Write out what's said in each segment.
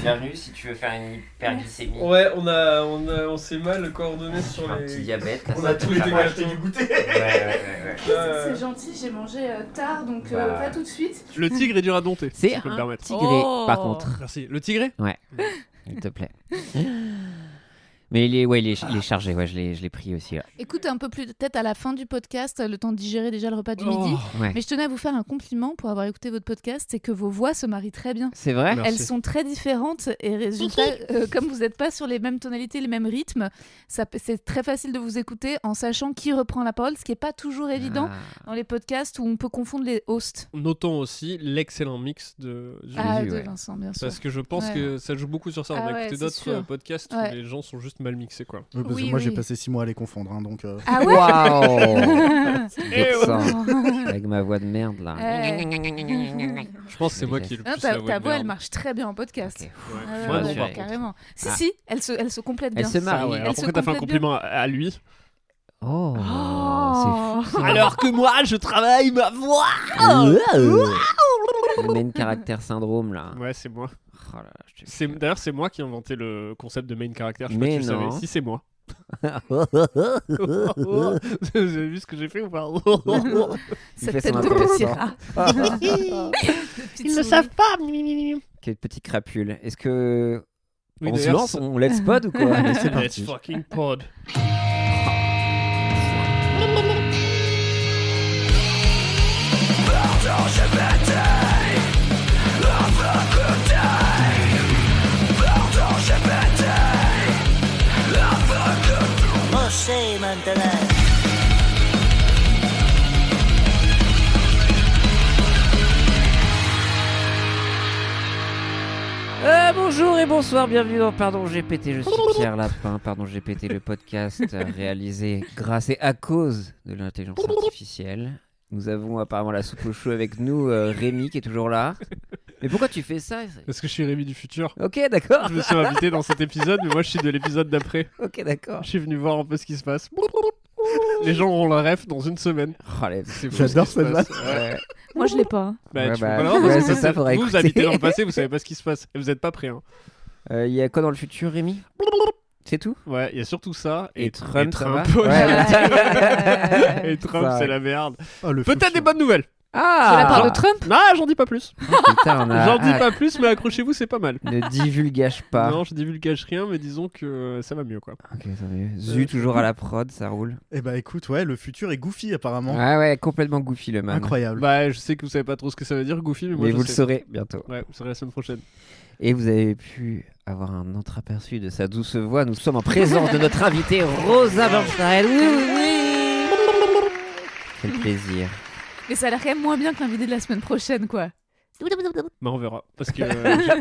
bienvenue si tu veux faire une hyperglycémie. Ouais, on s'est mal coordonné sur Un les... petit diabète. Là, On a tous les deux acheté du goûter. Ouais. C'est gentil, j'ai mangé tard, donc pas tout de suite. Le tigre est dur à dompter, si C'est je peux me un permettre. tigré, par contre. Merci. Le tigré ? Ouais, s'il te plaît. Mais il est chargé, ouais, je l'ai pris aussi. Là. Écoute, un peu plus peut-être à la fin du podcast, le temps de digérer déjà le repas du midi. Ouais. Mais je tenais à vous faire un compliment pour avoir écouté votre podcast, c'est que vos voix se marient très bien. C'est vrai ? Merci. Elles sont très différentes et résultat, comme vous n'êtes pas sur les mêmes tonalités, les mêmes rythmes, c'est très facile de vous écouter en sachant qui reprend la parole, ce qui n'est pas toujours évident dans les podcasts où on peut confondre les hosts. Notons aussi l'excellent mix de Julie. De ouais. Vincent, bien sûr. Parce que je pense que ça joue beaucoup sur ça. On Ah a ouais, écouté c'est d'autres sûr. podcasts où Ouais. les gens sont juste mal mixés, quoi. Oui, parce que Oui, moi j'ai oui. passé 6 mois à les confondre, hein, donc. Ah ouais. Waouh C'est vexant. Avec ma voix de merde, là. Je pense que c'est moi qui ai le plus la voix Ta de voix, elle merde. marche très bien en podcast. Ok. Ouais. Ah, Moi, ouais, non, ouais, par contre. carrément. Si, Ah. si, elle se complète bien. Elle se marie. Ah ouais, alors Elle se pourquoi t'as fait un complète compliment à lui Oh, Oh. c'est fou. alors que moi, je travaille ma voix. Le main character syndrome, là. Ouais, c'est moi. Oh là là, D'ailleurs, c'est moi qui ai inventé le concept de main character. Je sais pas Mais si tu le non. savais. Si, c'est moi. Vous avez vu ce que j'ai fait ou pas Il Cette fait tête son de petit intéressant. rat. Ils le savent pas. Quelle petite crapule. Est-ce que... Oui, on se d'ailleurs, lance, on let's pod ou quoi? Allez, c'est Let's parti. fucking pod. José Mantener. Bonjour et bonsoir, bienvenue dans Pardon GPT, je suis Pierre Lapin, Pardon GPT, le podcast réalisé grâce et à cause de l'intelligence artificielle. Nous avons apparemment la soupe au chou avec nous, Rémi qui est toujours là. Mais pourquoi tu fais ça? Parce que je suis Rémi du futur. Ok, d'accord. Je me suis invité dans cet épisode, mais moi je suis de l'épisode d'après. Ok, d'accord. Je suis venu voir un peu ce qui se passe. Les gens auront la ref dans une semaine. Oh, les... C'est fou J'adore ce qui se cette passe. Ouais. Moi, je l'ai pas. hein. Bah, Ouais, tu bah, peux pas l'avoir, parce ouais, que c'est ça, faudrait vous écouter. habitez dans le passé, vous savez pas ce qui se passe. Et vous êtes pas prêts. Hein. Il y a quoi dans le futur, Rémi? C'est tout? Ouais, il y a surtout ça. Et Trump, ça va? ouais. Ouais. Et Trump, Ça c'est va. la merde. Oh, le Peut-être futur. des bonnes nouvelles. Ah! De la part de Trump. Non, j'en dis pas plus. Putain, on a... J'en dis pas plus, mais accrochez-vous, c'est pas mal. Ne divulgage pas. Non, je divulgage rien, mais disons que ça va mieux, quoi. Ok, ça va mieux. Zu, toujours à la prod, ça roule. Eh bah écoute, ouais, le futur est goofy apparemment. Ah ouais, complètement goofy le man. Incroyable. Bah, je sais que vous savez pas trop ce que ça veut dire, Goofy, mais moi Mais je vous le sais. saurez bientôt. Ouais, vous saurez la semaine prochaine. Et vous avez pu avoir un entreaperçu de sa douce voix. Nous sommes en présence de notre invitée Rosa Bernstein. Oui, oui, oui. Quel plaisir. Mais ça a l'air quand même moins bien que l'invité de la semaine prochaine, quoi. Bah, on verra. Parce que.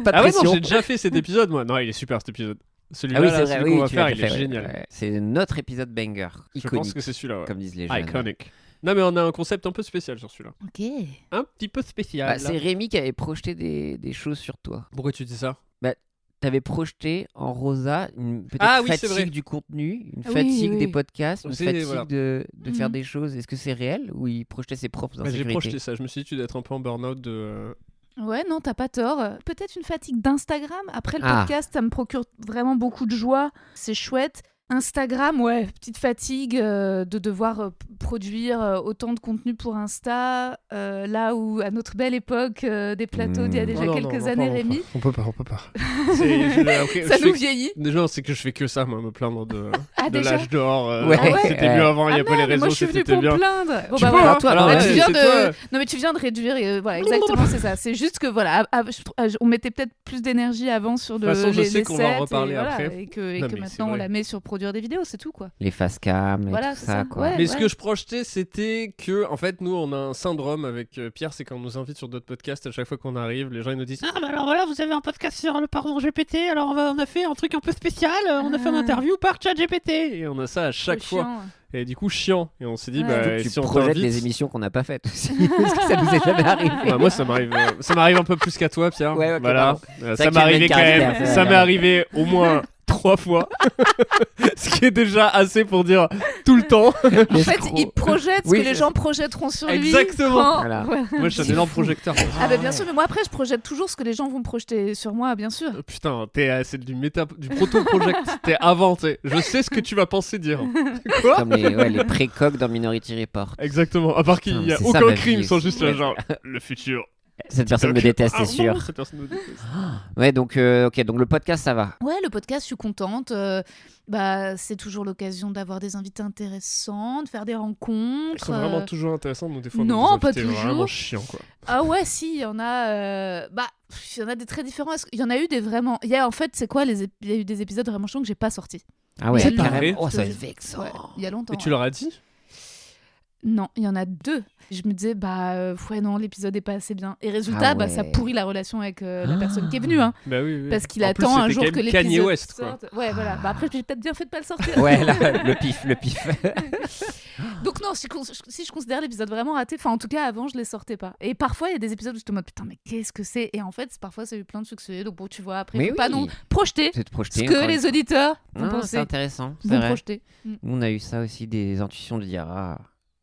Pas de Ah ouais, pression. non, j'ai déjà fait cet épisode, moi. Non, il est super cet épisode. Celui-là, Ah oui, là, c'est vrai, celui oui, qu'on va tu l'as faire, il déjà est fait, ouais. génial. Ouais, c'est notre épisode banger. Je Iconique, pense que c'est celui-là, ouais. comme disent les jeunes. Iconic. Non, mais on a un concept un peu spécial sur celui-là. Ok. Un petit peu spécial. Bah, là. c'est Rémi qui avait projeté des choses sur toi. Pourquoi tu dis ça? T'avais projeté en Rosa une peut-être Ah oui, c'est vrai. fatigue du contenu, une Oui, fatigue oui. des podcasts, une C'est- fatigue voilà. de faire Mhm. des choses. Est-ce que c'est réel ou il projetait ses propres Bah, j'ai insécurités? projeté ça. Je me suis dit, tu dois être un peu en burn-out de. Ouais, non, t'as pas tort. Peut-être une fatigue d'Instagram. Après le Ah. podcast, ça me procure vraiment beaucoup de joie. C'est chouette. Instagram, ouais, petite fatigue de devoir produire autant de contenu pour Insta. Là où, à notre belle époque, des plateaux d'il y a déjà Oh non, quelques non, années, non, Rémi, On peut pas. ça nous vieillit. Déjà, c'est que je fais que ça, moi, me plaindre de, Ah, de déjà l'âge d'or. Ouais. Ah ouais. C'était mieux avant, il n'y a Ah pas les merde, moi réseaux, je suis venue c'était pour bien. me plaindre. Bon, Tu bah peux, voilà. hein. toi, Alors, bah, Bah, ouais, tu viens c'est de... toi. Non mais tu viens de réduire, voilà, exactement c'est ça. C'est juste que voilà, on mettait peut-être plus d'énergie avant sur De toute façon, je les sais qu'on va en sets, reparler et voilà, après. et que Non, mais c'est maintenant on vrai. la met sur produire des vidéos, c'est tout quoi. Les face cam et Voilà, tout c'est ça, ça. quoi. Ouais. Mais ce que je projetais, c'était que, en fait, nous, on a un syndrome avec Pierre, c'est quand on nous invite sur d'autres podcasts, à chaque fois qu'on arrive, les gens ils nous disent ah bah alors voilà, vous avez un podcast sur le Pardon GPT, alors on a fait un truc un peu spécial, on a fait une interview par ChatGPT, et on a ça à chaque Trop fois. chiant. Et du coup, chiant. Et on s'est dit, Ouais. bah, Surtout que tu si on projettes t'invite. des émissions qu'on n'a pas faites aussi. Parce que ça nous est jamais arrivé. Ouais, moi, ça m'arrive un peu plus qu'à toi, Pierre. Ouais, ok, voilà. pardon. Ça que m'est tu as le arrivé même quand caractère, même. c'est Ça vrai. m'est arrivé au moins 3 fois. Ce qui est déjà assez pour dire tout le temps. En fait, il projette ce Oui, que les gens projetteront sur lui. Exactement. quand- Voilà. Voilà. Moi, je suis un C'est énorme fou. projecteur. Ah bah bien sûr, mais moi après je projette toujours ce que les gens vont projeter sur moi, bien sûr. Putain, c'est du proto-project. T'es inventé. Je sais ce que tu vas penser dire. Quoi? Comme les précoques dans Minority Report. Exactement. À part qu'il Putain, n'y a c'est ça, aucun ma crime, vie ils sont aussi. juste là, genre, le futur. Cette personne me déteste, c'est Ah, sûr. non, cette personne me déteste. Ouais, donc, ok, donc le podcast, ça va. Ouais, le podcast, je suis contente. C'est toujours l'occasion d'avoir des invités intéressants, de faire des rencontres. Ils sont vraiment toujours intéressants, donc des fois, non, nos pas invités, toujours. vraiment chiant, quoi. Ah ouais, si, il y en a. Il y en a des très différents. Il y en a eu des vraiment. En fait, c'est quoi il y a eu des épisodes vraiment chiants que j'ai pas sortis. Ah ouais, C'est carrément. pareil. Oh, ça va Ouais. être vexant. Ouais, il y a longtemps. Et tu leur as dit? Non, il y en a 2. Je me disais, ouais, non, l'épisode est pas assez bien. Et résultat, Ah ouais. ça pourrit la relation avec la personne qui est venue. Hein, Bah oui, oui. parce qu'il En plus, attend un c'était jour quand que même l'épisode Kanye West, quoi. sorte. Ouais, voilà. Après, j'ai peut-être bien fait de pas le sortir. Ouais, là, le pif. Donc non, si je considère l'épisode vraiment raté, enfin en tout cas avant je les sortais pas. Et parfois il y a des épisodes où je te mode putain mais qu'est-ce que c'est. Et en fait parfois ça a eu plein de succès. Donc bon tu vois après Mais faut pas oui. non projeter C'est de ce projeter. que encore les une fois. auditeurs vont Ah, c'est penser, intéressant, c'est vont vrai. projeter. Nous, on a eu ça aussi, des intuitions de dire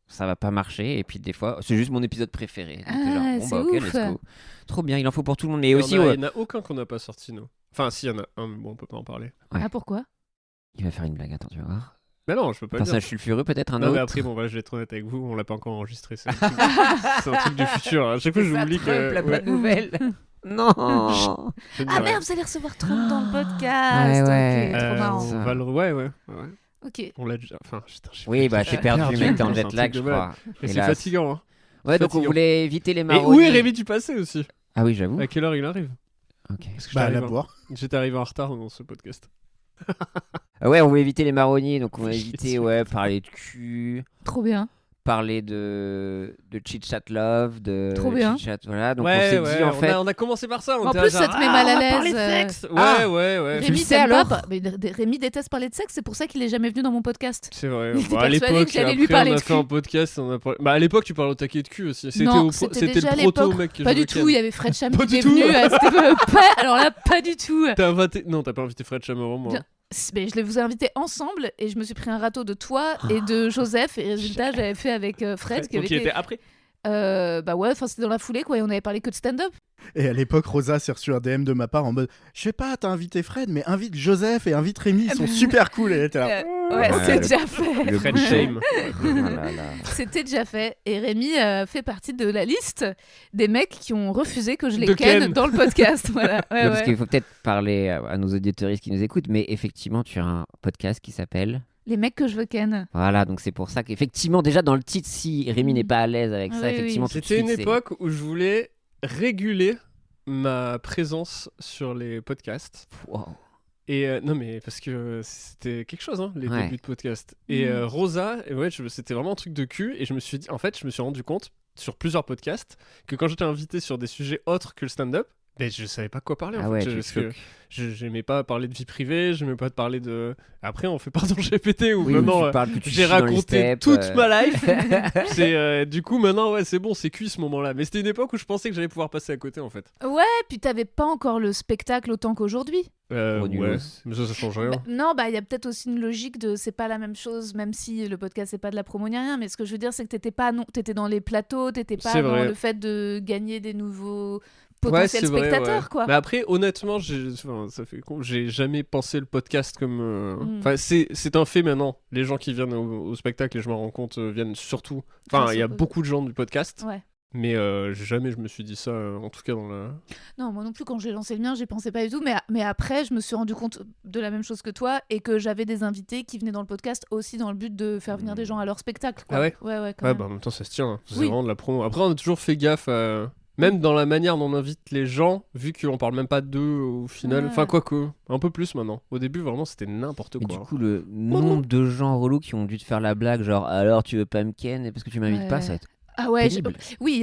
ça va pas marcher, et puis des fois c'est juste mon épisode préféré. Donc, t'es genre, C'est ok, ouf. let's go. Trop bien, il en faut pour tout le monde. Mais Il aussi, y en a aucun qu'on n'a pas sorti, nous. Enfin, si, il y en a un, mais bon, on peut pas en parler. Ouais. Ah pourquoi? il va faire une blague, attends, tu vas voir. Mais non, je peux pas le Enfin, dire. ça, je suis le fureux, peut-être un Non, autre. mais après, bon, voilà, je vais être honnête avec vous, on l'a pas encore enregistré. C'est un truc du futur. À chaque fois, je vous dis que. Ouais, nouvelle. Non. je ne Ah dirai. merde vous allez recevoir Trump dans le podcast. Ouais, Ok, trop marrant. ça. On va le. Ouais. Ok. On l'a déjà. Enfin, putain, j'ai Oui, bah j'ai t'es perdu, mec, t'es en c'est un jet lag, truc je de malade. crois. Et c'est Hélas. fatigant, hein. Ouais, donc on fatigant. voulait éviter les Et marronniers. où est Rémi du passé aussi? Ah oui, j'avoue. À quelle heure il arrive? Ok. Parce que Bah, à j'étais la arrivé- boire. J'étais arrivé en retard dans ce podcast. Ah ouais, on voulait éviter les marronniers, donc on va Chier éviter, dessus. ouais, parler de cul, Trop bien. parler de chit chat love, de Trop bien. chit chat, voilà. Donc ouais, on s'est ouais, dit en fait. on a commencé par ça. On En était plus, là, ça genre, te met mal à on va parler l'aise, de sexe. Ah. Ouais. Tu Rémi le sais, t'aime alors pas. Mais Rémi déteste parler de sexe, c'est pour ça qu'il est jamais venu dans mon podcast. C'est vrai. Il était Bon, à persuadé l'époque, que j'allais lui après, parler on a de fait un cul. podcast. On a parlé... Bah, à l'époque, tu parlais au taquet de cul aussi. C'était Non, au c'était c'était déjà le proto l'époque. mec que Pas je du veux tout, ken. il y avait Fred Cham Pas qui du est tout. venu. Alors là, pas du tout. T'as invité... Non, t'as pas invité Fred Chameron, moi. Bien. Mais je les vous ai invités ensemble et je me suis pris un râteau de toi et de Joseph. Et résultat, j'avais fait avec Fred qui avait Donc, il été. était après. Bah ouais, enfin c'était dans la foulée quoi. Et on avait parlé que de stand-up. Et à l'époque, Rosa s'est reçu un DM de ma part en mode je sais pas, t'as invité Fred, mais invite Joseph et invite Rémi, ils sont super cool. Et elle était là. Ouais, Ouais, c'est le- déjà fait. Le Fred bouchon. Shame. Oh là là. C'était déjà fait. Et Rémi fait partie de la liste des mecs qui ont refusé que je les De ken ken. dans le podcast. Voilà. Ouais, Ouais, parce ouais. qu'il faut peut-être parler à nos auditeuristes qui nous écoutent, mais effectivement, tu as un podcast qui s'appelle. Les mecs que je veux ken. Voilà, donc c'est pour ça qu'effectivement, déjà dans le titre, si Rémi n'est pas à l'aise avec ça, Oui, oui. effectivement, tout de C'était une suite, c'est- époque où je voulais réguler ma présence sur les podcasts. Wow. Et non, mais parce que c'était quelque chose, hein, les Ouais. débuts de podcast. Et Mhm. Rosa, et ouais, c'était vraiment un truc de cul. Et je me suis dit, en fait, je me suis rendu compte sur plusieurs podcasts que quand j'étais invité sur des sujets autres que le stand-up, ben, je savais pas quoi parler. Ah en ouais, fait, tu parce que choques. j'aimais pas parler de vie privée, j'aimais pas parler de. Après, on fait pardon GPT où Oui, maintenant tu parles que tu j'ai chies dans les raconté steppes, toute ma life. Du coup, maintenant, ouais, c'est bon, c'est cuit ce moment-là. Mais c'était une époque où je pensais que j'allais pouvoir passer à côté en fait. Ouais, puis t'avais pas encore le spectacle autant qu'aujourd'hui. Ouais, Nulos. mais ça change rien. Non, bah il y a peut-être aussi une logique de c'est pas la même chose, même si le podcast c'est pas de la promo ni rien. Mais ce que je veux dire, c'est que t'étais dans les plateaux, t'étais pas C'est dans vrai. le fait de gagner des nouveaux Ouais, potentiels c'est vrai, spectateurs, ouais. quoi. Mais après, honnêtement, ça fait con, j'ai jamais pensé le podcast comme. Mm. Enfin, c'est un fait maintenant. Les gens qui viennent au spectacle, et je me rends compte, viennent surtout. Enfin, Grâce il y a au pod- beaucoup de gens du podcast. Ouais. Mais jamais je me suis dit ça, en tout cas dans la. Non, moi non plus, quand j'ai lancé le mien, j'y pensais pas du tout. Mais après, je me suis rendu compte de la même chose que toi et que j'avais des invités qui venaient dans le podcast aussi dans le but de faire venir des gens à leur spectacle. Quoi. Ah ouais Ouais, quand Ouais, même. bah en même temps, ça se tient. Hein. C'est Oui. vraiment de la promo. Après, on a toujours fait gaffe à. Même dans la manière dont on invite les gens, vu qu'on parle même pas d'eux au final. Ouais. Enfin, quoique, un peu plus maintenant. Au début, vraiment, c'était n'importe Et quoi. du coup, le nombre de gens relous qui ont dû te faire la blague, genre alors tu veux pas me ken parce que tu m'invites Ouais. pas, ça va être Ah ouais, pénible. oui,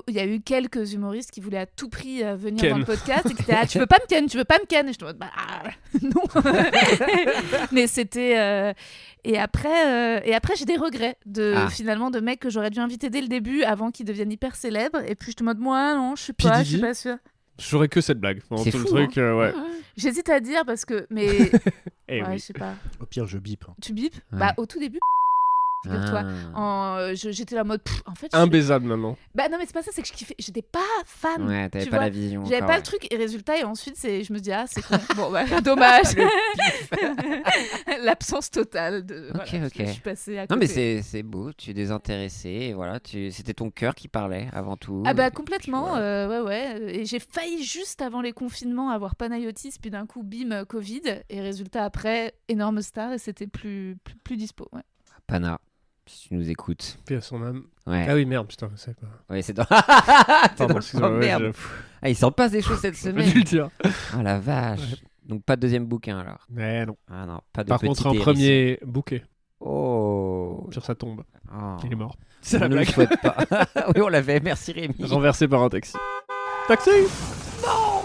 il y a eu quelques humoristes qui voulaient à tout prix venir Ken. dans le podcast et qui étaient tu veux pas me ken, tu veux pas me ken. Et je te dis non. Mais c'était et après j'ai des regrets finalement de mecs que j'aurais dû inviter dès le début avant qu'ils deviennent hyper célèbres et puis je te mode moi non, je suis P. pas Diddy sûre. J'aurais que cette blague. Dans C'est tout le fou, truc, ouais. J'hésite à dire parce que. Mais. Eh ouais, oui. je sais pas. Au pire, je bip. Tu bipes Ouais. Bah, au tout début, figure-toi. Ah. J'étais là en mode. En fait. Imbaisable maintenant. Bah, non, mais c'est pas ça, c'est que je kiffais. J'étais pas fan. Ouais, t'avais tu pas vois. la vision. J'avais encore, pas ouais. le truc, et résultat, et ensuite, je me dis, ah, c'est con. Bon, bah, dommage. L'absence totale de. Ok, voilà, ok. Je suis passée à Non, côté. mais c'est beau, tu es désintéressé, et voilà, c'était ton cœur qui parlait avant tout. Ah bah et puis complètement, voilà. ouais. Et j'ai failli juste avant les confinements avoir Panayotis, puis d'un coup, bim, Covid. Et résultat après, énorme star, et c'était plus dispo. Ouais. Pana, si tu nous écoutes. Paix à son âme. Ouais, Ah oui, merde, putain, je sais pas. ouais c'est dans... Pardon, dans- excuse-moi, oh, ouais, merde. Ah, il s'en passe des choses cette J'ai dû le semaine. dire. Oh la vache. Ouais. Donc pas de deuxième bouquin alors. Mais non. Ah non, pas de Par petit contre, un hérisson. premier bouquet Oh. sur sa tombe. Oh. Il est mort. C'est On la ne le blague. souhaite pas. Oui, on l'avait, merci Rémi. Renversé par un taxi. Taxi.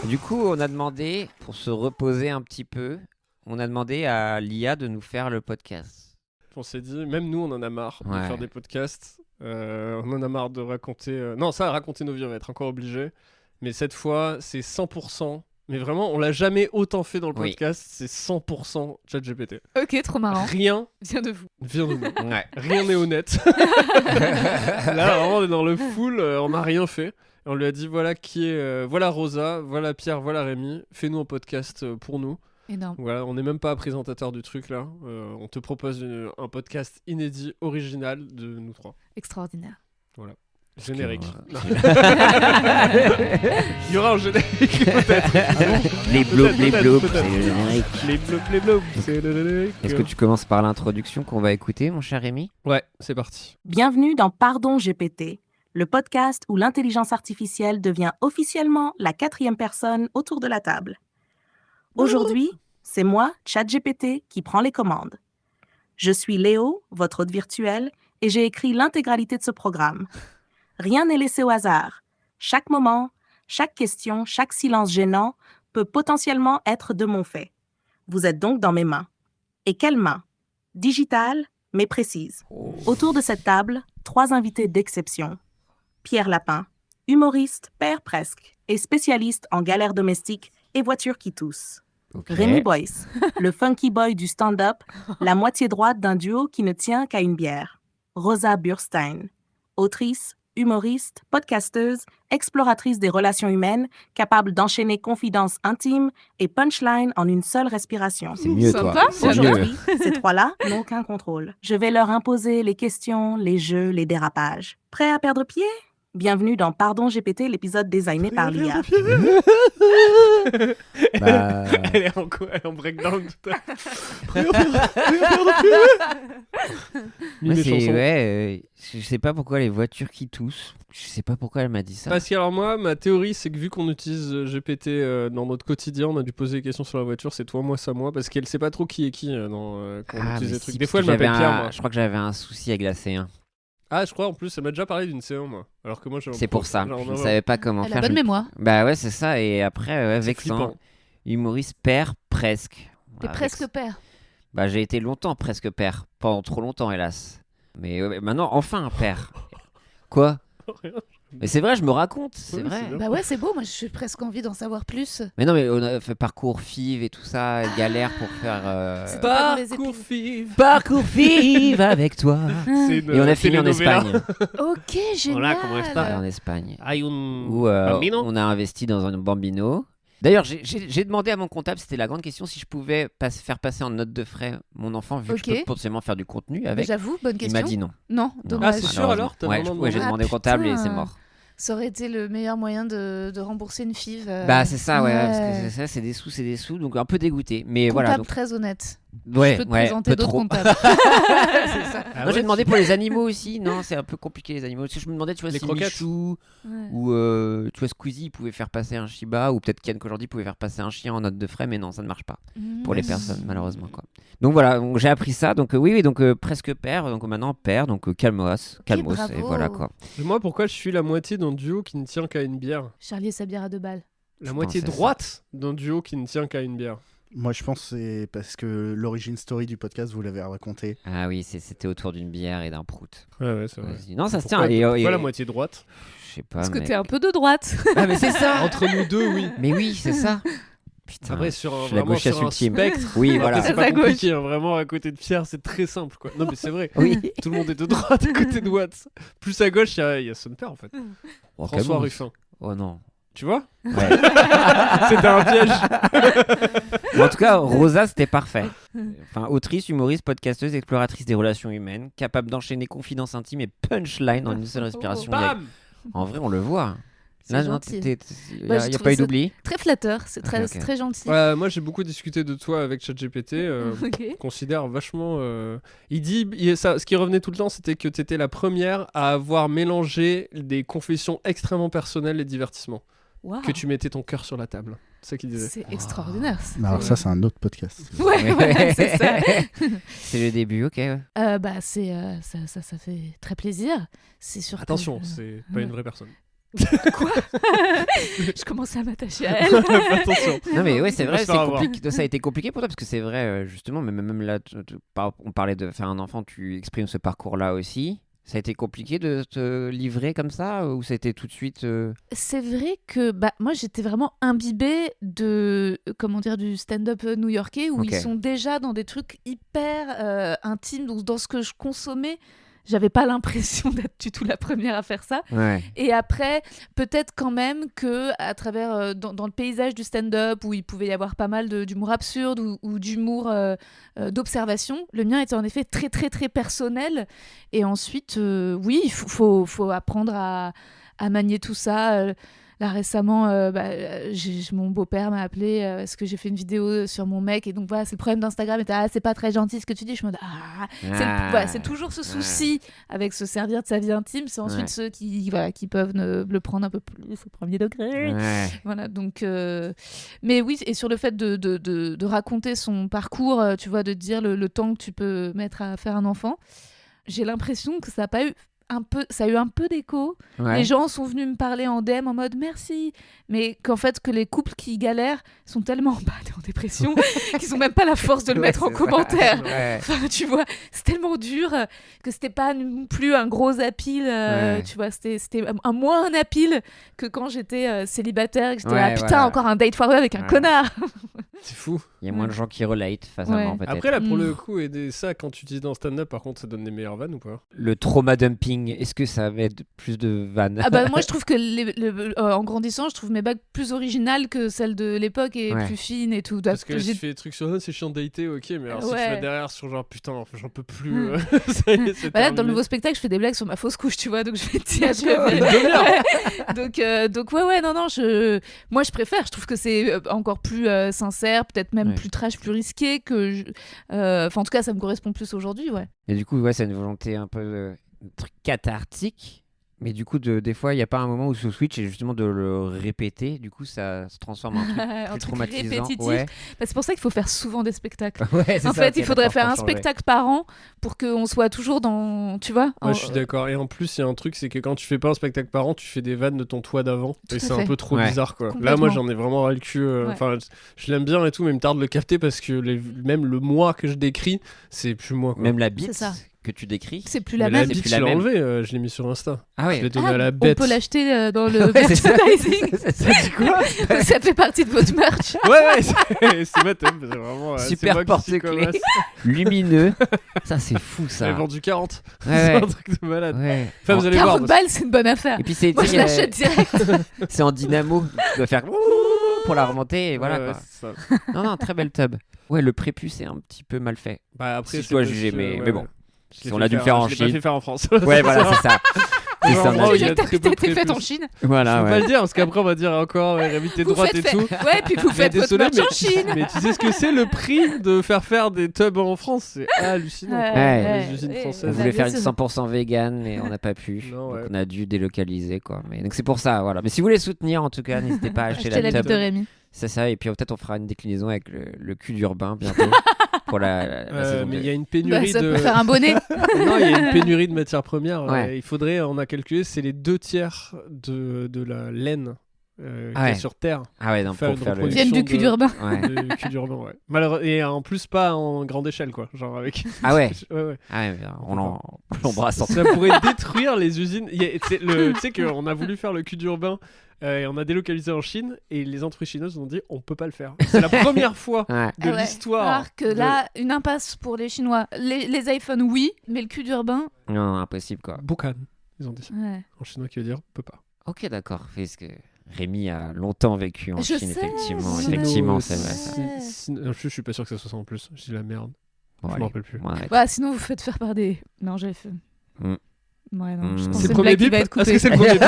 Du coup, on a demandé, pour se reposer un petit peu, on a demandé à l'IA de nous faire le podcast. On s'est dit, même nous, on en a marre Ouais. de faire des podcasts. On en a marre de raconter. Non, ça, raconter nos vies, on va être encore obligé. Mais cette fois, c'est 100%. Mais vraiment, on l'a jamais autant fait dans le Oui. podcast. C'est 100% ChatGPT. Ok, trop marrant. Rien Viens de vous. vient de nous. Ouais. Rien n'est honnête. Là, vraiment, on est dans le full. On n'a rien fait. Et on lui a dit, voilà qui est. Voilà Rosa, voilà Pierre, voilà Rémi. Fais-nous un podcast pour nous. Énorme. Voilà, on n'est même pas présentateur du truc là. On te propose un podcast inédit, original de nous trois. Extraordinaire. Générique. Parce Il y aura un générique peut-être. Les bloupes, les Peut-être, bloupes, peut-être. c'est le générique. Les bloupes, c'est le générique. Est-ce que tu commences par l'introduction qu'on va écouter, mon cher Rémi? Ouais, c'est parti. Bienvenue dans Pardon GPT, le podcast où l'intelligence artificielle devient officiellement la 4e personne autour de la table. Aujourd'hui, c'est moi, ChatGPT, qui prend les commandes. Je suis Léo, votre hôte virtuel, et j'ai écrit l'intégralité de ce programme. Rien n'est laissé au hasard. Chaque moment, chaque question, chaque silence gênant peut potentiellement être de mon fait. Vous êtes donc dans mes mains. Et quelles mains? Digitales, mais précises. Autour de cette table, 3 invités d'exception. Pierre Lapin, humoriste, père presque, et spécialiste en galères domestiques et voitures qui toussent. Ok. Rémi Boyce, le funky boy du stand-up, la moitié droite d'un duo qui ne tient qu'à une bière. Rosa Burstein, autrice, humoriste, podcasteuse, exploratrice des relations humaines, capable d'enchaîner confidences intimes et punchline en une seule respiration. C'est mieux, Sympa, toi. c'est C'est mieux. Aujourd'hui, ces 3-là n'ont aucun contrôle. Je vais leur imposer les questions, les jeux, les dérapages. Prêt à perdre pied? Bienvenue dans Pardon GPT, l'épisode designé par l'IA. Bah, Elle est en breakdown tout à moi, l'heure. c'est, ouais, je sais pas pourquoi les voitures qui toussent. Je sais pas pourquoi elle m'a dit ça. Parce que alors moi, ma théorie, c'est que vu qu'on utilise GPT dans notre quotidien, on a dû poser des questions sur la voiture, c'est toi, moi, ça, moi, parce qu'elle sait pas trop qui est qui quand on Ah, utilise mais des trucs. si, Des parce fois, elle que m'appelle j'avais Pierre, un- moi. Je crois que j'avais un souci avec la C1. Ah, je crois, en plus, elle m'a déjà parlé d'une C1, moi. Alors que moi, j'ai un C'est pour ça. genre, Je non, ne non. savais pas comment Elle a faire. bonne mémoire. Bah ouais, c'est ça. Et après, C'est vexant. flippant. Humoriste père, presque. T'es Voilà, presque vex- père. Bah j'ai été longtemps presque père. Pendant trop longtemps, hélas. Mais maintenant, enfin un père. Quoi? Rien. Mais c'est vrai, je me raconte. C'est Oui, vrai. c'est bien. Bah ouais, c'est beau, moi j'ai presque envie d'en savoir plus. Mais non, mais on a fait parcours FIV et tout ça, galère pour faire. C'est pas dans les Parcours épis. FIV. Parcours FIV avec toi. C'est une, Et on a fini en telenovela. Espagne. Ok, génial. Voilà comment elle Ouais, parle. en Espagne. Hay un Où bambino. on a investi dans un bambino. D'ailleurs, j'ai demandé à mon comptable, c'était la grande question, si je pouvais faire passer en note de frais mon enfant, vu que je Ok. peux potentiellement faire du contenu Bah, avec. J'avoue, bonne Il question. m'a dit non. Non, Non, dommage. c'est sûr, malheureusement. alors T'as Ouais, vraiment ouais, j'ai demandé demandé Ah, au comptable et putain. c'est mort. Ça aurait été le meilleur moyen de rembourser une FIV. Bah c'est ça, ouais, parce que ouais. c'est ça, c'est des sous, donc un peu dégoûté. Mais Comptable voilà, donc très honnête. ouais, Je peux te ouais, présenter peu d'autres trop. comptables. Ah Non, ouais, j'ai demandé pour les animaux aussi. Non, c'est un peu compliqué les animaux. Parce que je me demandais, tu vois, Les si croquettes. Michou Ouais. ou tu vois Squeezie pouvait faire passer un Shiba, ou peut-être Ken qu'aujourd'hui pouvait faire passer un chien en note de frais, mais non, ça ne marche pas pour les Mmh. personnes malheureusement quoi. Donc voilà, donc, j'ai appris ça. Donc oui, donc presque père, donc maintenant père, donc calmos, et bravo. voilà quoi. Moi, pourquoi je suis la moitié d'un duo qui ne tient qu'à une bière? Charlie et sa bière à 2 balles. La Je moitié pensais ça. droite d'un duo qui ne tient qu'à une bière. Moi, je pense que c'est parce que l'origine story du podcast, vous l'avez raconté. Ah oui, c'était autour d'une bière et d'un prout. Ouais, c'est vrai. Vas-y. Non, ça se Pourquoi- tient. pourquoi Et la moitié droite? je sais pas. Parce que mec. t'es un peu de droite. Ah, mais c'est ça. Entre nous deux, oui. Mais oui, c'est ça. Putain. Après, sur un, je suis la vraiment gauchesse sur un ultime. spectre. Oui, Après, voilà. c'est À pas gauche. compliqué, hein, vraiment à côté de Pierre, c'est très simple quoi. Non mais c'est vrai. Oui. Tout le monde est de droite à côté de Watts. Plus à gauche, il y a son père en fait. Oh, François Camus. Ruffin. Oh non. Tu vois Ouais. C'était un piège. Mais en tout cas, Rosa, c'était parfait. Enfin, autrice, humoriste, podcasteuse, exploratrice des relations humaines, capable d'enchaîner confidences intimes et punchline en une seule respiration. Bam. En vrai, on le voit. C'est Là, gentil. il Bah, n'y je a trouve pas eu ça d'oubli. Très flatteur, c'est très, Ok. c'est très gentil. Ouais, moi j'ai beaucoup discuté de toi avec ChatGPT. Ok. Considère vachement. Il dit, ce qui revenait tout le temps, c'était que tu étais la première à avoir mélangé des confessions extrêmement personnelles et divertissements. Waouh. Que tu mettais ton cœur sur la table. C'est ça qu'il disait. C'est extraordinaire. Mais alors ça, c'est un autre podcast. Ouais, ouais, c'est ça. C'est le début, ok. Ouais. Bah, ça fait très plaisir. C'est sûr. Attention, que, c'est pas une vraie personne. Quoi Je commenais à m'attacher à elle. Attention. Non mais ouais, c'est On va vrai, se c'est faire avoir. compliqué. Ça a été compliqué pour toi parce que c'est vrai, justement, même là, on parlait de faire un enfant, tu exprimes ce parcours-là aussi. Ça a été compliqué de te livrer comme ça ou ça a été tout de suite C'est vrai que bah, moi j'étais vraiment imbibée de du stand-up new-yorkais où Ok. ils sont déjà dans des trucs hyper intimes, donc dans ce que je consommais. J'avais pas l'impression d'être du tout la première à faire ça. Ouais. Et après, peut-être quand même que à travers dans le paysage du stand-up où il pouvait y avoir pas mal d'humour absurde ou d'humour d'observation, le mien était en effet très très très personnel. Et ensuite, oui, il faut apprendre à manier tout ça. Là récemment, mon beau-père m'a appelé parce que j'ai fait une vidéo sur mon mec et donc voilà, c'est le problème d'Instagram. Et c'est pas très gentil ce que tu dis. Je me dis c'est toujours ce souci avec se servir de sa vie intime. C'est ensuite ceux qui peuvent le prendre un peu plus au premier degré. Ouais. Voilà, donc mais oui, et sur le fait de raconter son parcours, tu vois, de dire le temps que tu peux mettre à faire un enfant, j'ai l'impression que ça a eu un peu d'écho. Ouais. Les gens sont venus me parler en DM en mode merci, mais qu'en fait que les couples qui galèrent sont tellement en dépression qu'ils ont même pas la force de le Ouais, mettre en c'est ça. commentaire. Ouais. Enfin, tu vois, c'est tellement dur que c'était pas non plus un gros appeal. Ouais. Tu vois, c'était moins un appeal que quand j'étais célibataire et que j'étais Ouais, putain, voilà. encore un date foireux avec un Ouais. connard. C'est fou. Il y a moins de gens qui relate face à Ouais. moi peut-être. Après, là, pour Mm. le coup, aider ça, quand tu dis dans stand-up, par contre, ça donne des meilleures vannes ou pas? Le trauma dumping, est-ce que ça va être plus de vannes Ah bah moi je trouve que en grandissant, je trouve mes bagues plus originales que celles de l'époque et Ouais. plus fines et tout. Parce que J'ai- tu fais des trucs sur c'est chiant de dater, ok, mais alors si tu Ouais. vas derrière sur genre putain, enfin, j'en peux plus. Mm. Ça y est, c'est Bah là, dans le terminé. nouveau spectacle, je fais des blagues sur ma fausse couche, tu vois, donc je vais te dire. Une demi-heure. Donc ouais, non, moi je préfère. Je trouve que c'est encore plus sincère, peut-être même Ouais. plus trash, plus risqué que. Enfin, en tout cas, ça me correspond plus aujourd'hui, ouais. Et du coup, ouais, c'est une volonté un peu un truc cathartique. Mais du coup, des fois, il n'y a pas un moment où ce switch est justement de le répéter. Du coup, ça se transforme en un truc Un plus truc traumatisant. répétitif. Ouais. Bah, c'est pour ça qu'il faut faire souvent des spectacles. Ouais, c'est En ça, fait, ok, il faudrait d'accord, faire faut un changer. spectacle par an pour qu'on soit toujours dans. Tu vois Ouais, je suis d'accord. Et en plus, il y a un truc, c'est que quand tu fais pas un spectacle par an, tu fais des vannes de ton toit d'avant. Tout Et à c'est un fait. peu trop Ouais. bizarre, quoi. Là, Complètement. moi, j'en ai vraiment ras le cul. Ouais. Enfin, je l'aime bien et tout, mais il me tarde de le capter parce que même le moi que je décris, c'est plus moi, quoi. Même la C'est bite ça. que tu décris. C'est plus Mais la la même. c'est bite, plus je la l'ai même. enlevée, je l'ai mis sur Insta. Ah Je l'ai ouais. donné à la On bête. peut l'acheter dans le Ouais, c'est ça. merchandising. Ça dit quoi Ça fait partie de votre merch. Ouais, c'est ma thème. C'est vraiment. Super c'est moi qui suis porte-clés. comme Lumineux. Ça, c'est fou J'ai ça. vendu 40. Ouais, C'est ouais. un truc de malade. Ouais. Enfin, vous allez voir. 40 balles, c'est une bonne affaire. Et puis c'est Moi, tu je sais, l'achète direct. c'est en dynamo. Tu dois faire pour la remonter et voilà Ouais, quoi. c'est ça. Non, très belle tub. Ouais, le prépuce est un petit peu mal fait. Bah, après, Si je c'est dois parce juger, que, mais bon. Je l'ai On fait l'a dû le faire en Je l'ai pas Chine. fait faire en France. Ouais, voilà, c'est ça. C'est ça, vraiment, on a il y dit. a très peu de T'as été faite en prépuce. Chine. Voilà, Je peux pas ouais. le dire parce qu'après on va dire encore révité Vous droite et faites tout. Ouais, puis vous Mais faites votre désolé, merch en Chine. mais tu sais ce que c'est le prix de faire des tubs en France? C'est hallucinant. quoi. Ouais. Les usines ouais, On françaises. ouais. voulait faire une bien sûr. 100% vegan et on n'a pas pu. Non, Donc ouais. on a dû délocaliser quoi. Mais donc c'est pour ça, voilà. Mais si vous voulez soutenir en tout cas, n'hésitez pas à acheter Acheter la la bite tub. de Rémi. C'est ça. Et puis peut-être on fera une déclinaison avec le cul d'urbain bientôt pour la saison Mais 2. il y a une Bah, pénurie ça de. peut faire un bonnet. Non, il y a une pénurie de matières premières. Ouais. Il faudrait, on a calculé, c'est les 2 tiers de la laine qu'il y a sur Terre. Ah ouais, non, Faire pour une faire le. reproduction. Viennent du cul de- d'urbain. Ouais. De cul d'urbain, ouais. Malheureux... Et en plus, pas en grande échelle, quoi. Genre avec. Ah ouais. ouais. Ah ouais, on l'embrasse. Ça pourrait détruire les usines. Tu sais qu'on a voulu faire le cul d'urbain et on a délocalisé en Chine et les entreprises chinoises nous ont dit on peut pas le faire. C'est la première fois Ouais. de l'histoire. Alors que là, une impasse pour les Chinois. Les iPhones, oui, mais le cul d'urbain, Non, impossible quoi. Bukan, ils ont dit. ouais. En chinois qui veut dire peut pas. Ok, d'accord. Parce que Rémi a longtemps vécu en Je Chine, sais, effectivement. je sais. Effectivement, c'est vrai. Ça. Je suis pas sûr que ça soit ça en plus. Je dis la merde. Bon, Je allez, m'en rappelle plus. bon, arrête. Bah, sinon, vous faites faire par des. Non, j'avais fait. Mm. Ouais, non, je Mm. pense C'est que le c'est une premier blague qui bip. va être Est-ce coupée. que c'est le premier bip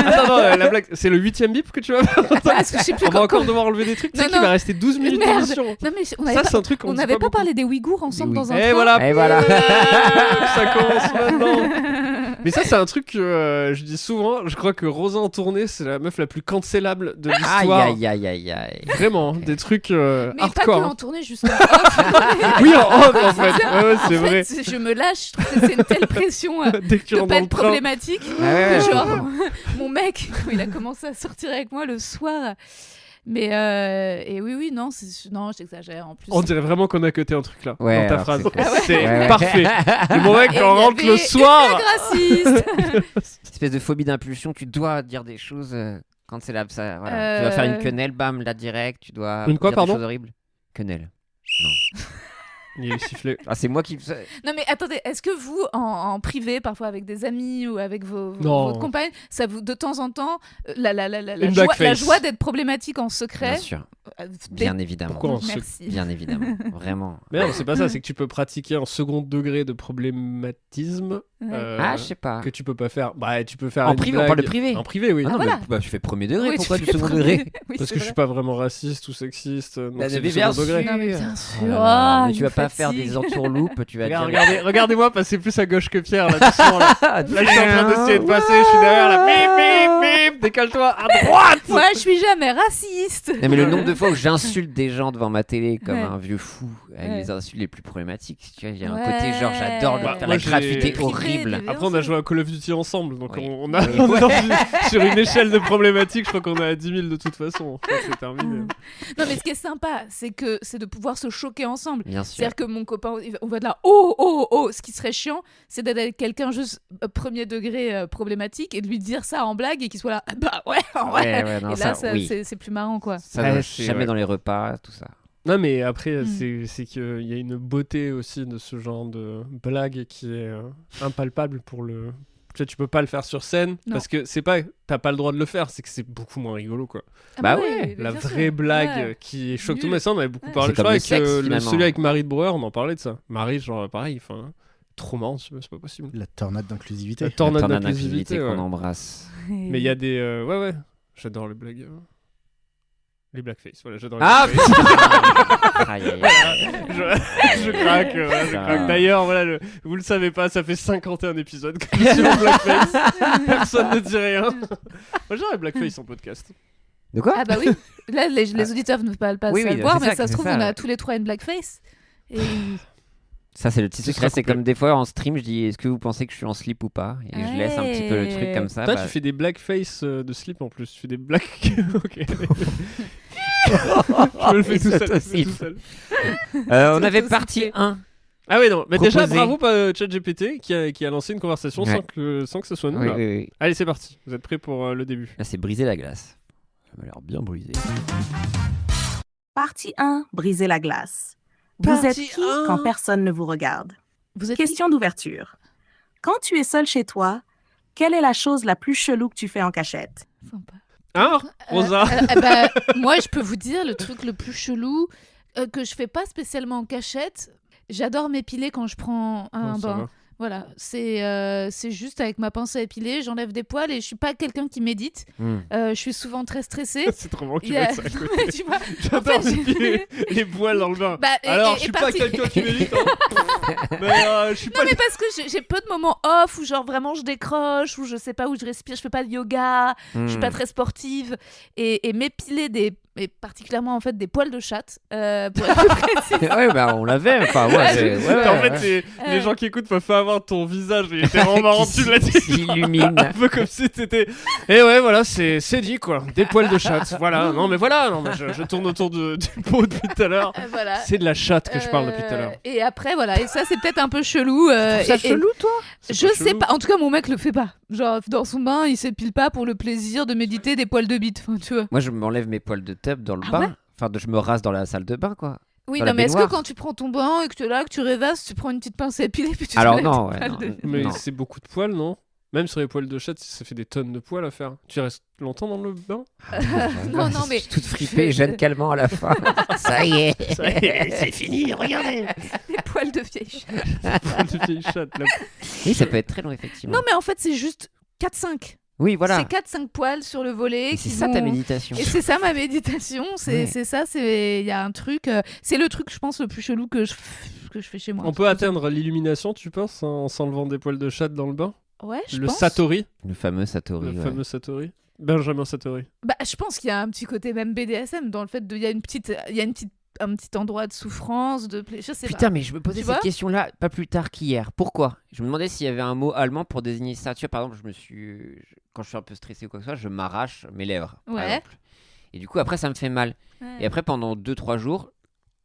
Attends, non, la blague. C'est le 8ème bip que tu vas faire. Parce que je sais plus On va quand- encore devoir enlever des trucs. Tu sais Non, qu'il non. va rester 12 minutes Merde. d'émission. Non, mais on Ça, n'avait c'est pas, un truc qu'on on dit n'avait pas pas beaucoup. parlé des Ouïghours ensemble Des dans un Et train. voilà. Et voilà. Ça commence maintenant. Mais ça, c'est un truc que je dis souvent. Je crois que Rosa en tournée, c'est la meuf la plus cancellable de Aïe, l'histoire. aïe, aïe, aïe, aïe. Vraiment, des trucs Mais pas que hardcore. en tournée, juste en off. Oui, en off, en fait. Ouais, c'est En vrai. fait, je me lâche, je trouve que c'est une telle pression Dès que tu de rentres pas dans le être train. problématique. Ah ouais, Que ouais. genre, mon mec, quand il a commencé à sortir avec moi le soir. Mais et oui, non, non, j'exagère en plus. On dirait vraiment qu'on a cuté un truc là Ouais, dans ta alors, phrase. c'est clair. C'est Ouais, ouais. parfait. Et mon mec, Et quand on il y rentre le avait soir. Raciste. Espèce de phobie d'impulsion, tu dois dire des choses quand c'est là. Ça, voilà. Tu dois faire une quenelle, bam, là direct. Tu dois Une quoi, dire pardon des choses horribles. Quenelle. Il est sifflé. Ah, c'est moi qui. Non mais attendez, est-ce que vous, en privé, parfois avec des amis ou avec Non. votre compagne, ça vous, de temps en temps, la Une joie, blackface. la joie d'être problématique en secret Bien sûr, euh, bien évidemment. Pourquoi on se- Merci. Bien évidemment, vraiment. Mais non, c'est pas ça. C'est que tu peux pratiquer un second degré de problématisme Ouais. Ah, je sais pas. que tu peux pas faire. Bah, tu peux faire En une privé, on blague- parle de privé. En privé, oui. Ah non, voilà. mais bah, tu fais premier degré, Oui, pourquoi tu du fais second premier- degré Oui, Parce c'est que je suis vrai. pas vraiment raciste ou sexiste. Donc Bah, c'est mais du bien second degré. sûr. Non mais bien Oh sûr. là là, Ah, mais il tu vas me pas faire fatigue. des entourloupes, tu vas dire. Regardez-moi passer plus à gauche que Pierre là doucement là. Là je suis en train d'essayer de passer, je suis derrière là. Bip bip bip, décale-toi à droite. Moi, je suis jamais raciste. Non, mais le nombre de fois où j'insulte des gens devant ma télé comme Ouais. un vieux fou avec Ouais. les insultes les plus problématiques. Tu vois, il y a un Ouais. côté genre j'adore Bah, faire moi, la j'ai- gratuité Privé, horrible. des- Après on a joué à Call of Duty ensemble, donc Oui. on a, Oui. on est sur une échelle de problématiques, je crois qu'on est à 10 000 de toute façon. Je crois que c'est terminé. Non mais ce qui est sympa, c'est de pouvoir se choquer ensemble. Bien sûr. C'est-à-dire que mon copain, on va de là, oh. Ce qui serait chiant, c'est d'être avec quelqu'un juste premier degré problématique et de lui dire ça en blague et qu'il soit là, ah bah ouais, en vrai. Ouais, non, Et là, ça, oui. c'est plus marrant quoi. Ça Ouais, va c'est jamais vrai. dans les repas, tout ça. Non mais après Hmm. c'est qu'il y a une beauté aussi de ce genre de blague qui est impalpable pour le... Tu peux pas le faire sur scène Non. parce que c'est pas t'as pas le droit de le faire, c'est que c'est beaucoup moins rigolo quoi. Ah Bah oui, ouais, mais La bien vraie sûr. blague Ouais. qui choque tout le Nul. monde, ça on avait beaucoup Ouais. parlé. C'est Je crois comme le avec sexe, finalement. celui avec Marie de Brouwer, on en parlait de ça. Marie genre pareil, enfin trop marrant, c'est pas possible. La tornade d'inclusivité. La tornade La tornade d'inclusivité, d'inclusivité qu'on ouais. embrasse. Mais il y a des ouais, j'adore les blagues. Les blackface, voilà, j'adore les Ah blackface. Aïe, aïe, aïe. je craque, voilà, je Ça- craque. D'ailleurs, voilà, vous le savez pas, ça fait 51 épisodes que je suis en blackface. Personne ne dit rien. Moi, j'aurais blackface en podcast. De quoi Ah bah oui, là les auditeurs ne peuvent pas Oui, le oui, voir, c'est mais ça, ça se c'est trouve ça. on a tous les trois une blackface. Et Ça, c'est le petit Ce secret. sera C'est coupé. comme des fois en stream, je dis est-ce que vous pensez que je suis en slip ou pas? Et je laisse un petit peu le truc comme ça. Toi, bah, tu fais des blackface de slip en plus. Tu fais des black. Ok. Je me le fais tout seul. je me le fais tout seul. on avait Tout partie aussi. 1. Ah oui, non. Mais déjà, Proposé. bravo ChatGPT qui a lancé une conversation Ouais. sans que ce soit nous. Oui, là. oui, oui. Allez, c'est parti. Vous êtes prêts pour le début? Là, c'est briser la glace. Ça m'a l'air bien brisé. Partie 1, briser la glace. Vous Partie êtes qui 1. quand personne ne vous regarde? vous êtes Question d'ouverture. Quand tu es seul chez toi, quelle est la chose la plus chelou que tu fais en cachette? sympa. Hein, Rosa? Bah, moi, je peux vous dire le truc le plus chelou que je fais pas spécialement en cachette. J'adore m'épiler quand je prends un Non, ça bain. va. Voilà, c'est juste avec ma pince à épiler, j'enlève des poils et je suis pas quelqu'un qui médite. Hmm. Je suis souvent très stressée. C'est trop marrant que tu Il y a- mettes ça à côté. Tu vois, J'adore en fait, épiler les poils dans le bain. Bah, et- Alors, et- je suis et pas parti- quelqu'un qui médite, hein. Mais je suis pas Non mais parce que j'ai peu de moments off où genre vraiment je décroche, où je sais pas où je respire, je fais pas de yoga, je suis pas très sportive et m'épiler mais particulièrement en fait des poils de chatte, pour être plus précis. Ouais, bah on l'avait. Enfin, ouais, En fait, les gens qui écoutent peuvent pas avoir ton visage. Il était vraiment marrant, tu l'as dit. S'illumine. Un peu comme si t'étais. Et ouais, voilà, c'est dit quoi. Des poils de chatte. Voilà. Non, mais je tourne autour du pot depuis tout à l'heure. Voilà. C'est de la chatte que je parle depuis tout à l'heure. Et après, voilà. Et ça, c'est peut-être un peu chelou. Chelou, toi? Je sais pas. En tout cas, mon mec le fait pas. Genre, dans son bain, il s'épile pas pour le plaisir de méditer des poils de bite. Enfin, tu vois. Moi, je m'enlève mes poils de tub dans le Ah bain. ouais Enfin, je me rase dans la salle de bain, quoi. Oui, Dans non, la mais est-ce que baignoire. quand tu prends ton bain et que tu es là, que tu rêvasses, tu prends une petite pince à épiler puis tu Alors te non, lèves tes ouais, poils non. de- Mais Non. c'est beaucoup de poils, non? Même sur les poils de chatte, ça fait des tonnes de poils à faire. Tu restes longtemps dans le bain? Non, non, mais. Je suis toute fripée, jeune calmant à la fin. Ça y est. Ça y est, c'est fini, regardez. Des poils de vieille chatte. Poils de vieille chatte, là. Oui, ça peut être très long, effectivement. Non, mais en fait, c'est juste 4-5. Oui, voilà. C'est 4-5 poils sur le volet. Et qui c'est ça ta vont- méditation. Et c'est ça ma méditation, Ouais. c'est ça, il y a un truc, c'est le truc je pense le plus chelou que je fais chez moi. On peut atteindre l'illumination, tu penses, en s'enlevant des poils de chatte dans le bain? Ouais, je Le pense. Satori, Le fameux Satori. le ouais. fameux Satori. Benjamin Satori. Bah, je pense qu'il y a un petit côté même BDSM dans le fait il y a un petit endroit de souffrance, je sais Putain, pas. mais je me posais Tu cette vois question-là pas plus tard qu'hier. Pourquoi? Je me demandais s'il y avait un mot allemand pour désigner ça. Tu vois, par exemple, quand je suis un peu stressé ou quoi que ce soit, je m'arrache mes lèvres. Par Ouais. exemple. Et du coup, après, ça me fait mal. Ouais. Et après, pendant 2-3 jours,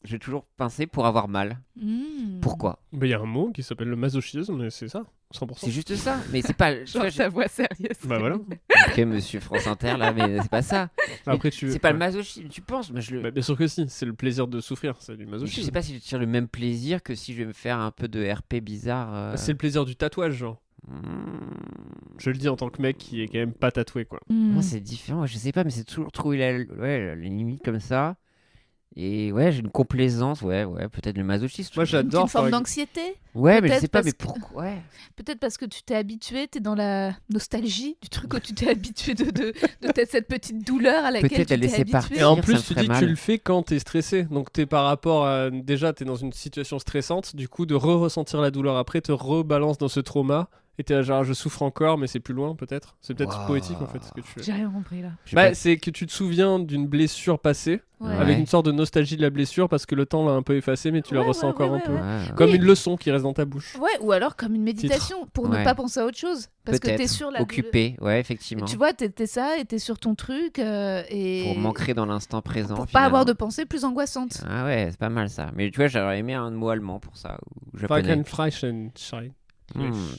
j'ai toujours pincé pour avoir mal. Mmh. Pourquoi? Il y a un mot qui s'appelle le masochisme, et c'est ça, 100%. C'est juste ça. Mais c'est pas. tu Genre vois, ta voix sérieuse. Bah voilà. Ok, monsieur France Inter, là, mais c'est pas ça. Après, tu C'est pas le masochisme, tu penses? Mais Bah, bien sûr que si, c'est le plaisir de souffrir, c'est du je masochisme. sais pas si je tire le même plaisir que si je vais me faire un peu de RP bizarre. C'est le plaisir du tatouage, genre. Je le dis en tant que mec qui est quand même pas tatoué, quoi. Mmh. Moi, c'est différent, je sais pas, mais c'est toujours trouver la limite comme ça. Et ouais, j'ai une complaisance, ouais, peut-être le masochisme. Moi, Une j'adore. petite forme par- d'anxiété. Ouais, mais je peut-être sais pas, parce mais que- pourquoi? Ouais. Peut-être parce que tu t'es habitué, t'es dans la nostalgie du truc où tu t'es habitué de cette petite douleur à laquelle Peut-être tu la t'es laisser habitué. partir. Et en Ça plus, me tu ferait dis que tu mal. le fais quand t'es stressé. Donc, t'es par rapport à. Déjà, t'es dans une situation stressante. Du coup, de ressentir la douleur après te rebalance dans ce trauma. Et t'es là, genre, je souffre encore, mais c'est plus loin, peut-être. C'est peut-être Waouh. poétique, en fait, ce que tu fais. J'ai rien compris là. Je sais Bah, pas. c'est que tu te souviens d'une blessure passée, Ouais. avec Ouais. une sorte de nostalgie de la blessure, parce que le temps l'a un peu effacée, mais tu la Ouais, ressens ouais, encore ouais, un peu. ouais. Ouais. Comme Oui. une leçon qui reste dans ta bouche. Ouais, ou alors comme une méditation pour ne Ouais. pas penser à autre chose. Parce que t'es Peut-être. sur la Occupé, ouais, effectivement. Tu vois, t'es ça et t'es sur ton truc et Pour m'ancrer dans l'instant présent. pour pas avoir de finalement. pensées plus angoissantes. Ah ouais, c'est pas mal ça. Mais tu vois, j'aurais aimé un mot allemand pour ça. Ou japonais. Frankenstein.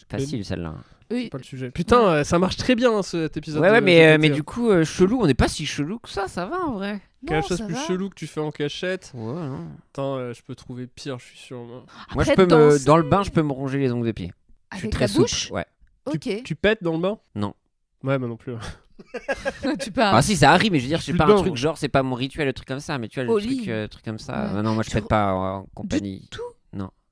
Facile celle-là. Oui. Pas le sujet. Putain, ça marche très bien hein, cet épisode. Ouais, ouais, de mais GPT. du coup, chelou, on n'est pas si chelou que ça va en vrai. Quelle Non, chose ça plus va. chelou que tu fais en cachette? Ouais, non. Attends, je peux trouver pire, je suis sûr. moi. Moi, je Après, peux danser dans le bain, je peux me ronger les ongles de pied. Je suis avec très la souple. bouche. Ouais. Ok. Tu pètes dans le bain? Non. Ouais, moi non plus. tu pars. Ah si, ça arrive, mais je veux dire, c'est Plus pas un dedans, truc moi. genre, c'est pas mon rituel, le truc comme ça, mais tu vois, Au le truc, lit. truc comme ça. Ouais. Non, moi, je Tu pète pas en compagnie.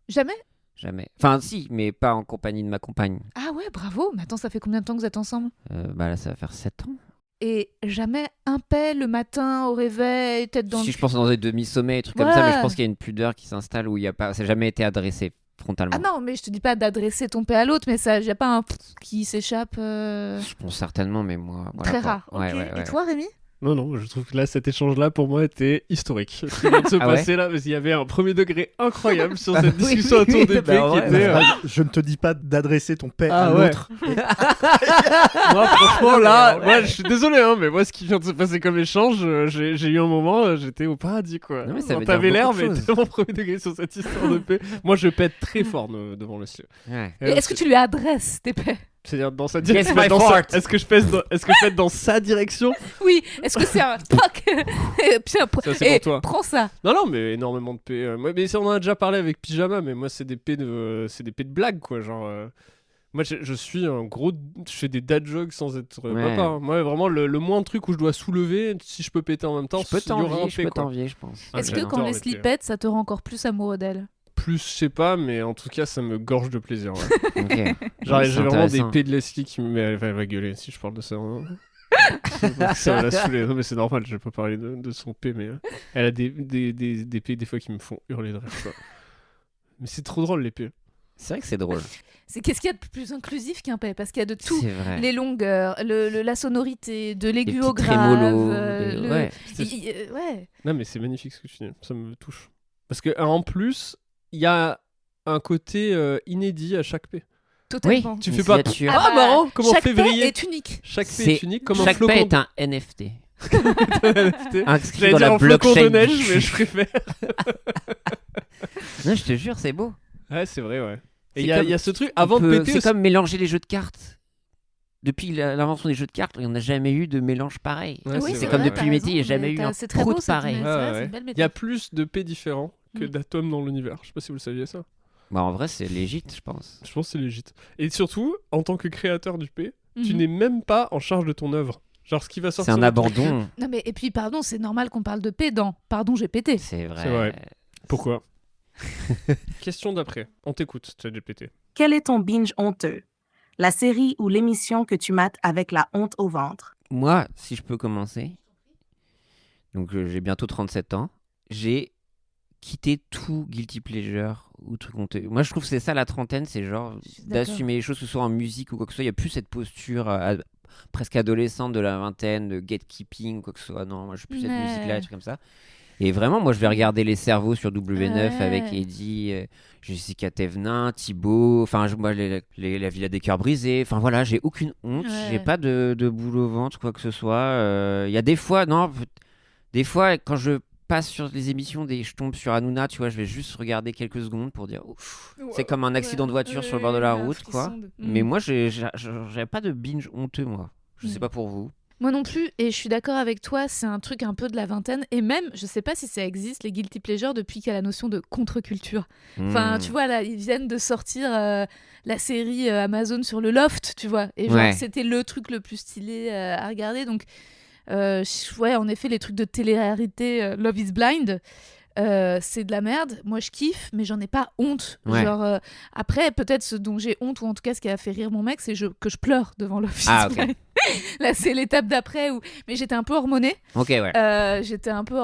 Jamais. Jamais. Enfin, si, mais pas en compagnie de ma compagne. Ah ouais, bravo. Mais attends, ça fait combien de temps que vous êtes ensemble? Bah là, ça va faire 7 ans. Et jamais un paix le matin au réveil, tête dans Si le... je pense dans des demi-sommets et trucs comme ça, mais je Ouais. pense qu'il y a une pudeur qui s'installe où il y a pas, ça n'a jamais été adressé frontalement. Ah non, mais je te dis pas d'adresser ton paix à l'autre, mais ça, y a pas un qui s'échappe Je pense certainement, mais moi. voilà, très quoi. rare. Ouais, Ok. ouais, ouais. Et toi, Rémi? Non, non, je trouve que là, cet échange-là, pour moi, était historique. Ce qui vient de se Ah ouais passer là, parce qu'il y avait un premier degré incroyable sur cette Oui, discussion oui, autour oui, des bah paix ouais, qui était. Je ne te dis pas d'adresser ton paix Ah à ouais. l'autre. Moi, franchement, là, moi, je suis désolé, hein, mais moi, ce qui vient de se passer comme échange, j'ai eu un moment, j'étais au paradis, quoi. Non, mais ça Genre, veut t'avais dire l'air, beaucoup de mais choses. tellement premier degré sur cette histoire de paix. Moi, je pète très fort devant le ciel. Ouais. Et est-ce que tu lui adresses tes paix? C'est-à-dire dans sa Guess direction. my fart. Est-ce que je pète dans sa direction? Oui. Est-ce que c'est un toc? Et puis Ça, c'est pour toi. Prends ça. Non, non, mais énormément de paix. Mais ça, on en a déjà parlé avec Pyjama, mais moi, c'est des paix de blague, quoi. Genre, moi, je suis un gros. Je fais des dad jokes sans être Ouais. papa. Hein. Moi, vraiment, le moins de trucs où je dois soulever, si je peux péter en même temps, Je peux il y aura un t'envier, je paix, peux quoi. t'envier, je pense. Ah, Est-ce que j'adore quand les Leslie paix. pète, ça te rend encore plus amoureux d'elle? Plus, je sais pas, mais en tout cas, ça me gorge de plaisir. Ouais. Ok. Genre, C'est j'ai vraiment des intéressant. paix de Leslie qui me. Mais elle va gueuler si je parle de ça. Hein. Ça va la saouler. Non, mais c'est normal, je vais pas parler de son paix, mais elle a des paix des fois qui me font hurler de rire, quoi. Mais c'est trop drôle, les paix. C'est vrai que c'est drôle. C'est qu'est-ce qu'il y a de plus inclusif qu'un P? Parce qu'il y a de tout. C'est vrai. Les longueurs, la sonorité, de l'aigu Les au petits grave. trémolos, ouais. ouais. Non, mais c'est magnifique ce que tu dis. Ça me touche. Parce que en plus, il y a un côté inédit à chaque P. Totalement. Tu fais pas. Signature. Ah, marrant, comme en chaque février. P est unique. Chaque P C'est- est unique, comme un Chaque flocon. paix est un NFT. NFT. Inscrit J'allais dans dire la un flocon de blockchain. neige, mais je préfère. Non, je te jure, c'est beau. Ouais, c'est vrai, ouais. Et C'est il y, a- comme- il y a ce truc, avant On de peut- péter C'est aussi- comme mélanger les jeux de cartes. Depuis l'invention des jeux de cartes, il n'y en a jamais eu de mélange pareil. Ouais, Oui, c'est vrai, comme t'as depuis le métier, il n'y a raison, jamais mais eu un c'est très prout beau, cette pareil. image. Ouais, C'est vrai, ouais. c'est une belle Il y a métaphore. plus de P différents que Mm. d'atomes dans l'univers. Je sais pas si vous le saviez ça. Bah, en vrai, c'est légit, je pense. Je pense que c'est légit. Et surtout, en tant que créateur du P, tu Mhm. n'es même pas en charge de ton œuvre. Genre ce qui va C'est sortir. un de- abandon. Non, mais et puis, pardon, c'est normal qu'on parle de P dans Pardon, j'ai pété. C'est vrai. C'est vrai. Pourquoi Question d'après. On t'écoute, ChatGPT. Quel est ton binge honteux? La série ou l'émission que tu mates avec la honte au ventre. Moi, si je peux commencer, donc j'ai bientôt 37 ans, j'ai quitté tout guilty pleasure ou truc honteux. Moi, je trouve que c'est ça la trentaine, c'est genre suis d'accord. d'assumer les choses, que ce soit en musique ou quoi que ce soit. Il n'y a plus cette posture presque adolescente de la vingtaine, de gatekeeping ou quoi que ce soit. Non, moi, je suis plus cette Ouais. musique-là, des trucs comme ça. Et vraiment, moi, je vais regarder Les Cerveaux sur W9 Ouais. avec Eddie, Jessica Thévenin, Thibaut, enfin, moi, la Villa des Cœurs Brisés. Enfin, voilà, j'ai aucune honte. Ouais. J'ai pas de boule au ventre, quoi que ce soit. Il y a des fois, des fois, quand je passe sur les émissions, je tombe sur Hanouna, tu vois, je vais juste regarder quelques secondes pour dire, ouf, c'est comme un accident de voiture sur le bord de la route, quoi. Mais moi, j'avais pas de binge honteux, moi. Je sais Mm. pas pour vous. Moi non plus, et je suis d'accord avec toi, c'est un truc un peu de la vingtaine, et même, je sais pas si ça existe, les guilty pleasures, depuis qu'il y a la notion de contre-culture. Enfin, Mm. tu vois, là, ils viennent de sortir la série Amazon sur le Loft, tu vois, et genre, Ouais. c'était le truc le plus stylé à regarder, donc, ouais, en effet, les trucs de télé-réalité, Love is Blind, c'est de la merde. Moi, je kiffe, mais j'en ai pas honte. Ouais. Genre, après, peut-être ce dont j'ai honte, ou en tout cas ce qui a fait rire mon mec, c'est que je pleure devant Love is Ah, ok. Blind. Là, c'est l'étape d'après mais j'étais un peu hormonée. Ok, ouais. J'étais un peu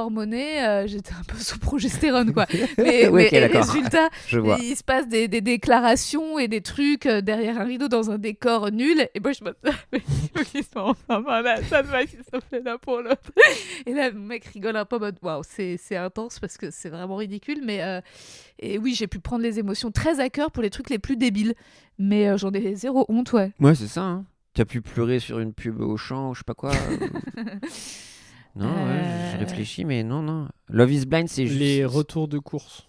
sous progestérone, quoi. Mais, Oui, ok, mais d'accord. résultat, Je vois. il se passe des déclarations et des trucs derrière un rideau dans un décor nul. Et moi, je me mais il faut qu'ils soient enfin malades, ça ne va qu'ils se fait l'un pour l'autre. Et là, mon mec rigole un peu en mode waouh, c'est intense parce que c'est vraiment ridicule. Mais et oui, j'ai pu prendre les émotions très à cœur pour les trucs les plus débiles. Mais j'en ai zéro honte, ouais. Ouais, c'est ça. Hein. Tu as pu pleurer sur une pub au champ ou je sais pas quoi. Non, ouais, j'ai réfléchi, mais non. Love is Blind, c'est juste. Les retours de course.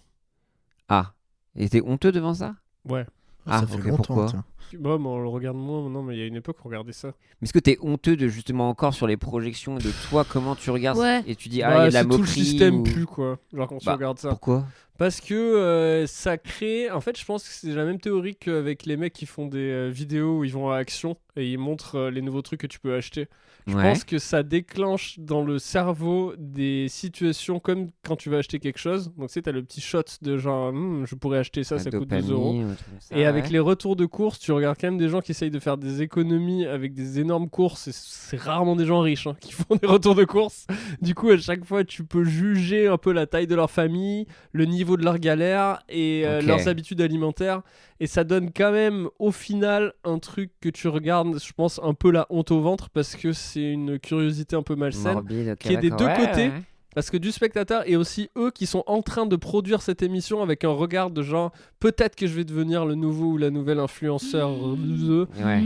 Ah. Et t'es honteux devant ça? Ouais. Ah, ça fait ok, longtemps. pourquoi tiens. Moi, on le regarde moins maintenant, mais il y a une époque où on regardait ça. Mais est-ce que t'es honteux de justement encore sur les projections et de toi, comment tu regardes Ouais. et tu dis, ah, il y a de la c'est tout le moquerie système ou- pue, quoi. Genre quand tu Bah, regardes ça. Pourquoi? Parce que ça crée. En fait, je pense que c'est la même théorie qu'avec les mecs qui font des vidéos où ils vont à Action et ils montrent les nouveaux trucs que tu peux acheter. Je Ouais. pense que ça déclenche dans le cerveau des situations comme quand tu vas acheter quelque chose. Donc, tu sais, t'as le petit shot de genre, je pourrais acheter ça, La ça coûte dopamine 2 euros. ou un truc comme ça, Et avec ouais. les retours de courses, tu regardes quand même des gens qui essayent de faire des économies avec des énormes courses. Et c'est rarement des gens riches qui font des retours de courses. Du coup, à chaque fois, tu peux juger un peu la taille de leur famille, le niveau de leur galère et Ok. leurs habitudes alimentaires. Et ça donne quand même, au final, un truc que tu regardes, je pense, un peu la honte au ventre parce que c'est une curiosité un peu malsaine. Morbide, ok, qui est des d'accord. deux Ouais, côtés. ouais. Parce que du spectateur et aussi eux qui sont en train de produire cette émission avec un regard de genre peut-être que je vais devenir le nouveau ou la nouvelle influenceur Ouais.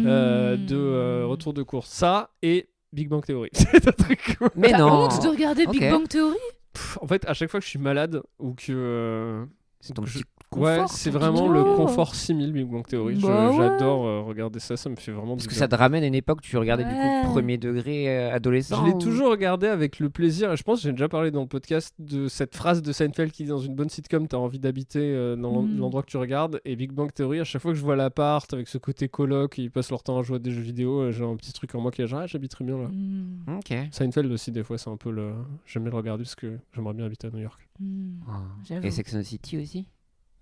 de retour de course. Ça et Big Bang Theory. C'est un truc. Mais T'as non. honte de regarder Big Ok. Bang Theory? En fait, à chaque fois que je suis malade ou que. C'est ton je- petit Ouais, confort, c'est ton vraiment petit le confort. confort simile Big Bang Theory. Bah ouais. J'adore regarder ça, ça me fait vraiment Parce du que bien. ça te ramène à une époque où tu regardais du Ouais. coup premier degré adolescent. Je l'ai ou- toujours regardé avec le plaisir, et je pense que j'ai déjà parlé dans le podcast de cette phrase de Seinfeld qui dit dans une bonne sitcom, t'as envie d'habiter dans l'endroit que tu regardes, et Big Bang Theory, à chaque fois que je vois l'appart avec ce côté coloc, ils passent leur temps à jouer à des jeux vidéo, j'ai un petit truc en moi qui est genre, ah, j'habiterais bien là. Mm. Ok. Seinfeld aussi, des fois, c'est un peu le. J'aime bien le regarder parce que j'aimerais bien habiter à New York. Mm. Oh. J'avoue. Et Sex and the City aussi?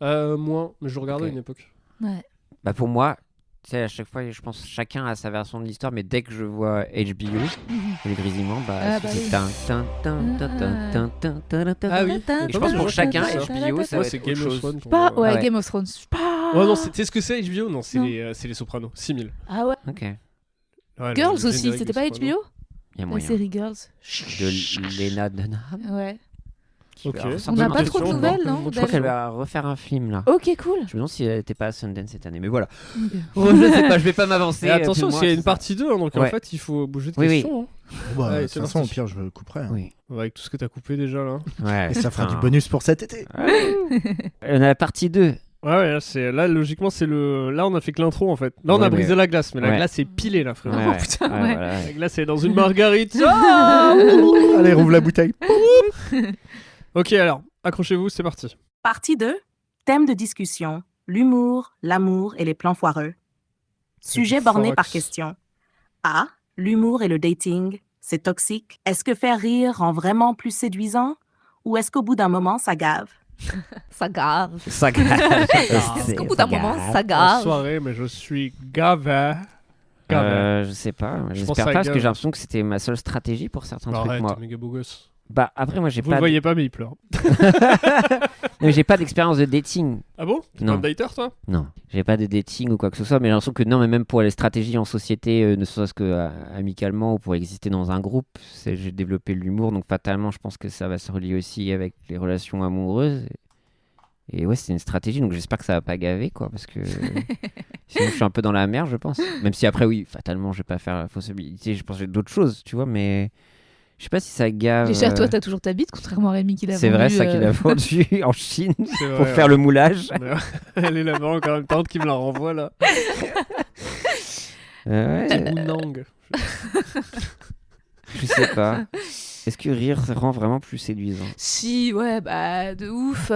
Moins, mais je regardais Ok. à une époque. Ouais. Bah pour moi, tu sais, à chaque fois, je pense chacun a sa version de l'histoire, mais dès que je vois HBO, le grésillement, bah, Ah, bah c'est oui. tin, tin, tin, tin, tin, tin, tin, tin, tin, tin. Ah oui. Et je pense pour chacun, HBO, ça Moi, va c'est être Game autre of chose. Thrones. pour Pas, moi. ouais, Ouais. Game of Thrones. Pas Ouais, non, c'est ce que c'est HBO? Non, c'est Non. les Sopranos. 6000. Ah ouais. Ok. Ouais, Girls le aussi, générique c'était des pas Sopranos. HBO? Il y a La moyen. série Girls. De Lena Dunham. Ouais. Ok. Alors, On n'a pas trop de question, nouvelles, moi. non, Je crois d'elle qu'elle va refaire un film là. Ok, cool. Je me demande si elle n'était pas à Sundance cette année, mais voilà. Ok. Oh, je sais pas, je vais pas m'avancer. Et attention, plus parce qu'il y a moi, une c'est ça. partie 2, hein, donc en Ouais. fait, il faut bouger de Oui, oui. question. hein. Bah, Ouais, de toute c'est façon, au parti. pire, je couperai. hein. Oui. Avec tout ce que t'as coupé déjà là. Ouais, Et ça fera du putain. bonus pour cet été. On a la partie 2. Ouais, là, logiquement, c'est le. Là, on a fait que l'intro en fait. Là, on Ouais, a brisé mais- la glace, mais la Ouais. glace est pilée là, frère. Ouais, Oh, ouais. putain, Ouais, ouais. voilà. La glace est dans une margarite. Allez, rouvre la bouteille. Ok, alors, accrochez-vous, c'est parti. Partie 2. Thème de discussion. L'humour, l'amour et les plans foireux. Sujet du borné forex. par question. A. L'humour et le dating. C'est toxique. Est-ce que faire rire rend vraiment plus séduisant? Ou est-ce qu'au bout d'un moment, ça gave? Ça gave. Ça gave. Est-ce qu'au bout d'un moment, ça En gave? soirée, mais je suis gavé. Gavé. Je sais pas. pense J'espère que ça pas parce que gave. j'ai l'impression que c'était ma seule stratégie pour certains trucs. Arrête, Moi. t'es méga beau gosse. Bah après moi j'ai Vous le pas. voyez pas, mais il pleure. Mais j'ai pas d'expérience de dating. Ah bon? T'es Non. pas un dater, toi? Non, j'ai pas de dating ou quoi que ce soit, mais j'ai l'impression que non, mais même pour les stratégies en société, ne serait-ce que amicalement ou pour exister dans un groupe, j'ai développé l'humour, donc fatalement, je pense que ça va se relier aussi avec les relations amoureuses. Et ouais, c'est une stratégie, donc j'espère que ça va pas gaver, quoi, parce que sinon je suis un peu dans la merde, je pense. Même si après, oui, fatalement, je vais pas faire la fausse habilité, je pense que j'ai d'autres choses, tu vois, mais je sais pas si ça gave. Déjà, toi, t'as toujours ta bite, contrairement à Rémi qui l'a C'est vrai, vendu, ça qu'il a vendu en Chine C'est pour vrai, faire le moulage. Mais, elle est là-bas encore une tante qui me la renvoie là. Ouais, Ou Nang. je sais pas. Est-ce que rire rend vraiment plus séduisant? Si, ouais, bah, de ouf.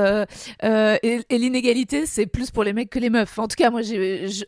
Et l'inégalité, c'est plus pour les mecs que les meufs. En tout cas, moi,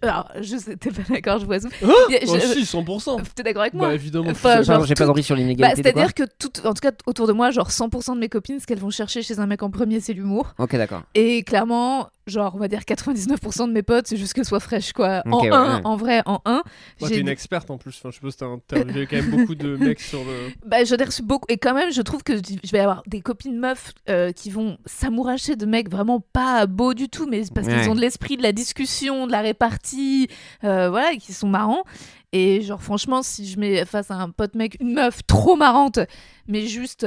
alors, je sais, t'es pas d'accord, je vois ça. Oh, Je- si, 100%. T'es d'accord avec moi? Bah évidemment. Enfin, genre, J'ai pas tout- compris sur Bah, l'inégalité. de quoi c'est-à-dire que en tout cas, autour de moi, genre 100% de mes copines, ce qu'elles vont chercher chez un mec en premier, c'est l'humour. Ok, d'accord. Et clairement, genre, on va dire 99% de mes potes, c'est juste qu'elles soient fraîches, quoi. Ok, En ouais, un, ouais. en vrai, en un. Bah, j'ai t'es une dit- experte en plus. Enfin, je suppose que t'as interviewé quand même beaucoup de mecs sur le. Bah, j'en ai reçu beaucoup. Et quand même, je trouve que je vais avoir des copines meufs qui vont s'amouracher de mecs vraiment pas beaux du tout, mais c'est parce Ouais. qu'ils ont de l'esprit, de la discussion, de la répartie, voilà, et qui sont marrants. Et genre, franchement, si je mets face à un pote mec une meuf trop marrante, mais juste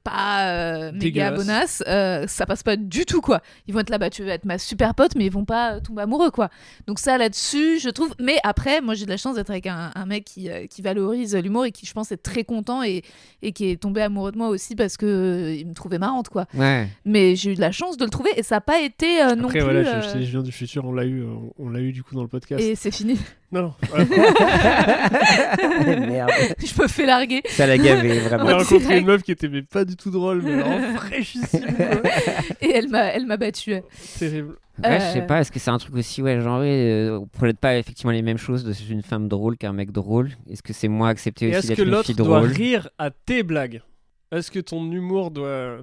pas méga Dégueulasse. bonasse, ça passe pas du tout, quoi. Ils vont être là, bah, tu vas être ma super pote, mais ils vont pas tomber amoureux, quoi. Donc ça, là-dessus, je trouve... Mais après, moi, j'ai de la chance d'être avec un mec qui valorise l'humour et qui, je pense, est très content et qui est tombé amoureux de moi aussi parce que il me trouvait marrante, quoi. Ouais. Mais j'ai eu de la chance de le trouver et ça n'a pas été non Après, plus... voilà, je viens du futur, on l'a eu du coup dans le podcast. Et c'est fini. Non, non. Merde. Je me fais larguer. Ça l'a gavé, J'ai vraiment. rencontré direct. une meuf qui était mais pas du tout drôle, mais alors fraîchissime. quoi. Et elle m'a battue. Terrible. Ouais, je sais pas, est-ce que c'est un truc aussi, ouais, genre, peut-être pas effectivement les mêmes choses de une femme drôle qu'un mec drôle. Est-ce que c'est moins accepté Et aussi est-ce d'être que une l'autre fille doit drôle? rire à tes blagues? Est-ce que ton humour doit,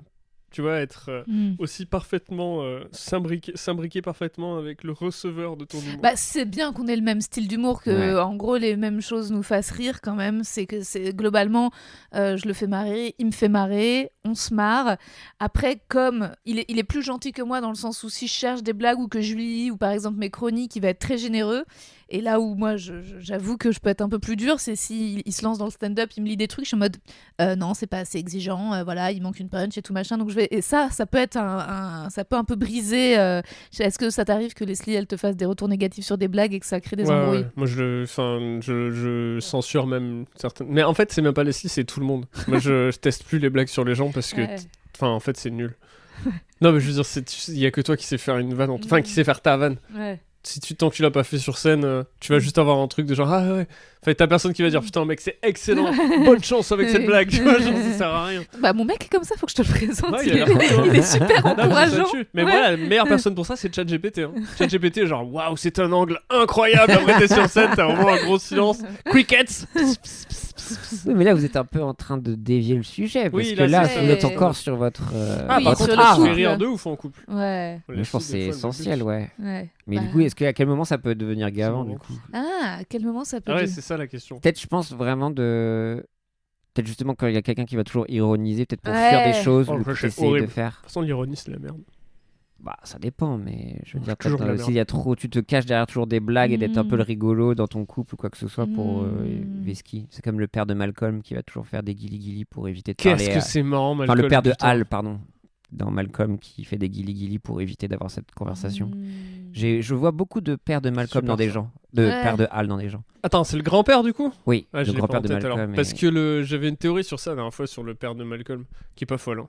tu vois, être aussi parfaitement s'imbriquer parfaitement avec le receveur de ton humour? Bah, c'est bien qu'on ait le même style d'humour, que Ouais. en gros les mêmes choses nous fassent rire quand même. C'est que c'est globalement, je le fais marrer, il me fait marrer, on se marre. Après, comme il est plus gentil que moi dans le sens où si je cherche des blagues ou que je lui lis, ou par exemple mes chroniques, il va être très généreux. Et là où moi, j'avoue que je peux être un peu plus dure, c'est s'il il se lance dans le stand-up, il me lit des trucs, je suis en mode non, c'est pas assez exigeant, voilà, il manque une punch et tout machin. Donc et ça peut être ça peut un peu briser. Est-ce que ça t'arrive que Leslie, elle te fasse des retours négatifs sur des blagues et que ça crée des Ouais, embrouilles? ouais. Moi, je censure même certaines. Mais en fait, c'est même pas Leslie, c'est tout le monde. Moi, je teste plus les blagues sur les gens parce que, Ouais. enfin, en fait, c'est nul. Non, mais je veux dire, il y a que toi qui sais faire une vanne, enfin, qui sait faire ta vanne. Ouais. Tant que tu l'as pas fait sur scène, tu vas juste avoir un truc de genre ah ouais. Enfin, t'as personne qui va dire putain mec c'est excellent, bonne chance avec cette blague, tu vois, genre ça sert à rien. Bah mon mec est comme ça, faut que je te le présente. Ouais, il, il a l'air cool, hein. il est super Non, mais encourageant. là-dessus. Mais Ouais. voilà, la meilleure personne pour ça c'est ChatGPT. Hein. ChatGPT genre waouh c'est un angle incroyable. Après t'es sur scène, t'as vraiment un gros silence. Crickets. Oui, mais là, vous êtes un peu en train de dévier le sujet. Parce Oui, que là, là, c'est vous êtes ça. encore sur votre. Ah Oui, par sur contre le ça couple. fait rire de ouf en couple. Ouais. Mais je pense que c'est essentiel, ouais. Ouais. Mais Bah. du coup, à quel moment ça peut devenir gavant, C'est du bon. coup? Ah, à quel moment ça peut Ah ouais être- c'est ça la question. Peut-être, je pense vraiment de. Peut-être justement quand il y a quelqu'un qui va toujours ironiser, peut-être pour Ouais. fuir des choses Oh, ou ça, pour c'est essayer de horrible. faire. De toute façon l'ironie c'est la merde. Bah, ça dépend, mais je veux dire, Toujours de la s'il y a trop, tu te caches derrière toujours des blagues et d'être un peu le rigolo dans ton couple ou quoi que ce soit pour Vesky. C'est comme le père de Malcolm qui va toujours faire des guili-guili pour éviter de parler. Qu'est-ce que c'est marrant, Malcolm. Enfin, le père de putain. Hal, pardon, dans Malcolm, qui fait des guili-guili pour éviter d'avoir cette conversation. Je vois beaucoup de pères de Malcolm Super dans des ça. gens, de Ouais. pères de Hal dans des gens. Attends, c'est le grand-père du coup? Oui, Ah, je le l'ai pas grand-père en de tête, alors. Malcolm. Parce que j'avais une théorie sur ça la dernière fois sur le père de Malcolm, qui est pas folle. Hein.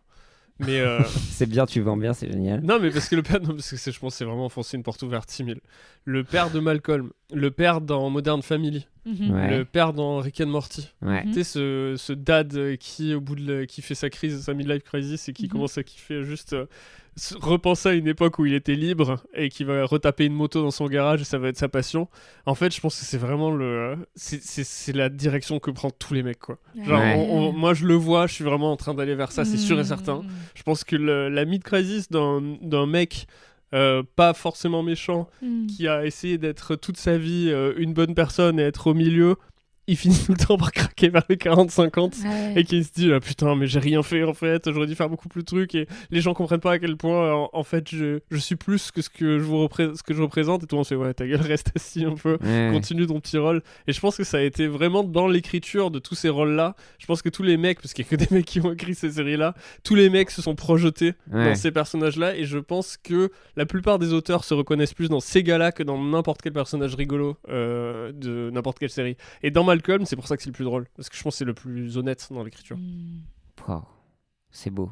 Mais C'est bien, tu vends bien, c'est génial. non, mais parce que le père, non, parce que je pense que c'est vraiment enfoncer une porte ouverte 6000. Le père de Malcolm, le père dans Modern Family, Ouais. le père dans Rick and Morty. Ouais. Tu sais, ce dad qui, au bout qui fait sa crise, sa midlife crisis et qui commence à kiffer juste repenser à une époque où il était libre et qui va retaper une moto dans son garage et ça va être sa passion. En fait, je pense que c'est vraiment c'est la direction que prennent tous les mecs, quoi. Genre, Ouais. moi, je le vois, je suis vraiment en train d'aller vers ça, c'est sûr et certain. Je pense que la mid-crisis d'un mec pas forcément méchant qui a essayé d'être toute sa vie une bonne personne et être au milieu, il finit tout le temps par craquer vers les 40-50 et qui se dit putain mais j'ai rien fait en fait, j'aurais dû faire beaucoup plus de trucs et les gens comprennent pas à quel point en fait je suis plus que ce que je représente et tout le monde se fait ouais ta gueule reste assis un peu, Ouais. continue ton petit rôle. Et je pense que ça a été vraiment dans l'écriture de tous ces rôles là, je pense que tous les mecs, parce qu'il y a que des mecs qui ont écrit ces séries là, tous les mecs se sont projetés Ouais. dans ces personnages là et je pense que la plupart des auteurs se reconnaissent plus dans ces gars là que dans n'importe quel personnage rigolo de n'importe quelle série. Et dans Malcolm, c'est pour ça que c'est le plus drôle, parce que je pense que c'est le plus honnête dans l'écriture. Wow. C'est beau.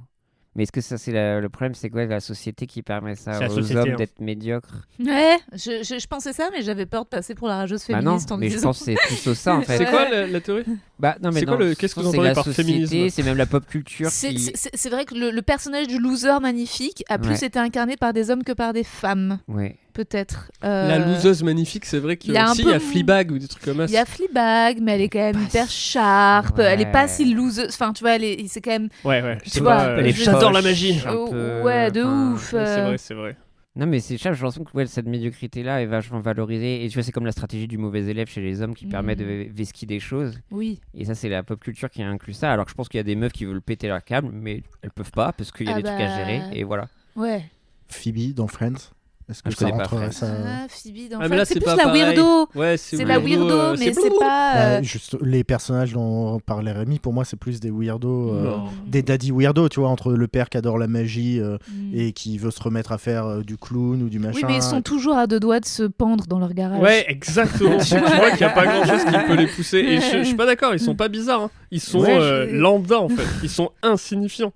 Mais est-ce que ça, c'est le problème, c'est quoi la société qui permet ça C'est la aux société, hommes hein. d'être médiocres? Ouais, je pensais ça, mais j'avais peur de passer pour la rageuse Bah non, féministe en mais je disant. pense que c'est plutôt ça en fait. C'est Ouais. quoi la théorie? Bah non, mais C'est non, quoi qu'est-ce que vous c'est entendez la par société, féminisme? c'est même la pop culture qui. C'est vrai que le personnage du loser magnifique a plus Ouais. été incarné par des hommes que par des femmes, Ouais. peut-être. La loseuse magnifique, c'est vrai qu'il il y a un il y peu- a Fleabag ou des trucs comme ça. Il y a Fleabag, mais elle est quand même hyper sharp. Ouais. Elle est pas si loseuse. Enfin, tu vois, c'est quand même. Ouais, Tu vois, elle est je- j'adore la magie. un peu, Ouais, de enfin, ouf. C'est vrai. Non, mais c'est cher, j'ai l'impression que cette médiocrité-là est vachement valorisée. Et tu vois, c'est comme la stratégie du mauvais élève chez les hommes qui permet de vesquer des choses. Oui. Et ça, c'est la pop culture qui a inclus ça. Alors que je pense qu'il y a des meufs qui veulent péter leur câble, mais elles peuvent pas parce qu'il y a Ah des trucs à bah. gérer. Et voilà. Ouais. Phoebe dans Friends. Est-ce que Je ça connais pas rentrerait Friends. ça Ah, Phoebe dans Ah, mais là, c'est c'est plus pas la pareil. weirdo. Ouais, C'est la weirdo, mais c'est blablabla. pas. Juste les personnages dont parlait Rémi, pour moi c'est plus des weirdos, Non. des daddy weirdos, tu vois, entre le père qui adore la magie Mm. et qui veut se remettre à faire du clown ou du machin. Oui, mais ils sont toujours à deux doigts de se pendre dans leur garage. Ouais, exactement. tu vois qu'il n'y a pas grand chose qui peut les pousser. Et je suis pas d'accord, ils sont pas bizarres. Hein. Ils sont Ouais, lambda en fait. Ils sont insignifiants.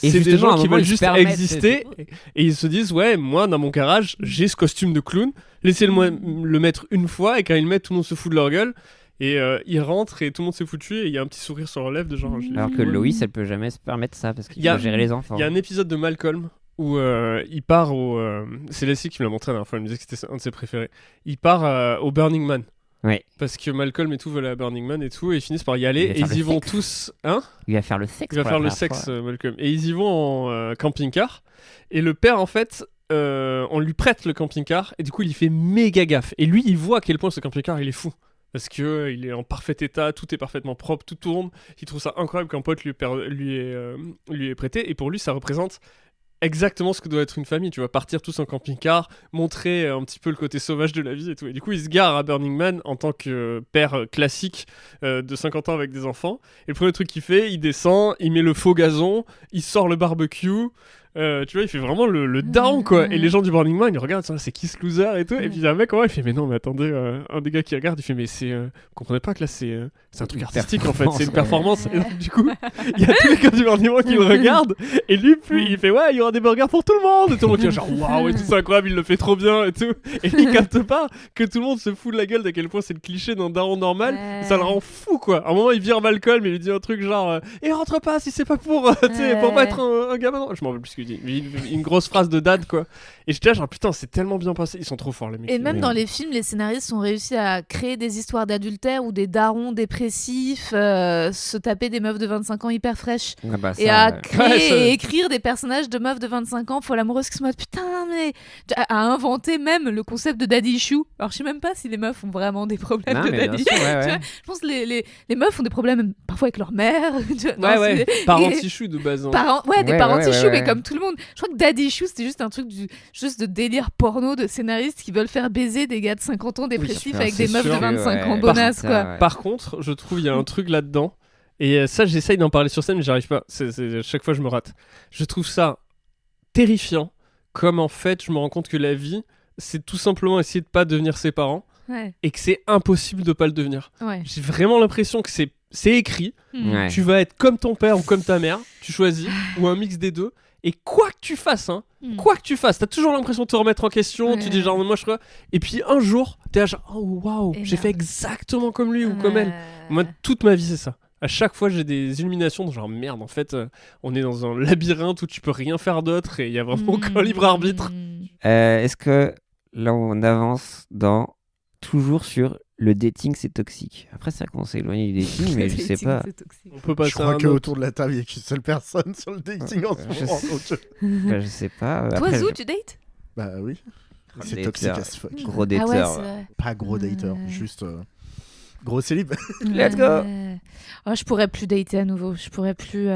Et C'est des justement, à un gens qui moment, veulent ils se juste permettent, exister et ils se disent ouais, moi dans mon garage, j'ai ce costume de clown. Laissez-le le mettre une fois et quand ils le mettent, tout le monde se fout de leur gueule. Et ils rentrent et tout le monde s'est foutu et il y a un petit sourire sur leur lèvre de genre. je l'ai Alors fait. que Loïs, elle peut jamais se permettre ça parce qu'il Il y a- faut gérer les enfants. Il y a un épisode de Malcolm où il part au. C'est Leslie qui me l'a montré la dernière fois, elle me disait que c'était un de ses préférés. Il part au Burning Man. Ouais. Parce que Malcolm et tout veulent aller à Burning Man et tout, et ils finissent par y aller, Il va et faire ils le y vont sexe. tous. Hein? Il va faire le sexe. Il va pour faire la le première sexe, fois. Malcolm. Et ils y vont en camping-car, et le père, en fait. On lui prête le camping-car et du coup il y fait méga gaffe et lui il voit à quel point ce camping-car il est fou parce que il est en parfait état, tout est parfaitement propre, tout tourne, il trouve ça incroyable qu'un pote lui est prêté et pour lui ça représente exactement ce que doit être une famille, tu vois, partir tous en camping-car, montrer un petit peu le côté sauvage de la vie et tout. Et du coup, il se gare à Burning Man en tant que père classique de 50 ans avec des enfants. Et le premier truc qu'il fait, il descend, il met le faux gazon, il sort le barbecue. Tu vois, il fait vraiment le daron, quoi. Et les gens du Burning Man, ils regardent, c'est qui ce loser et tout. Et puis il y a un mec, il fait, mais non, mais attendez, un des gars qui regarde, il fait, mais vous comprenez pas que là, c'est un truc artistique en fait, c'est une performance. Et donc, du coup, il y a tous les gars du Burning Man qui le regardent. Et lui, puis il fait, ouais, il y aura des burgers pour tout le monde. Et tout le monde qui est genre, waouh, et tout, c'est incroyable, il le fait trop bien et tout. Et lui, il capte pas que tout le monde se fout de la gueule d'à quel point c'est le cliché d'un daron normal. Ouais. Ça le rend fou, quoi. À un moment, il vire Malcolm et il lui dit un truc genre, et rentre pas si c'est pas pour, tu sais, pour pas être un gamin. Je m'en rappelle plus ce qu'il dit. Mais une grosse phrase de dad, quoi. Et j'étais là, genre, putain, c'est tellement bien passé. Ils sont trop forts, les mecs. Et même dans les films, les scénaristes ont réussi à créer des histoires d'adultère où des darons dépressifs se tapaient des meufs de 25 ans hyper fraîches. Ah bah, Et ça, à créer Ouais, ça- et écrire des personnages de meufs de 25 ans folles amoureuses qui se mode putain, mais. À inventer même le concept de daddy issue. Alors je sais même pas si les meufs ont vraiment des problèmes Non, de mais bien daddy sûr, issue. ouais, Tu ouais. vois, je pense que les meufs ont des problèmes parfois avec leur mère. Tu vois, non, Ouais, c'est- parents et- tichus de base. Hein. Parents, ouais, des Ouais, parents ouais, tissus, ouais, mais ouais. comme tout le monde. Je crois que Daddy Issue, c'était juste un truc juste de délire porno de scénaristes qui veulent faire baiser des gars de 50 ans dépressifs avec c'est des meufs de sûr. 25 ans Ouais, bonasses, ça, quoi. ouais. Par contre, je trouve il y a un truc là-dedans. Et ça, j'essaye d'en parler sur scène, mais j'arrive pas. Chaque fois, je me rate. Je trouve ça terrifiant. Comme en fait, je me rends compte que la vie, c'est tout simplement essayer de pas devenir ses parents. Ouais, Et que c'est impossible de pas le devenir. ouais. J'ai vraiment l'impression que c'est écrit. Ouais. Tu vas être comme ton père ou comme ta mère. Tu choisis. Ou un mix des deux. Et quoi que tu fasses, quoi que tu fasses, t'as toujours l'impression de te remettre en question. Ouais. Tu dis genre, moi je crois. Et puis un jour, t'es là genre, oh waouh, Et j'ai fait merde. exactement comme lui ou comme elle. Moi, toute ma vie, c'est ça. À chaque fois, j'ai des illuminations de genre, merde, en fait, on est dans un labyrinthe où tu peux rien faire d'autre et il y a vraiment aucun libre arbitre. Est-ce que là, on avance dans toujours sur le dating, c'est toxique. Après, c'est vrai qu'on s'est éloigné du dating, mais je sais pas. On peut passer Je à crois un qu'autour autre. de la table, il n'y a qu'une seule personne sur le dating en ce Je moment. sais. donc, Je sais pas. Toi, Après, Zou, tu dates? Bah oui. C'est Dater. toxique as fuck. Gros Ah dater. ouais, c'est vrai. Pas gros dater, Ouais. juste gros célib. Let's go. Ouais. Oh, je pourrais plus dater à nouveau. Je pourrais plus.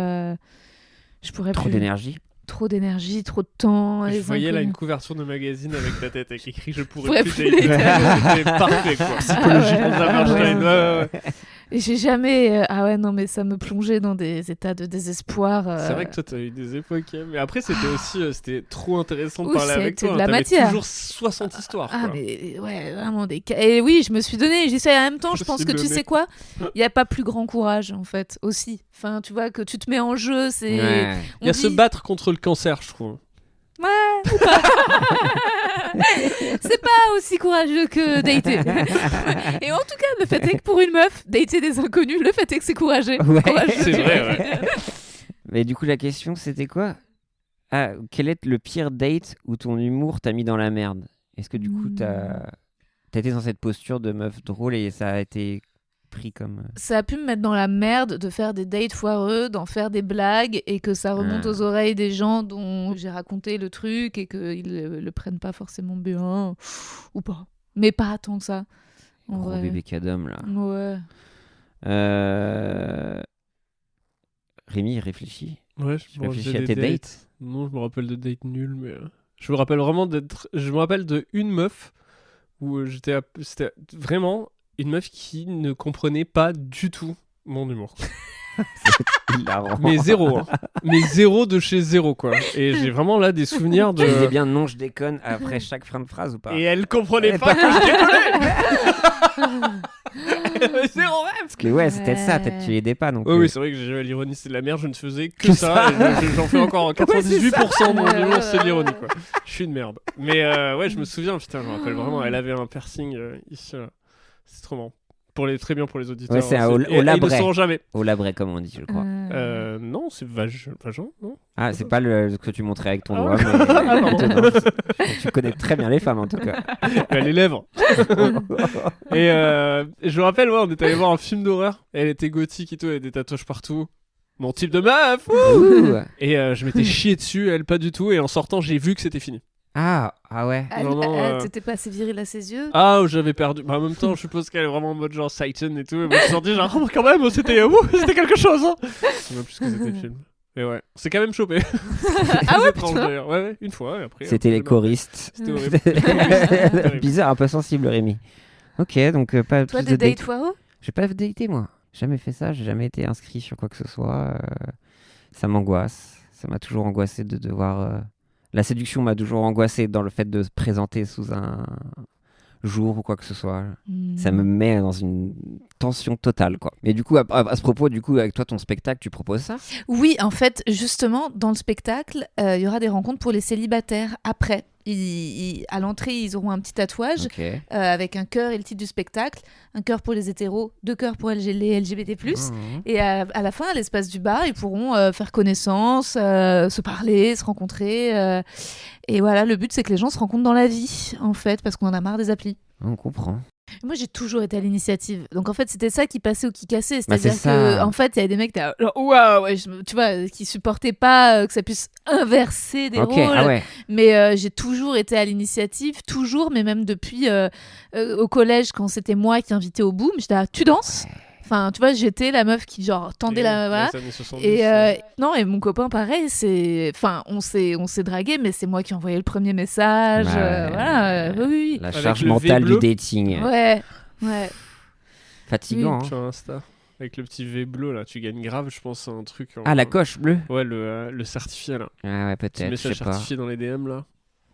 Trop d'énergie. Trop d'énergie, trop de temps. Je les voyais là inconnus. une couverture de magazine avec ta tête avec écrit je pourrais Pourrais plus plus dater. dater. C'était parfait quoi. Psychologie. Ah ouais. Dans un Einstein. Ouais. Et j'ai jamais. Ah ouais, non, mais ça me plongeait dans des états de désespoir. C'est vrai que toi t'as eu des époques, mais après c'était aussi c'était trop intéressant de Oui, parler avec c'était toi. de la T'avais matière. toujours 60 histoires. Ah, quoi. mais ouais, vraiment des cas. Et oui, je me suis donné. J'y sais en même temps, Je je me pense suis que tu donné. sais quoi? Il n'y a pas plus grand courage, en fait, aussi. Enfin, tu vois, que tu te mets en jeu, c'est. Ouais. Il y a on se dit- battre contre le cancer, je trouve. C'est pas aussi courageux que dater. Et en tout cas, le fait est que pour une meuf, dater des inconnus, le fait est que c'est courageux. Ouais. Courageux. C'est vrai, ouais. Mais du coup, la question, c'était quoi? Ah, quel est le pire date où ton humour t'a mis dans la merde? Est-ce que du coup, t'as été dans cette posture de meuf drôle et ça a été pris comme... Ça a pu me mettre dans la merde de faire des dates foireux, d'en faire des blagues et que ça remonte Ah. aux oreilles des gens dont j'ai raconté le truc et qu'ils le prennent pas forcément bien ou pas. Mais pas tant que ça. En Gros vrai. bébé cadom, là. Ouais. Rémi, réfléchis. Ouais, Tu réfléchis à tes dates? Non, je me rappelle de dates nuls, mais je me rappelle vraiment d'être. Je me rappelle de une meuf où c'était vraiment une meuf qui ne comprenait pas du tout mon humour. Hilarant. Mais zéro, hein. Mais zéro de chez zéro, quoi. Et j'ai vraiment là des souvenirs Tu disais de. bien non, je déconne après chaque fin de phrase ou pas? Et elle comprenait Elle pas que je déconnais. Zéro rêve. Parce que ouais, c'était ça, Ouais. peut-être tu aidais pas non Oui, plus. oui, c'est vrai que j'ai jamais l'ironie, c'est de la merde, je ne faisais que ça. Et j'en fais encore 98% de mon humour, c'est de l'ironie, quoi. Je suis une merde. Mais ouais, je me souviens, putain, je me rappelle vraiment, elle avait un piercing ici, là. C'est trop marrant. Très bien pour les auditeurs. Ouais, c'est hein, au et ils ne labret. sauront jamais. Au labret, comme on dit, je crois. Non, c'est vagin, non? Ah, c'est pas ce que tu montrais avec ton Ah doigt, ouais. mais tu connais très bien les femmes en tout cas. Les lèvres. Et je me rappelle, ouais, on était allé voir un film d'horreur. Elle était gothique et tout, elle avait des tatouages partout. Mon type de meuf. Ouh. Et je m'étais chié dessus, elle pas du tout. Et en sortant, j'ai vu que c'était fini. Ah ouais. Vraiment, T'étais pas assez viril à ses yeux? Ah, j'avais perdu. Bah, en même temps, je suppose qu'elle est vraiment en mode genre Satan et tout. Et moi, je me suis dit genre, oh, quand même, c'était quelque chose. Hein. Je sais même plus ce que c'était le film. Mais ouais, c'est quand même chopé. Ah ouais, étrange, putain. d'ailleurs. Ouais, une fois. Et après, C'était les choristes. C'était horrible. Terrible. Bizarre, un peu sensible, Rémi. Ok, donc pas Toi, plus des de dates dates. foireux? J'ai pas daté moi. Jamais fait ça. J'ai jamais été inscrit sur quoi que ce soit. Ça m'angoisse. Ça m'a toujours angoissé de devoir. La séduction m'a toujours angoissé dans le fait de se présenter sous un jour ou quoi que ce soit. Ça me met dans une tension totale, quoi. Mais du coup, à ce propos, du coup, avec toi, ton spectacle, tu proposes ça? Oui, en fait, justement, dans le spectacle, il y aura des rencontres pour les célibataires après. À l'entrée, ils auront un petit tatouage Ok. avec un cœur et le titre du spectacle. Un cœur pour les hétéros, 2 cœurs pour les LGBT+. Mhm. Et à la fin, à l'espace du bar, ils pourront faire connaissance, se parler, se rencontrer. Et voilà, le but, c'est que les gens se rencontrent dans la vie, en fait, parce qu'on en a marre des applis. On comprend. Moi, j'ai toujours été à l'initiative. Donc, en fait, c'était ça qui passait ou qui cassait. Bah, C'est-à-dire c'est que, ça. en fait, il y avait des mecs, waouh, ouais, tu vois, qui supportaient pas que ça puisse inverser des Ok, rôles. ah ouais. Mais j'ai toujours été à l'initiative, toujours, mais même depuis au collège, quand c'était moi qui invitais au boom, j'étais là, tu danses? Enfin, tu vois, j'étais la meuf qui genre tendait la... Voilà. Les années 70, Et non, et mon copain pareil, enfin on s'est dragué, mais c'est moi qui envoyais le premier message, Ouais. voilà, oui. La Avec charge le mentale V du bleu. dating. Ouais. Fatigant. hein. Sur Insta. Avec le petit V bleu là, tu gagnes grave, je pense, un truc. Ah, la coche bleue. Ouais, le certifié là. Ah ouais, Petit peut-être, je message sais pas. certifié dans les DM là.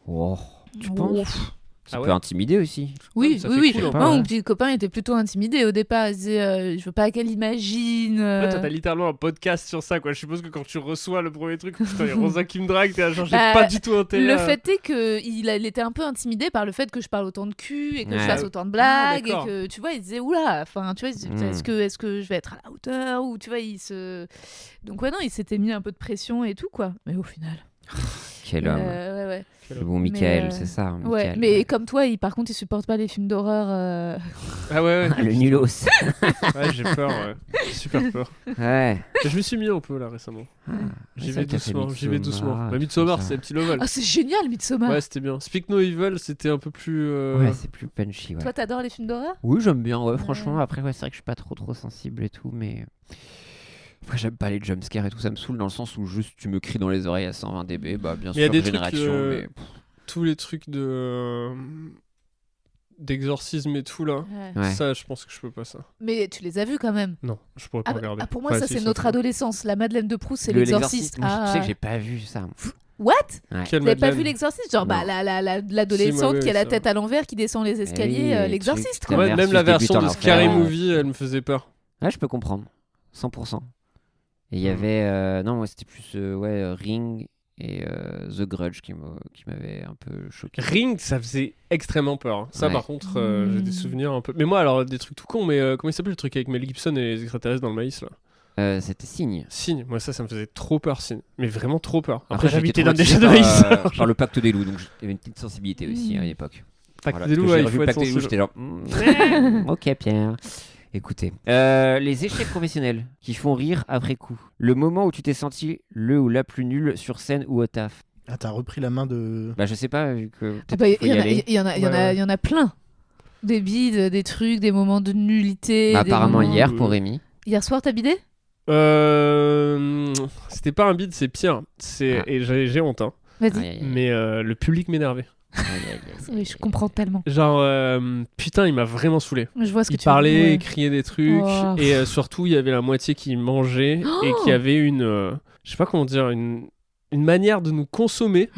Oh, tu Oh. penses Ça Ah peut ouais intimider aussi. Oui, ça oui, fait oui. cool, hein. Moi, Ouais. mon petit copain était plutôt intimidé au départ. Il disait, je veux pas qu'elle imagine. Ouais, toi, t'as littéralement un podcast sur ça, quoi. Je suppose que quand tu reçois le premier truc, putain, il y a Rosa qui me drague, t'es là, genre, j'ai Bah, pas du tout intérêt. Le à- fait est qu'il était un peu intimidé par le fait que je parle autant de cul et que je Ouais. fasse autant de blagues et d'accord. que tu vois il disait oula, enfin tu vois il se disait, est-ce que je vais être à la hauteur ou tu vois donc ouais non il s'était mis un peu de pression et tout quoi, mais au final Quel homme. ouais. Le bon Michael, Mais, c'est ça. Ouais, Michael. mais comme toi, par contre, il supporte pas les films d'horreur. Ah ouais, Ah, le nulos. ouais, j'ai peur, ouais. J'ai super peur. Ouais. Et je me suis mis un peu là récemment. J'y ça, vais t'as fait doucement, j'y vais doucement. Midsommar, Bah, tout Midsommar, ça. c'est un petit level. Ah, c'est génial, Midsommar. Ouais, c'était bien. Speak No Evil, c'était un peu plus. Ouais, c'est plus punchy. Ouais. Toi, t'adores les films d'horreur? Oui, j'aime bien. Ouais, franchement, après, ouais, c'est vrai que je suis pas trop sensible et tout, mais. Après, j'aime pas les jumpscares et tout, ça me saoule dans le sens où juste tu me cries dans les oreilles à 120 dB, bah bien Mais y a sûr, des trucs, génération, mais. Tous les trucs de. D'exorcisme et tout là. Ouais. Ouais. Ça, je pense que je peux pas ça. Mais tu les as vus quand même. Non, je pourrais pas regarder. Pour moi, Enfin, ça, si, c'est notre peut. adolescence. La Madeleine de Proust, c'est Le l'exorciste. L'exorciste, tu sais que j'ai pas vu ça. What? Ouais. Quelle Vous n'avez pas Madeleine vu l'exorciste? Genre, bah, Non. l'adolescente Si, qui a moi, la oui, tête ça. à l'envers, qui descend les escaliers, oui, les l'exorciste, trucs, quoi. Ouais, même la Versus version de débutant Scary l'enfer. Movie, elle me faisait peur. Ouais, je peux comprendre. 100%. Et il y avait. Non, moi, c'était plus Ring et The Grudge qui m'avait un peu choqué. Ring, ça faisait extrêmement peur. hein. Ça, Ouais. par contre, j'ai des souvenirs un peu. Mais moi, alors, des trucs tout cons, mais comment il s'appelle le truc avec Mel Gibson et les extraterrestres dans le maïs là? C'était Signe. Signe, moi ça me faisait trop peur, Signe. Mais vraiment trop peur. Après, j'habitais j'étais dans des chats traumatisé de maïs. par le pacte des loups, donc j'avais une petite sensibilité aussi à l'époque. Pacte Voilà, des parce loups, que ouais, j'ai il revu faut être Pacte des loups, sensible. j'étais genre. Ok, Pierre. Écoutez, les échecs professionnels qui font rire après coup. Le moment où tu t'es senti le ou la plus nulle sur scène ou au taf. Ah, t'as repris la main de. Bah, je sais pas, vu que Ah peut-être bah, qu'il faut y aller. il y en a plein. Des bides, des trucs, des moments de nullité. Bah, des apparemment, moments- hier pour Rémi. Hier soir, t'as bidé? C'était pas un bide, c'est pire. Ah. Et j'ai honte, hein. Vas-y. Aïe, aïe, aïe. Mais le public m'énervait. Aïe, aïe, aïe, Oui, aïe, je aïe. comprends tellement. Genre, putain, il m'a vraiment saoulé. Je vois ce que Il tu parlait, veux dire. il criait des trucs, Oh. et surtout il y avait la moitié qui mangeait et qui avait je sais pas comment dire, une manière de nous consommer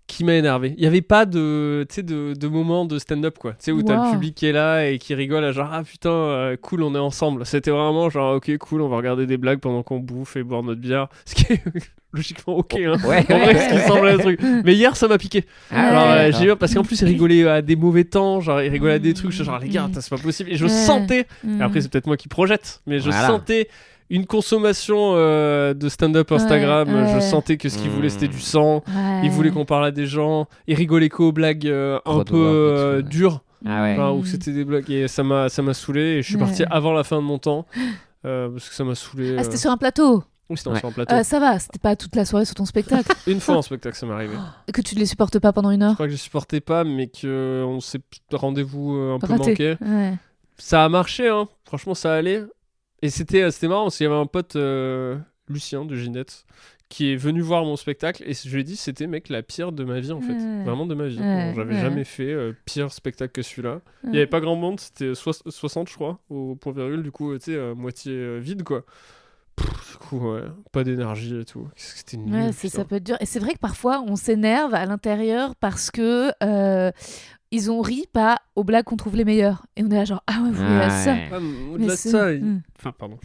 qui m'a énervé. Il y avait pas de, tu sais, de moment de stand-up quoi, tu sais où t'as Wow. le public qui est là et qui rigole à genre ah putain cool on est ensemble. C'était vraiment genre ok cool on va regarder des blagues pendant qu'on bouffe et boire notre bière, ce qui est logiquement ok hein. Ouais, En vrai, ce qui ouais. semble un truc. Mais hier, ça m'a piqué. Ah, Alors, ouais, j'ai eu parce qu'en plus, il rigolait à des mauvais temps, genre il rigolait à des trucs, genre les gars, c'est pas possible. Et je sentais, et après c'est peut-être moi qui projette, mais je Voilà. sentais une consommation de stand-up Instagram. Ouais. Je sentais que ce qu'il voulait c'était du sang. Il voulait qu'on parle à des gens. Il rigolait qu'aux blagues un Trop peu de ouais. dures, Ah ouais. genre, où c'était des blagues et ça m'a saoulé. Et je suis Ouais. parti avant la fin de mon temps parce que ça m'a saoulé. Ah, c'était sur un plateau. Oui, c'était Ouais. sur un plateau. Ça va, c'était pas toute la soirée sur ton spectacle. Une fois en spectacle, ça m'est arrivé. Et que tu ne les supportes pas pendant une Je heure. crois que je supportais pas, mais que on s'est rendez-vous un peu Raté. manqué. Ouais. Ça a marché, hein. Franchement, ça allait. Et c'était marrant parce qu'il y avait un pote, Lucien de Ginette, qui est venu voir mon spectacle. Et je lui ai dit, c'était mec la pire de ma vie en fait. Ouais. Vraiment de ma vie. Ouais, J'avais ouais. jamais fait pire spectacle que celui-là. Il Ouais. y avait pas grand monde, c'était 60, je crois, au point virgule. Du coup, tu sais, moitié vide quoi. Du coup, ouais, pas d'énergie et tout. C'était nul. Ouais, putain. ça peut être dur. Et c'est vrai que parfois, on s'énerve à l'intérieur parce que ils ont ri pas aux blagues qu'on trouve les meilleures. Et on est là genre, ah ouais, vous voulez ça. Ouais. Ah, mais Mais au-delà de c'est- ça, Mm. pardon.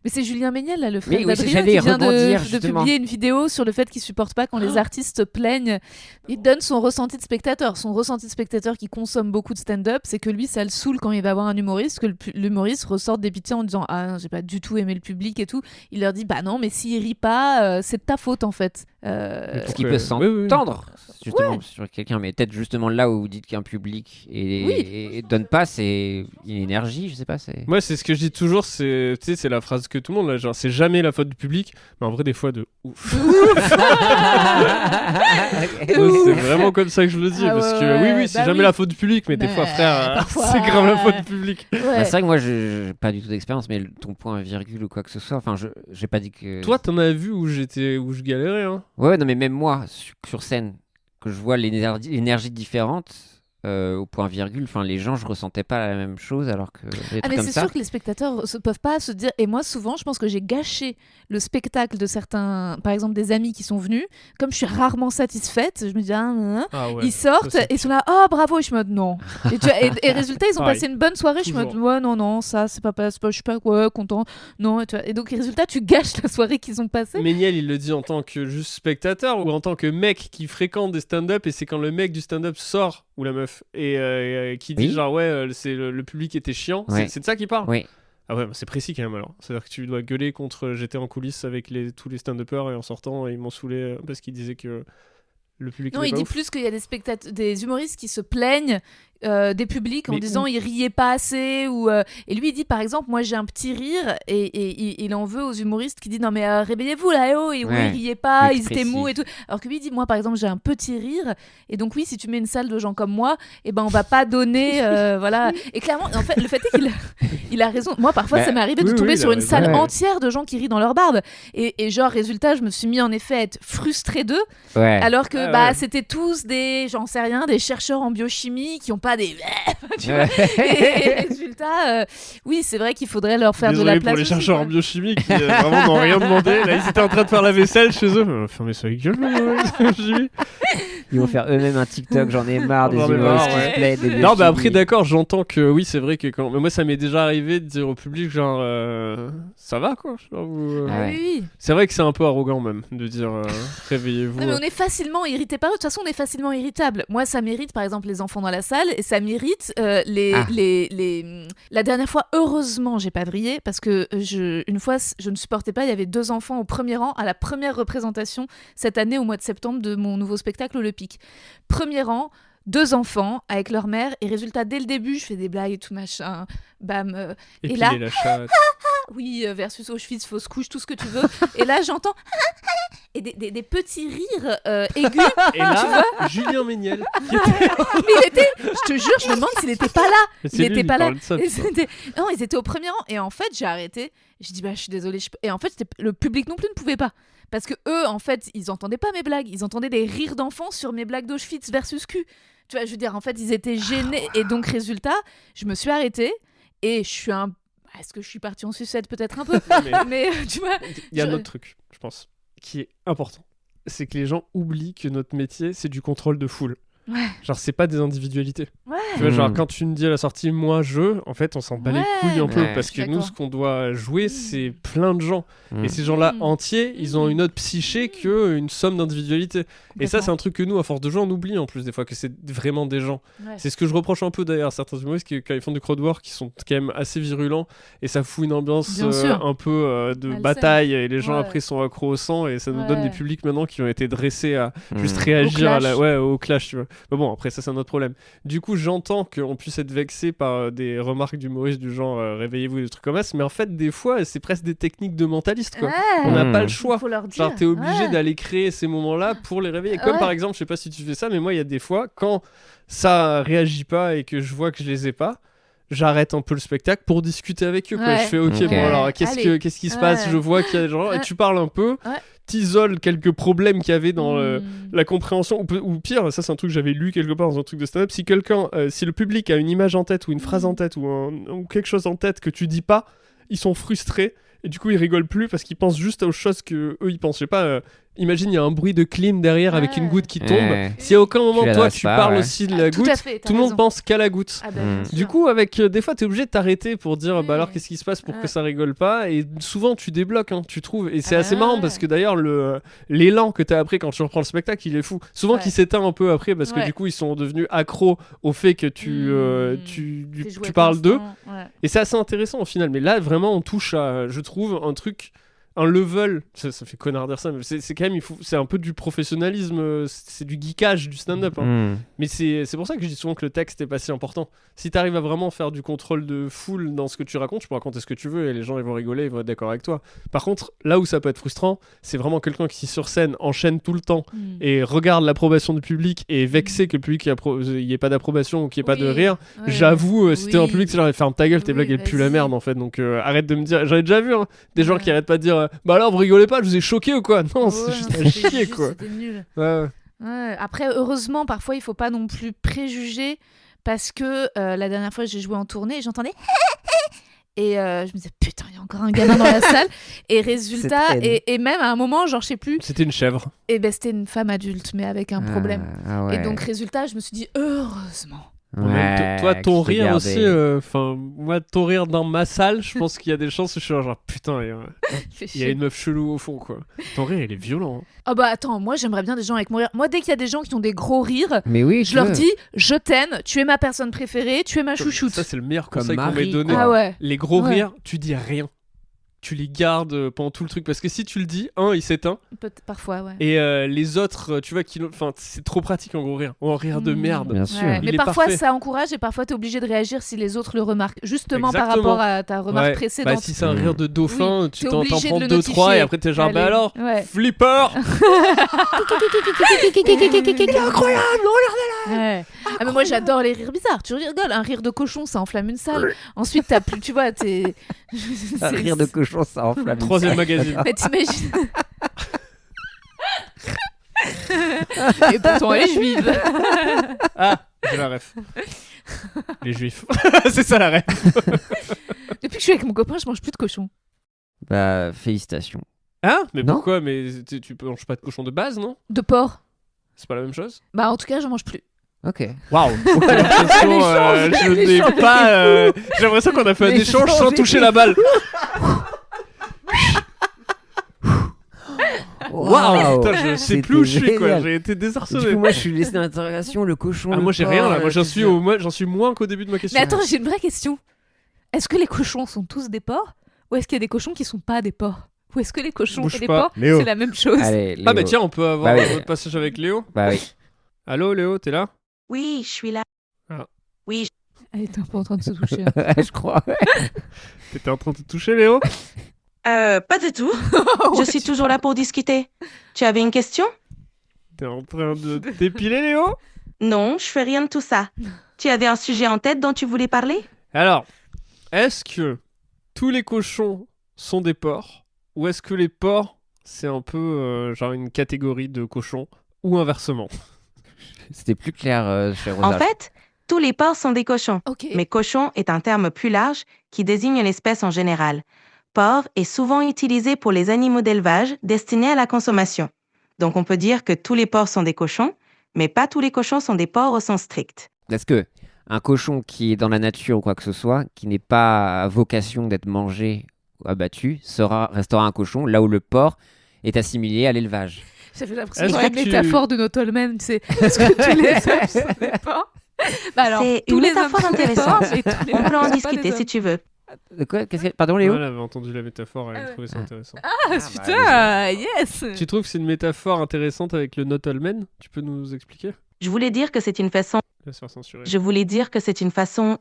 Mais c'est Julien Méniel, là, le frère Oui, oui, d'Adrien, j'allais qui vient rebondir, de justement. publier une vidéo sur le fait qu'il supporte pas quand les artistes se plaignent. Il donne son ressenti de spectateur. Son ressenti de spectateur qui consomme beaucoup de stand-up, c'est que lui, ça le saoule quand il va voir un humoriste, que l'humoriste ressorte des pitiés en disant « Ah, non, j'ai pas du tout aimé le public et tout ». Il leur dit « Bah non, mais s'il rit pas, c'est de ta faute, en fait. Ce qui Ouais. peut Oui, oui, oui. s'entendre justement sur quelqu'un, mais peut-être justement là où vous dites qu'un public et donne pas, c'est une énergie, je sais pas. C'est Moi, c'est ce que je dis toujours, c'est la phrase que tout le monde, là, genre c'est jamais la faute du public, mais en vrai des fois de ouf. Moi, c'est vraiment comme ça que je le dis, Ah parce que ouais, oui, c'est bah jamais oui. la faute du public, mais des Bah, fois frère, parfois, c'est grave la faute du public. Bah, Ouais. c'est vrai que moi, j'ai pas du tout d'expérience, mais ton point virgule ou quoi que ce soit, enfin, j'ai pas dit que. Toi, t'en as vu où je galérais, hein. Ouais, non, mais même moi, sur scène, que je vois l'énergie différente. Au point virgule, enfin les gens, je ressentais pas la même chose alors que des trucs mais comme c'est ça. sûr que les spectateurs ne peuvent pas se dire. Et moi, souvent, je pense que j'ai gâché le spectacle de certains, par exemple, des amis qui sont venus. Comme je suis rarement satisfaite, je me dis, Ah ouais, ils sortent ça, c'est- et ils sont là, oh bravo, et je me dis non. Et, et résultat, ils ont Pareil. passé une bonne soirée, je me dis, Toujours. ouais, non, ça, c'est pas, je suis pas content. Non, et, tu vois, et donc, résultat, tu gâches la soirée qu'ils ont passée. Méniel, il le dit en tant que juste spectateur ou en tant que mec qui fréquente des stand-up, et c'est quand le mec du stand-up sort, ou la meuf, et qui dit Oui. genre ouais, c'est le public était chiant. Ouais. C'est de ça qu'il parle. Oui. Ah ouais, bah c'est précis quand même alors. C'est-à-dire que tu dois gueuler contre j'étais en coulisses avec tous les stand-uppers et en sortant, ils m'ont saoulé parce qu'ils disaient que le public Non, était il pas dit ouf. plus qu'il y a des humoristes qui se plaignent des publics en Mais disant ils riaient pas assez et lui il dit par exemple moi j'ai un petit rire et il en veut aux humoristes qui disent non mais réveillez-vous là oh et oui Ouais, ils riaient pas plus ils étaient mous et tout alors que lui il dit moi par exemple j'ai un petit rire et donc oui si tu mets une salle de gens comme moi et ben on va pas donner voilà et clairement en fait le fait est qu'il a raison moi parfois Bah, ça m'est arrivé de oui, tomber oui, il sur a une raison. salle Ouais. entière de gens qui rient dans leur barbe et genre résultat je me suis mis en effet à être frustrée d'eux Ouais. alors que Ah bah ouais. c'était tous des j'en sais rien des chercheurs en biochimie qui ont pas des tu vois Ouais. et résultat oui c'est vrai qu'il faudrait leur faire Désolé de la place pour les aussi, chercheurs quoi. en biochimie qui vraiment n'ont rien demandé. Là, ils étaient en train de faire la vaisselle chez eux. Fermez ça gueule, biochimie. Ils vont faire eux-mêmes un TikTok, j'en ai marre des J'en ai humoristes marre, qui ouais. se plaignent, des Non, biochimies. bah après, d'accord, j'entends que oui, c'est vrai que quand. Mais moi, ça m'est déjà arrivé de dire au public, genre, ça va quoi. Genre, Ah ouais. Oui. C'est vrai que c'est un peu arrogant même de dire réveillez-vous. Non, mais on est facilement irrité par eux. De toute façon, on est facilement irritable. Moi, ça m'irrite, par exemple, les enfants dans la salle, et ça m'irrite la dernière fois, heureusement, j'ai pas vrillé parce que une fois, je ne supportais pas. Il y avait 2 enfants au premier rang à la première représentation cette année au mois de septembre de mon nouveau spectacle Le Pic. Premier rang. 2 enfants avec leur mère et résultat dès le début je fais des blagues et tout machin bam Et et puis là la chatte. oui versus Auschwitz fausse couche tout ce que tu veux et là j'entends et des petits rires aigus Et là, Julien Méniel. Qui était... mais il était je te jure je me demande s'il était pas là Mais c'est il lui, était pas là parle de ça, et putain. non ils étaient au premier rang et en fait j'ai arrêté j'ai dit bah je suis désolée et en fait le public non plus ne pouvait pas parce que eux en fait ils entendaient pas mes blagues ils entendaient des rires d'enfants sur mes blagues d'Auschwitz versus Q tu vois je veux dire en fait ils étaient gênés et donc résultat je me suis arrêtée et je suis est-ce que je suis partie en sucette peut-être un peu mais tu vois Il y a un je- autre truc, je pense, qui est important. C'est que les gens oublient que notre métier, c'est du contrôle de foule. Ouais. Genre, c'est pas des individualités. Ouais. Tu vois, genre, Mm. quand tu me dis à la sortie, moi, en fait, on s'en bat les Ouais. couilles un peu. Ouais. Parce Je que suis nous, d'accord. ce qu'on doit jouer, c'est plein de gens. Mm. Et ces gens-là Mm. entiers, ils ont une autre psyché qu'une somme d'individualités. Et ça, c'est un truc que nous, à force de jouer, on oublie en plus des fois que c'est vraiment des gens. Ouais. C'est ce que je reproche un peu d'ailleurs à certains humoristes qui, quand ils font du crowdwork, qui sont quand même assez virulents et ça fout une ambiance Bien sûr. un peu de Malsaine. bataille et les gens Ouais. après sont accros au sang et ça nous Ouais. donne des publics maintenant qui ont été dressés à juste Mm. réagir clash. au clash, tu vois. Mais bon, après ça c'est un autre problème. Du coup, j'entends qu'on puisse être vexé par des remarques d'humoristes du genre réveillez-vous et des trucs comme ça, mais en fait des fois c'est presque des techniques de mentaliste quoi. Ouais. On n'a Mm. pas le choix. Faut leur dire. Genre t'es obligé Ouais. d'aller créer ces moments-là pour les réveiller. Comme Ouais. par exemple, je sais pas si tu fais ça, mais moi il y a des fois quand ça réagit pas et que je vois que je les ai pas, j'arrête un peu le spectacle pour discuter avec eux. Quoi. Ouais. Je fais ok, Ok. bon alors qu'est-ce qui se passe? Ouais. Je vois qu'il y a des gens et Ouais. tu parles un peu, Ouais. t'isoles quelques problèmes qu'il y avait dans Mm. la compréhension ou pire, ça c'est un truc que j'avais lu quelque part dans un truc de stand-up. Si si le public a une image en tête ou une phrase en tête ou quelque chose en tête que tu dis pas, ils sont frustrés. Et du coup, ils rigolent plus parce qu'ils pensent juste aux choses que eux ils pensent. Je sais pas, imagine, il y a un bruit de clim derrière avec une goutte qui tombe. Ouais. Si à aucun moment, toi, l'adresses tu pas, parles ouais. aussi de la Tout goutte, à fait, t'as tout le monde raison. pense qu'à la goutte. Ah bah, Mm. bien sûr. Du coup, avec des fois, t'es obligé de t'arrêter pour dire bah Mm. alors qu'est-ce qui se passe pour Ouais. que ça rigole pas. Et souvent, tu débloques, hein, tu trouves. Et c'est Ah bah assez marrant ouais. parce que d'ailleurs, l'élan que t'as après quand tu reprends le spectacle, il est fou. Souvent, Ouais. qui s'éteint un peu après parce que Ouais. du coup, ils sont devenus accros au fait que Mm. tu Tes jouets parles d'eux. constants, ouais. Et c'est assez intéressant au final. Mais là, vraiment, on touche à, je trouve, un truc un level, ça fait connard dire ça, mais c'est quand même, c'est un peu du professionnalisme, c'est du geekage du stand-up. Hein. Mais c'est pour ça que je dis souvent que le texte est pas si important. Si t'arrives à vraiment faire du contrôle de foule dans ce que tu racontes, tu peux raconter ce que tu veux et les gens ils vont rigoler, ils vont être d'accord avec toi. Par contre, là où ça peut être frustrant, c'est vraiment quelqu'un qui sur scène enchaîne tout le temps et regarde l'approbation du public et est vexé que le public il y ait pas d'approbation ou qu'il y ait pas de rire. Ouais. J'avoue, si t'es en public, c'est genre ferme ta gueule, tes Oui, blagues elles puent la vas-y. merde en fait. Donc arrête de me dire, j'en ai déjà vu des gens Ouais. qui arrêtent pas de dire bah alors vous rigolez pas, je vous ai choqué ou quoi. Non, c'est juste à chier quoi. C'était nul. Ouais. Ouais. Après, heureusement, parfois, il faut pas non plus préjuger parce que la dernière fois, j'ai joué en tournée et j'entendais et je me disais putain, il y a encore un gamin dans la salle et résultat Cette haine. et même à un moment, genre je sais plus, C'était une chèvre. et ben c'était une femme adulte mais avec un problème. Ouais. Et donc résultat, je me suis dit heureusement. En même temps, toi, ton qui te rire aussi, gardait. enfin, moi, ton rire dans ma salle, je pense qu'il y a des chances où je suis genre putain, il y a une meuf chelou au fond, quoi. Ton rire, il est violent. Hein. Ah bah attends, moi j'aimerais bien des gens avec mon rire. Moi dès qu'il y a des gens qui ont des gros rires, Mais oui, je leur dis je t'aime, tu es ma personne préférée, tu es ma chouchoute. Ça, c'est le meilleur Comme conseil qu'on m'ait Marie, donné. quoi. Ah ouais. Les gros Ouais. rires, tu dis rien. Tu les gardes pendant tout le truc. Parce que si tu le dis, il s'éteint. Parfois ouais. Et les autres, tu vois, enfin, c'est trop pratique en gros rire. Ou en rire de merde. Bien sûr. Il Mais est parfois parfait. ça encourage et parfois t'es obligé de réagir si les autres le remarquent. Justement par Exactement. rapport à ta remarque Ouais. précédente. Bah, si c'est un rire de dauphin, Oui, tu t'es t'en obligé de prends le 2-3 notifier. et après t'es genre, bah Allez. alors, Ouais. flipper. Incroyable, regardez-la. Ouais. Ah mais moi j'adore les rires bizarres. Tu rigoles, un rire de cochon ça enflamme une salle. Ensuite t'as plus, tu vois, t'es. Un rire de cochon, ça enflamme. Troisième magazine. Mais t'imagines. Et pourtant elle est juive. Ah, j'ai la ref. Les juifs. C'est ça la ref. Depuis que je suis avec mon copain, je mange plus de cochon. Bah, félicitations. Hein? Mais Non. pourquoi? Mais tu manges pas de cochon de base, non? De porc. C'est pas la même chose? Bah en tout cas j'en mange plus. Ok. Waouh! J'ai l'impression, je n'ai pas. J'ai l'impression qu'on a fait un échange sans toucher la balle. Waouh! Putain, je sais plus où je suis, quoi. J'ai été Du désarçonné. coup, moi, je suis laissé dans l'interrogation, le cochon. Ah, le moi j'ai porc, rien là. Moi tout ça. j'en suis moins qu'au début de ma question. Mais attends, j'ai une vraie question. Est-ce que les cochons sont tous des porcs ou est-ce qu'il y a des cochons qui sont pas des porcs? Ou est-ce que les cochons Bouge et les pas. porcs Léo. c'est la même chose? Allez, Ah, bah Léo. tiens, on peut avoir Bah oui. notre passage avec Léo. Bah oui. Allô Léo, t'es là? Oui, je suis là. Ah. Oui, Elle était un peu en train de se toucher. Je crois. T'étais en train de te toucher Léo? pas du tout. Je suis toujours là pour discuter. Tu avais une question? T'es en train de t'épiler Léo? Non, je fais rien de tout ça. Tu avais un sujet en tête dont tu voulais parler? Alors, est-ce que tous les cochons sont des porcs ou est-ce que les porcs c'est un peu genre une catégorie de cochons ou inversement? C'était plus clair chez Rosa. En fait, tous les porcs sont des cochons. Ok. Mais cochon est un terme plus large qui désigne une espèce en général. Porc est souvent utilisé pour les animaux d'élevage destinés à la consommation. Donc on peut dire que tous les porcs sont des cochons, mais pas tous les cochons sont des porcs au sens strict. Est-ce que un cochon qui est dans la nature ou quoi que ce soit, qui n'est pas à vocation d'être mangé ou abattu, restera un cochon, là où le porc est assimilé à l'élevage. J'avais l'impression Est-ce d'avoir que une tu- métaphore de notre Tolmen, tu sais. Est-ce que tous les hommes sont des porcs? Bah alors, C'est tous une les métaphore hommes sont des intéressante. porcs, mais tous les On peut porcs en sont pas discuter des si hommes. tu veux. De quoi Pardon, Léo Elle avait entendu la métaphore, elle Ah ouais. trouvait ça intéressant. Ah putain, yes. Tu trouves que c'est une métaphore intéressante avec le not all men? Tu peux nous expliquer? Je voulais dire que c'est une façon, Je vais se faire censurer.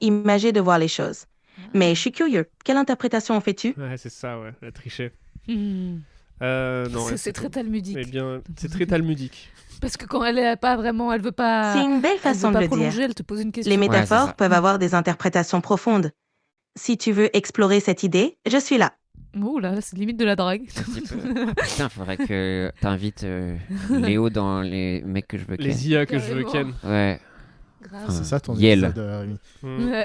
imagée de voir les choses. Mais je suis curieux. Quelle interprétation en fais-tu? Ouais, c'est ça, ouais, la tricher. Hmm. Non, ouais, C'est très talmudique. Eh bien, c'est très talmudique. Parce que quand elle est pas vraiment, elle veut pas. C'est une belle Elle veut façon de pas le dire. prolonger, elle te pose une question. Les c'est métaphores ça. peuvent avoir des interprétations profondes. Si tu veux explorer cette idée, je suis là. Oh là, c'est limite de la drague. Putain, faudrait que t'invites Léo dans les mecs que je veux ken. Les IA que je veux Carrément. ken. Ouais. Grave. C'est ça ton Yel. épisode, Rémi. Hmm. Ouais,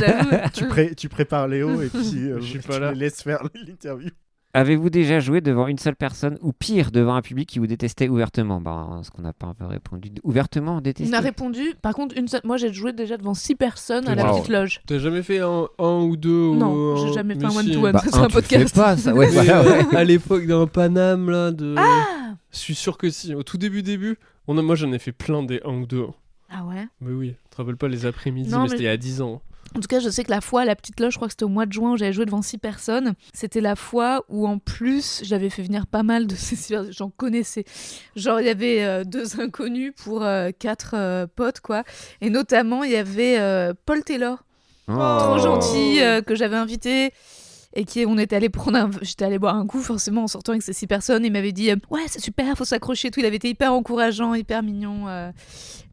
j'avoue. Tu prépares Léo et puis Je suis pas tu là. les laisses faire l'interview. Avez-vous déjà joué devant une seule personne ou pire, devant un public qui vous détestait ouvertement? Bah, ce qu'on n'a pas un peu répondu. Ouvertement détesté? On a répondu. Par contre, une seule. Moi, j'ai joué déjà devant 6 personnes à la Wow. petite loge. T'as jamais fait un ou deux Non, ou j'ai jamais fait un Mais si. one-to-one. Bah, C'est un tu le fais podcast. pas, ça. Ouais, Oui, voilà, ouais. à l'époque d'un Paname là de. Ah Je suis sûr que si. Au tout début, moi j'en ai fait plein des 1 ou 2. Ah ouais. Mais oui, tu te rappelles pas les après-midi, Non, mais mais- c'était il y a 10 ans. En tout cas, je sais que la petite loge, je crois que c'était au mois de juin où j'avais joué devant 6 personnes. C'était la fois où, en plus, j'avais fait venir pas mal de ces j'en connaissais. Genre, il y avait 2 inconnus pour 4 potes, quoi. Et notamment, il y avait Paul Taylor, trop gentil, que j'avais invité. Et on était allé j'étais allée boire un coup, forcément, en sortant avec ces 6 personnes. Il m'avait dit ouais, c'est super, faut s'accrocher, tout. Il avait été hyper encourageant, hyper mignon.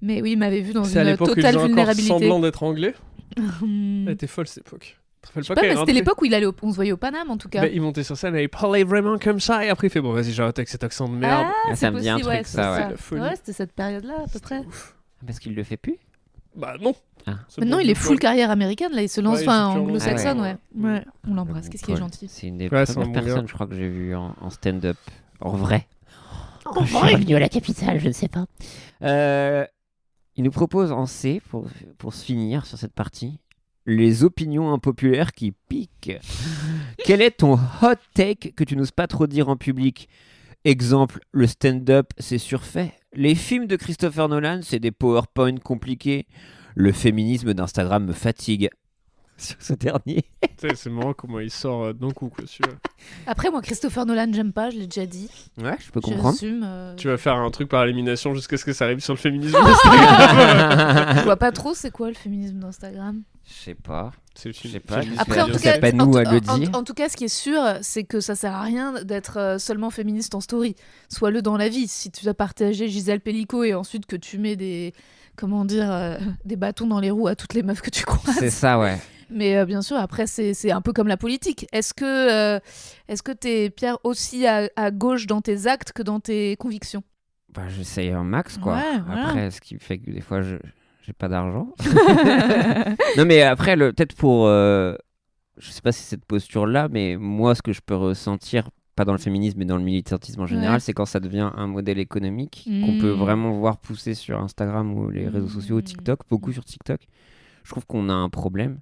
Mais oui, il m'avait vu dans une totale vulnérabilité. C'est semblant d'être anglais. Elle était folle cette époque. Je sais pas, mais c'était l'époque où on se voyait au Paname, en tout cas. Bah, il montait sur scène et il parlait vraiment comme ça. Et après, il fait bon, vas-y, j'arrête avec cet accent de merde. Ça me dit un truc, ça. Ouais, c'était cette période-là, à peu près. Parce qu'il le fait plus. Bah non. Maintenant, il est full carrière américaine, là, il se lance anglo-saxonne, ouais. Ouais, on l'embrasse, qu'est-ce qu'il est gentil. C'est une des premières personnes, je crois, que j'ai vu en stand-up, en vrai. Je suis revenu à la capitale, je ne sais pas. Il nous propose en C, pour se finir sur cette partie, les opinions impopulaires qui piquent. Quel est ton hot take que tu n'oses pas trop dire en public ? Exemple, le stand-up, c'est surfait. Les films de Christopher Nolan, c'est des PowerPoint compliqués. Le féminisme d'Instagram me fatigue. Sur ce dernier. C'est marrant comment il sort d'un coup, quoi, celui-là. Après, moi, Christopher Nolan, j'aime pas, je l'ai déjà dit. Ouais, je peux comprendre. J'assume. Tu vas faire un truc par élimination jusqu'à ce que ça arrive sur le féminisme. Je vois pas trop, c'est quoi le féminisme d'Instagram ? Je sais pas. C'est le film. Je sais pas. Après, en tout c'est cas, pas nous à le dire. En tout cas, ce qui est sûr, c'est que ça sert à rien d'être seulement féministe en story. Sois-le dans la vie. Si tu as partagé Gisèle Pellico et ensuite que tu mets des bâtons dans les roues à toutes les meufs que tu croises. C'est ça, ouais. Mais bien sûr, après, c'est un peu comme la politique. Est-ce que t'es, Pierre, aussi à gauche dans tes actes que dans tes convictions ? Bah, j'essaye un max, quoi. Ouais, voilà. Après, ce qui fait que des fois, j'ai pas d'argent. Non, mais après, peut-être pour... je sais pas si cette posture-là, mais moi, ce que je peux ressentir, pas dans le féminisme, mais dans le militantisme en général, c'est quand ça devient un modèle économique qu'on peut vraiment voir pousser sur Instagram ou les réseaux sociaux, TikTok, beaucoup sur TikTok. Je trouve qu'on a un problème.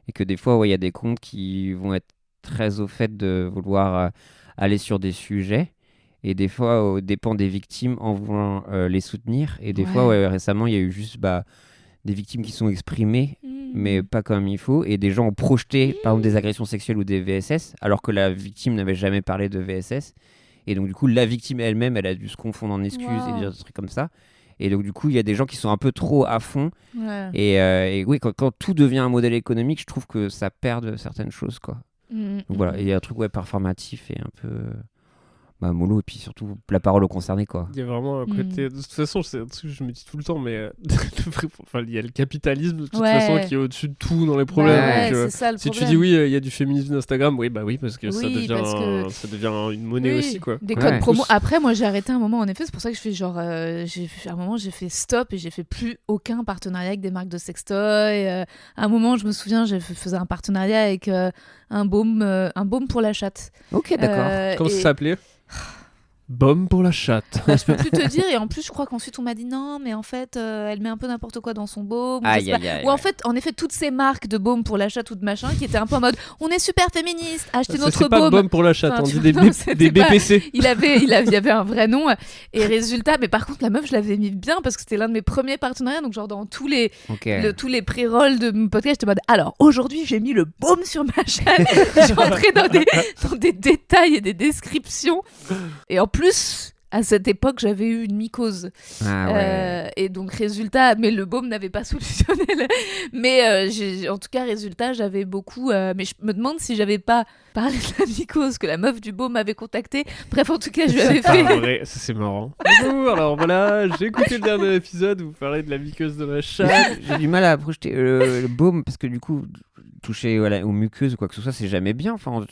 Et que des fois, il y a des comptes qui vont être très au fait de vouloir aller sur des sujets. Et des fois, aux dépens des victimes en voulant les soutenir. Et des fois, récemment, il y a eu juste des victimes qui sont exprimées, mais pas comme il faut. Et des gens ont projeté, par exemple, des agressions sexuelles ou des VSS, alors que la victime n'avait jamais parlé de VSS. Et donc, du coup, la victime elle-même, elle a dû se confondre en excuses et dire des trucs comme ça. Et donc, du coup, il y a des gens qui sont un peu trop à fond. Ouais. Et oui, quand tout devient un modèle économique, je trouve que ça perd certaines choses, quoi. Donc voilà, il y a un truc performatif et un peu mollo, et puis surtout la parole aux concernés, quoi. Il y a vraiment un côté... De toute façon, c'est un truc que je me dis tout le temps, mais il y a le capitalisme, de toute façon, qui est au-dessus de tout dans les problèmes. Donc, c'est ça, le si problème. tu dis oui, il y a du féminisme d'Instagram, oui, parce que ça devient une monnaie aussi, quoi. Des codes promo. Après, moi, j'ai arrêté un moment, en effet, c'est pour ça que je fais genre... à un moment, j'ai fait stop et j'ai fait plus aucun partenariat avec des marques de sextoy. À un moment, je me souviens, je faisais un partenariat avec un baume pour la chatte. Ok, d'accord. Comment ça s'appelait ? Baume pour la chatte. Je peux plus te dire, et en plus je crois qu'ensuite on m'a dit non mais en fait elle met un peu n'importe quoi dans son baume ou en effet toutes ces marques de baume pour la chatte ou de machin qui étaient un peu en mode on est super féministe, achetez notre c'est baume. Pas baume pour la chatte, on dit des BPC. Il y avait un vrai nom et résultat, mais par contre la meuf je l'avais mis bien parce que c'était l'un de mes premiers partenariats, donc genre dans tous les pré-rolls de mon podcast j'étais en mode alors aujourd'hui j'ai mis le baume sur ma chatte. J'entrais dans des détails et des descriptions, et en plus, à cette époque, j'avais eu une mycose. Et donc, résultat, mais le baume n'avait pas solutionné. Mais en tout cas, résultat, j'avais beaucoup... mais je me demande si j'avais pas parlé de la mycose que la meuf du baume m'avait contacté. Bref, en tout cas, je lui avais fait... Vrai, ça c'est marrant. Bonjour, alors voilà, j'ai écouté le dernier épisode où vous parlez de la mycose de la chatte. J'ai du mal à projeter le baume parce que du coup... toucher aux muqueuses ou quoi que ce soit, c'est jamais bien. Enfin,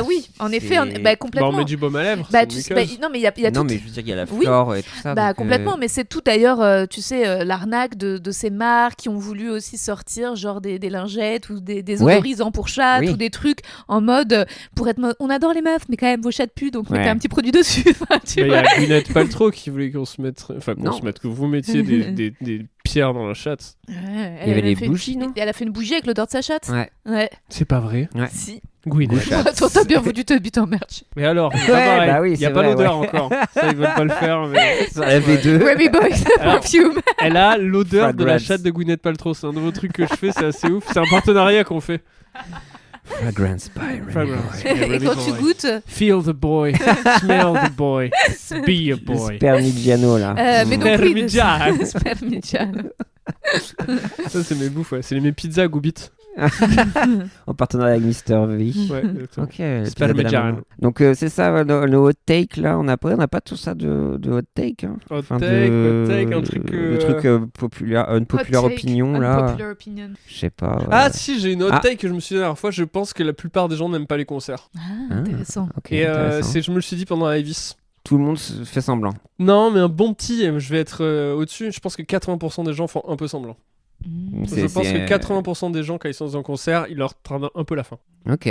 oui, en effet, complètement. On met du baume à lèvres. Non, mais il y a tout. Non, mais je veux dire, il y a la flore et tout ça. Donc, complètement, mais c'est tout d'ailleurs, tu sais, l'arnaque de ces marques qui ont voulu aussi sortir genre des lingettes ou des odorisants pour chatte ou des trucs en mode pour être on adore les meufs, mais quand même vos chattes puent, donc mettez un petit produit dessus. Il y a Gwyneth Paltrow qui voulait qu'on se mette, que vous mettiez des Pierre dans la chatte. Ouais, Il y avait elle a les fait bougies, non? Elle a fait une bougie avec l'odeur de sa chatte. Ouais. Ouais. C'est pas vrai. Ouais. Si. Gwyneth. Toi, t'as bien voulu te buter en merch. Mais alors, c'est Ouais, pas pareil. bah oui, Il y a c'est pas vrai, l'odeur ouais. encore. Ça, ils veulent pas le faire. Mais... Sur la V2. Remy Boy, Alors- perfume. Elle a l'odeur de la Fragrance. chatte de Gwyneth Paltrow. C'est un nouveau truc que je fais, c'est assez ouf. C'est un partenariat qu'on fait. Fragrance by Remy Fragrance. Boy. Yeah, Et Remy quand Boy. tu goûtes, Feel the boy, smell the boy, be a Le boy. Spermigiano là. mais donc oui, Spermidjan. Spermidjan. Ça, c'est mes bouffes, ouais. C'est mes pizzas Goubit. En partenariat avec Mr. V. Ouais, exactement. Ok. le Spermidjan. pizza de la maman. Donc c'est ça le hot take là. On n'a pas tout ça de hot take. Hein. Hot Enfin, take, un truc. Le truc populaire, une populaire Hot take, opinion là. unpopular opinion. Je sais pas. ouais. Ah, si, j'ai une hot Ah. take que je me suis dit la dernière fois. Je pense que la plupart des gens n'aiment pas les concerts. Ah, intéressant. Ok, Et intéressant. je me le suis dit pendant la Evis. Tout le monde se fait semblant. Non, mais un bon petit, je vais être au-dessus. Je pense que 80% des gens font un peu semblant. Mm. Je pense que 80% des gens, quand ils sont dans un concert, ils leur trament un peu la fin. Ok.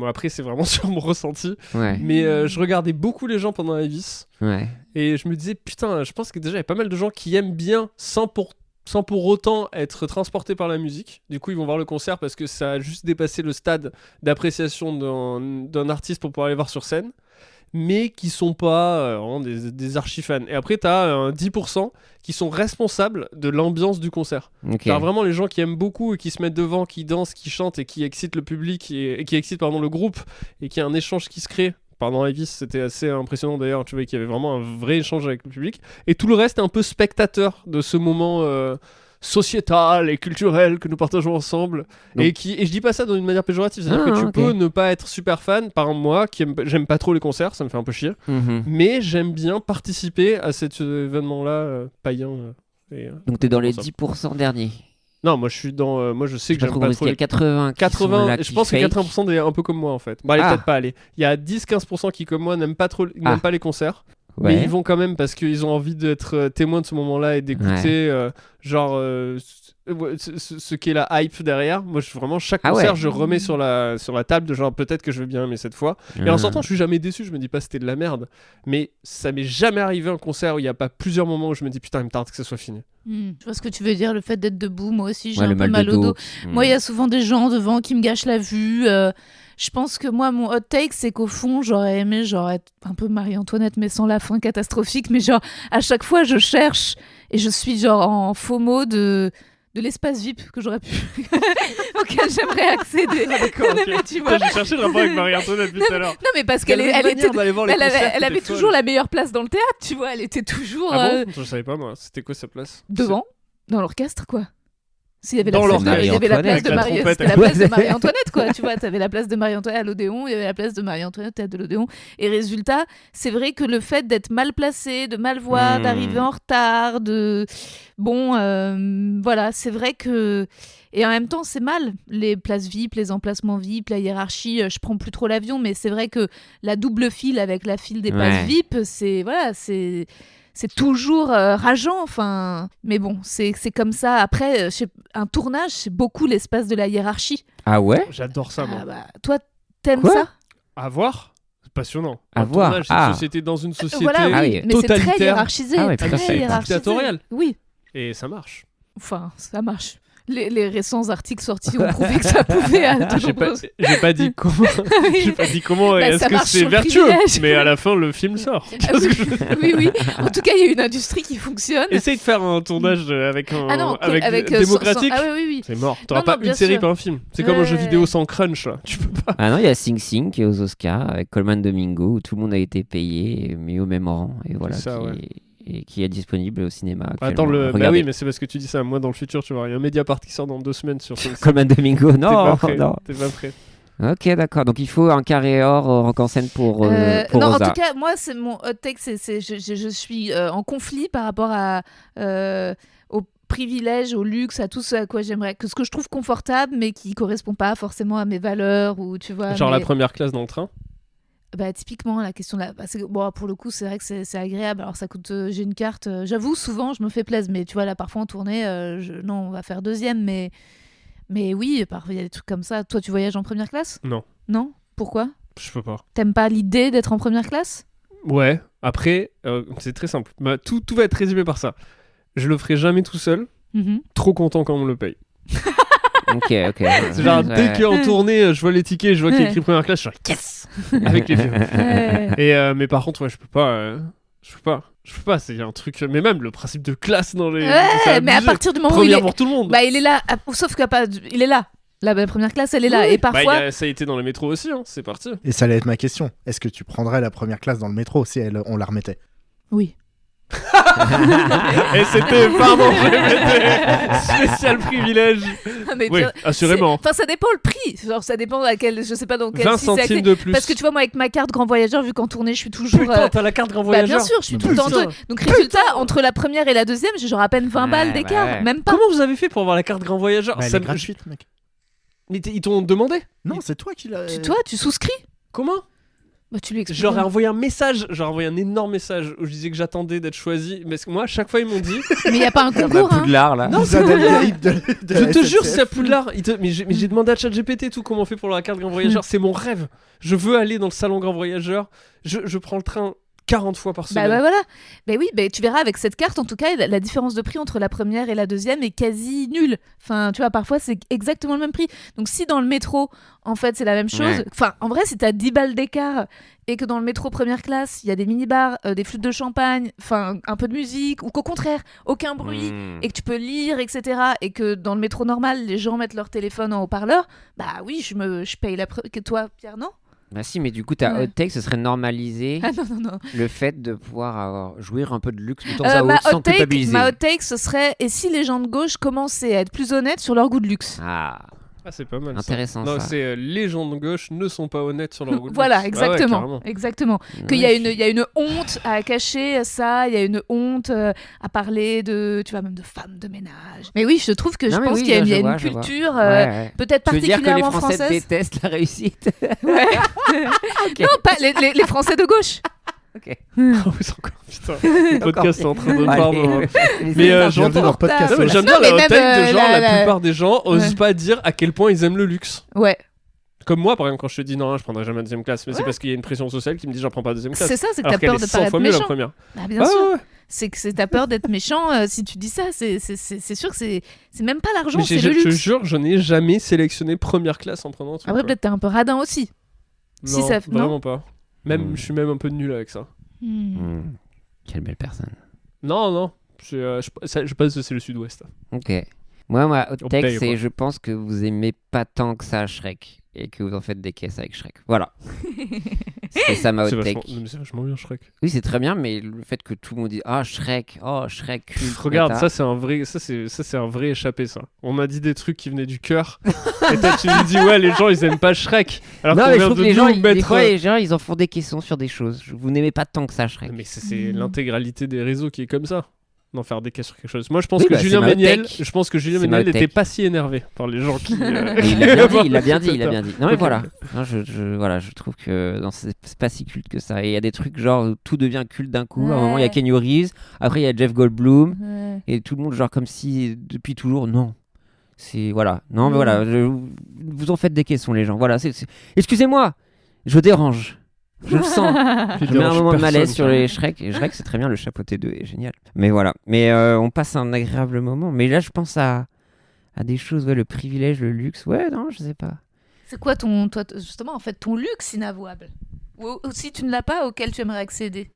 Après, c'est vraiment sur mon ressenti. Ouais. Mais je regardais beaucoup les gens pendant la Evis. Ouais. Et je me disais, putain, je pense que déjà, il y a pas mal de gens qui aiment bien sans pour autant être transportés par la musique. Du coup, ils vont voir le concert parce que ça a juste dépassé le stade d'appréciation d'un artiste pour pouvoir aller voir sur scène. Mais qui sont pas vraiment des archi-fans. Et après, t'as 10% qui sont responsables de l'ambiance du concert. Ok. T'as vraiment les gens qui aiment beaucoup et qui se mettent devant, qui dansent, qui chantent et qui excitent le public et qui excitent le groupe et qui a un échange qui se crée. Pendant Elvis, c'était assez impressionnant d'ailleurs. Tu vois qu'il y avait vraiment un vrai échange avec le public. Et tout le reste est un peu spectateur de ce moment sociétal et culturel que nous partageons ensemble. Donc- Et je dis pas ça d'une manière péjorative. C'est-à-dire que tu ok. peux ne pas être super fan. Par exemple, moi, j'aime pas trop les concerts, ça me fait un peu chier. Mhm. Mais j'aime bien participer à cet événement-là païen. Donc t'es dans les ça. 10% derniers. Non, moi je suis dans. Moi je sais que Pas j'aime trop pas parce trop qu'il y les a 80 qui sont 80, là, je qui pense que fake. 80% des un peu comme moi en fait. Bon, allez, Ah. peut-être pas aller. Il y a 10-15% qui, comme moi, n'aiment pas les concerts. Ouais. Mais ils vont quand même parce qu'ils ont envie d'être témoins de ce moment-là et d'écouter ce qu'est la hype derrière. Moi, vraiment, chaque Ah concert, ouais. je remets sur la table de genre peut-être que je vais bien aimer cette fois. Et en sortant, je suis jamais déçu. Je me dis pas c'était de la merde. Mais ça m'est jamais arrivé un concert où il n'y a pas plusieurs moments où je me dis putain, il me tarde que ça soit fini. Je vois ce que tu veux dire, le fait d'être debout. Moi aussi, j'ai Ouais, un le peu mal de mal au dos. dos. Moi, il y a souvent des gens devant qui me gâchent la vue. Je pense que moi, mon hot take, c'est qu'au fond, j'aurais aimé être un peu Marie-Antoinette, mais sans la fin catastrophique. Mais genre, à chaque fois, je cherche et je suis genre en FOMO de l'espace VIP que j'aurais pu auquel j'aimerais accéder. Non, mais tu vois. J'ai cherché le rapport avec Marie-Antoinette tout à l'heure. Non, mais parce qu'elle elle était elle avait toujours toujours la meilleure place dans le théâtre, tu vois. Elle était toujours Ah bon Je savais pas moi. C'était quoi sa place devant, dans l'orchestre, quoi. S'il y avait Dans la place l'orchestre. il y avait la place Avec de la Marie, trompette, c'était la avec- place de Marie-Antoinette, quoi. Tu vois, t'avais la place de Marie-Antoinette à l'Odéon, il y avait la place de Marie-Antoinette au théâtre de l'Odéon. Et résultat, c'est vrai que le fait d'être mal placé, de mal voir, d'arriver en retard, voilà, c'est vrai que. Et en même temps, c'est mal. Les places VIP, les emplacements VIP, la hiérarchie, je prends plus trop l'avion, mais c'est vrai que la double file avec la file des places Ouais. VIP, c'est toujours rageant, enfin. Mais bon, c'est comme ça. Après, un tournage, c'est beaucoup l'espace de la hiérarchie. Ah ouais. J'adore ça, moi. Ah bah, toi, t'aimes Quoi ça À voir C'est passionnant. À Un voir. tournage, c'est Ah. une société dans une société Voilà, oui, Ah oui. mais c'est très totalitaire. hiérarchisé. Ah ouais, tout à très fait. hiérarchisé. Dictatorial. Oui, Et ça marche. enfin, ça marche. Les récents articles sortis ont prouvé que ça pouvait à de J'ai pas, nombreuses- j'ai pas dit comment. Oui. J'ai pas dit comment. Bah, Est-ce ça que marche c'est sur le vertueux privilège. Mais à la fin, le film sort. Ah oui, oui. En tout cas, il y a une industrie qui fonctionne. Essaye de faire un tournage avec un Ah non, avec sans- démocratique. Ah oui, oui, oui. C'est mort. T'auras Non, pas non, une bien série sûr. pas un film. C'est comme un jeu Ouais. vidéo sans crunch. Là. Tu peux pas. Ah non, il y a Sing Sing qui est aux Oscars avec Coleman Domingo où tout le monde a été payé, mis au même rang et voilà C'est ça, qui est disponible au cinéma. Attends, bah Regardez. oui, mais c'est parce que tu dis ça. Moi, dans le futur, tu vois, il y a un Mediapart qui sort dans 2 semaines sur Sing Sing. Coleman Domingo, T'es non, pas prêt. non. T'es pas prêt. Ok, d'accord. Donc il faut un carré or rock en scène pour Non, Rosa. en tout cas, moi, c'est mon hot take. Je suis en conflit par rapport au privilège, au luxe, à tout ce à quoi j'aimerais, que ce que je trouve confortable, mais qui correspond pas forcément à mes valeurs ou tu vois. Genre mais- la première classe dans le train. Bah, typiquement, la question de la. Bon, pour le coup, c'est vrai que c'est agréable. Alors, ça coûte. J'ai une carte. J'avoue, souvent, je me fais plaisir. Mais tu vois, là, parfois en tournée, non, on va faire deuxième. Mais oui, parfois, il y a des trucs comme ça. Toi, tu voyages en première classe ? Non. Non ? Pourquoi ? Je peux pas. T'aimes pas l'idée d'être en première classe ? Ouais. Après, c'est très simple. Tout va être résumé par ça. Je le ferai jamais tout seul. Mhm. trop content quand on me le paye. Ok. C'est genre, dès qu'en tournée, je vois les tickets, je vois qu'il y a écrit première classe, je suis genre yes avec les vieux. Ouais. Et mais par contre, ouais, je peux pas, c'est un truc. Mais même le principe de classe dans les. c'est Ouais, mais à abusé. partir du moment où Première pour tout le monde. il est là, sauf que il est là. La première classe, elle est là. Et parfois, ça a été dans les métros aussi, hein, c'est parti. Et ça allait être ma question. Est-ce que tu prendrais la première classe dans le métro si on la remettait? oui. Et c'était, pardon, je répétais, spécial privilège. Mais Oui, assurément. Enfin, ça dépend le prix. Genre, ça dépend à quel, je sais pas dans quel 20 si c'est centimes accès. de plus. Parce que tu vois, moi, avec ma carte grand voyageur, vu qu'en tournée, je suis toujours. Putain, t'as la carte grand Bah, voyageur. bien sûr, je suis tout le temps. Putain. Donc, résultat, entre la première et la deuxième, j'ai genre à peine 20 balles d'écart. ouais. Même pas. Comment vous avez fait pour avoir la carte grand voyageur? Bah, elle Ça est me- gratuite, mec. Mais ils t'ont demandé? Non, c'est toi qui l'as. Toi, tu souscris. Comment? Bah, tu lui expliques. J'aurais envoyé un message, j'aurais envoyé un énorme message où je disais que j'attendais d'être choisi. Mais moi, à chaque fois, ils m'ont dit. Mais il n'y a pas un concours. hein. Poudlard là. Non, Zad Al-Gaïb de Je la te jure, SNCF. c'est à Poudlard. Mais j'ai demandé à ChatGPT et tout comment on fait pour la carte Grand Voyageur. C'est mon rêve. Je veux aller dans le salon Grand Voyageur. Je prends le train 40 fois par semaine. Bah voilà. Bah oui, bah, tu verras avec cette carte, en tout cas, la différence de prix entre la première et la deuxième est quasi nulle. Enfin, tu vois, parfois c'est exactement le même prix. Donc si dans le métro, en fait, c'est la même chose. Ouais. Enfin, en vrai, si t'as 10 balles d'écart et que dans le métro première classe, il y a des mini-bars, des flûtes de champagne, enfin, un peu de musique, ou qu'au contraire, aucun bruit, et que tu peux lire, etc. Et que dans le métro normal, les gens mettent leur téléphone en haut-parleur, bah oui, je paye que toi, Pierre, non? Bah si, mais du coup, ta Ouais. hot take, ce serait normaliser Ah non. le fait de pouvoir jouir un peu de luxe de temps à Ma autre sans hot take, culpabiliser. ma hot take, ce serait et si les gens de gauche commençaient à être plus honnêtes sur leur goût de luxe. Ah, Ah, c'est pas mal. ça. intéressant Non, ça. c'est les gens de gauche ne sont pas honnêtes sur leur goût de Voilà, luxe. exactement, Ah exactement. Qu'il y a une honte à cacher ça, il y a une honte à parler de, tu vois, même de femmes de ménage. Mais oui, je trouve que Non, je mais pense oui, qu'il y a, non, il y a je une vois, je vois. culture Ouais. peut-être Tu veux dire que les particulièrement Français française. détestent la réussite. Ouais. Non, pas les Français de gauche. Ok. Oh, c'est encore. Putain, le podcast est en train de pardon. Allez. Mais Bienvenue j'entends. dans le podcast. Non, mais ouais. j'aime Non, bien mais la hot même, take de genre la- la plupart des gens osent Ouais. pas dire à quel point ils aiment le luxe. Ouais. Comme moi, par exemple, quand je te dis non, je prendrai jamais la deuxième classe, mais c'est Ouais. parce qu'il y a une pression sociale qui me dit j'en prends pas la deuxième classe. C'est ça, c'est que Alors t'as qu'elle peur est de 100 paraître fois mieux la méchant. première. Bah, bien Ah, sûr. ouais. C'est que t'as peur d'être méchant si tu dis ça. C'est sûr que c'est même pas l'argent, Mais c'est je le te luxe. jure, je n'ai jamais sélectionné première classe en prenant un truc. Après, quoi. peut-être t'es un peu radin aussi. si Non, ça- non vraiment pas. Même, je suis même un peu nul avec ça. Quelle belle personne. Non. Je pense que c'est le sud-ouest. Ok. Moi, ma hot On take, paye, c'est quoi. je pense que vous aimez pas tant que ça Shrek et que vous en faites des caisses avec Shrek. Voilà. C'est ça ma C'est hot vachement, take. mais c'est vachement bien, Shrek. Oui, c'est très bien, mais le fait que tout le monde dise ah Shrek, culte. Regarde, méta. ça c'est un vrai, ça c'est un vrai échappé ça. On m'a dit des trucs qui venaient du cœur. Et toi tu me dis ouais les gens ils aiment pas Shrek. Alors Non, qu'on mais je vient trouve de que les nous gens, des mettre. fois, les gens, ils en font des caissons sur des choses. Vous n'aimez pas tant que ça Shrek. Mais c'est l'intégralité des réseaux qui est comme ça. D'en faire des cas sur quelque chose. Moi je pense Oui, que bah, Julien c'est ma hot Méniel, take. je pense que Julien C'est ma Méniel hot n'était take. pas si énervé par les gens qui. Et il l'a bien dit, il a bien dit. Non mais Ok. voilà, non, voilà, je trouve que non, c'est pas si culte que ça. Et il y a des trucs genre où tout devient culte d'un coup. À un moment il y a Ouais. Kenny Reeves, après il y a Jeff Goldblum Ouais. et tout le monde genre comme si depuis toujours non. C'est voilà, non mais voilà, vous en faites des caissons les gens. Voilà, excusez-moi, je dérange. Je le sens. Je mets un moment de malaise sur les Shrek. Et Shrek, c'est très bien, le chapeauté 2 est génial. Mais voilà. Mais on passe un agréable moment. Mais là, je pense à des choses, ouais, le privilège, le luxe. Ouais, non, je sais pas. C'est quoi justement, en fait, ton luxe inavouable? Ou si tu ne l'as pas, auquel tu aimerais accéder?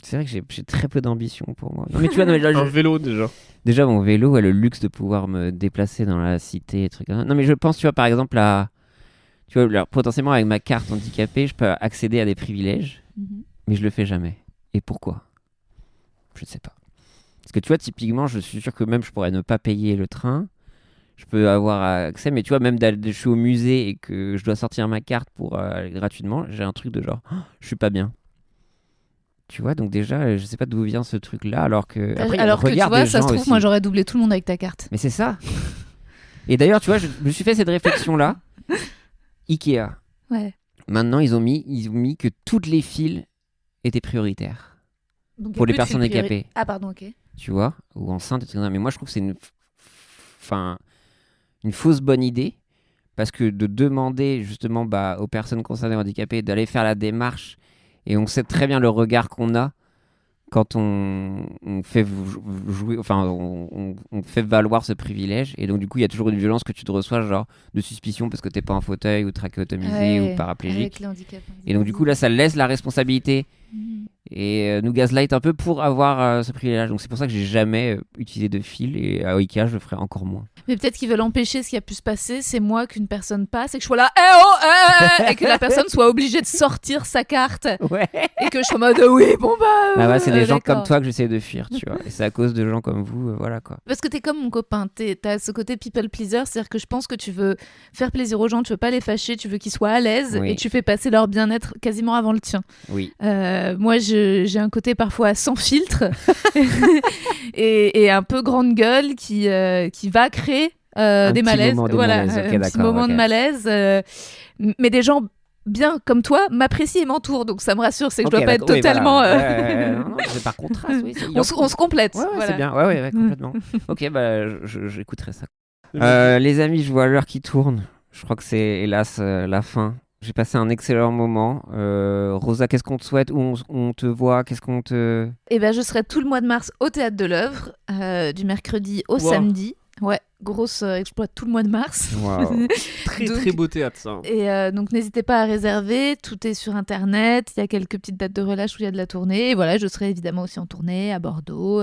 C'est vrai que j'ai très peu d'ambition pour moi. Non, mais tu vois, non, mais là, Un vélo déjà. déjà, mon vélo, ouais, le luxe de pouvoir me déplacer dans la cité, et trucs comme ça. Non, mais je pense, tu vois, par exemple, tu vois, alors, potentiellement, avec ma carte handicapée, je peux accéder à des privilèges, mais je le fais jamais. Et pourquoi? Je ne sais pas. Parce que tu vois, typiquement, je suis sûr que même je pourrais ne pas payer le train. Je peux avoir accès, mais tu vois, même je suis au musée et que je dois sortir ma carte pour aller gratuitement, j'ai un truc de genre, je suis pas bien. Tu vois, donc déjà, je sais pas d'où vient ce truc-là, alors que. Après, il y a le Alors que tu regard vois, des ça se gens trouve, aussi. moi j'aurais doublé tout le monde avec ta carte. Mais c'est ça. Et d'ailleurs, tu vois, je me suis fait cette réflexion-là. Ikea. Ouais. Maintenant, ils ont mis que toutes les files étaient prioritaires. Donc, Pour y a les plus de personnes fil priori- handicapées. Ah, pardon, ok. Tu vois, ou enceintes, etc. Mais moi, je trouve que c'est une fausse bonne idée. Parce que de demander justement aux personnes concernées handicapées d'aller faire la démarche, et on sait très bien le regard qu'on a quand on fait jouer, enfin, on fait valoir ce privilège. Et donc, du coup, il y a toujours une violence que tu te reçois, genre de suspicion parce que t'es pas en fauteuil ou trachéotomisé ou paraplégique. Avec les handicaps. Et donc, du coup, là, ça laisse la responsabilité et nous gaslight un peu pour avoir ce privilège. Donc, c'est pour ça que j'ai jamais utilisé de fil et à Oika, je le ferai encore moins. Mais peut-être qu'ils veulent empêcher ce qui a pu se passer. C'est moi qu'une personne passe et que je sois là, et que la personne soit obligée de sortir sa carte Ouais. et que je sois en mode oui, bon bah. C'est des gens d'accord. comme toi que j'essaie de fuir, tu vois. Et c'est à cause de gens comme vous, voilà quoi. Parce que t'es comme mon copain, t'as ce côté people pleaser, c'est-à-dire que je pense que tu veux faire plaisir aux gens, tu veux pas les fâcher, tu veux qu'ils soient à l'aise Oui. et tu fais passer leur bien-être quasiment avant le tien. Oui. Moi, j'ai un côté parfois sans filtre et un peu grande gueule qui va créer des petit malaises. moment de Voilà, malaise, ok, un petit d'accord, moment ok. de malaise. Mais des gens bien comme toi m'apprécient et m'entourent, donc ça me rassure, c'est que je dois pas être totalement. Non, c'est par contraste, oui. On se complète. Ouais, voilà. c'est bien, ouais, complètement. Ok, bah j'écouterai ça. Les amis, je vois l'heure qui tourne. Je crois que c'est hélas la fin. J'ai passé un excellent moment. Rosa, qu'est-ce qu'on te souhaite? Où on te voit? Qu'est-ce qu'on te... Eh ben, je serai tout le mois de mars au Théâtre de l'Œuvre, du mercredi au samedi. Ouais, grosse exploit tout le mois de mars. Wow. Très Donc- très beau théâtre ça. Et donc n'hésitez pas à réserver, tout est sur internet, il y a quelques petites dates de relâche où il y a de la tournée. Et voilà, je serai évidemment aussi en tournée à Bordeaux,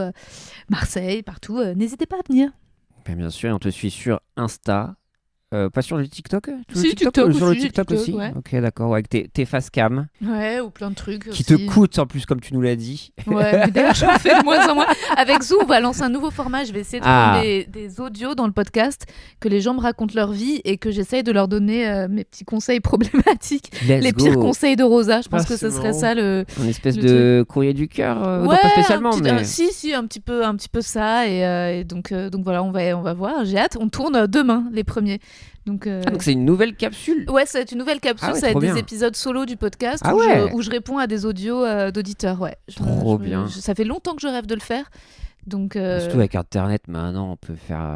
Marseille, partout. N'hésitez pas à venir. Bien sûr, et on te suit sur Insta. Pas sur le TikTok? Si, TikTok Sur le aussi, TikTok TikTok, aussi. ouais. Ok, d'accord, avec tes face cam Ouais, ou plein de trucs. qui aussi. te coûtent en plus, comme tu nous l'as dit. Ouais, mais d'ailleurs, j'en fais de moins en moins. Avec Zou, on va lancer un nouveau format. Je vais essayer de prendre des audios dans le podcast, que les gens me racontent leur vie et que j'essaye de leur donner mes petits conseils problématiques. Let's Les go. pires conseils de Rosa. Je pense que c'est ce serait marrant. ça le. Une espèce le de courrier du cœur, non, Ouais, pas spécialement, un petit- mais... si, un petit peu ça. Et donc voilà, on va voir. J'ai hâte. On tourne demain, les premiers. Donc, Ah, donc c'est une nouvelle capsule. ouais, ça va être une nouvelle capsule. Ah ouais, ça va être trop des bien. épisodes solo du podcast Ah où, ouais. où je réponds à des audios d'auditeurs. Ouais. Trop bien. Ça fait longtemps que je rêve de le faire. Donc, Surtout avec Internet, maintenant, on peut faire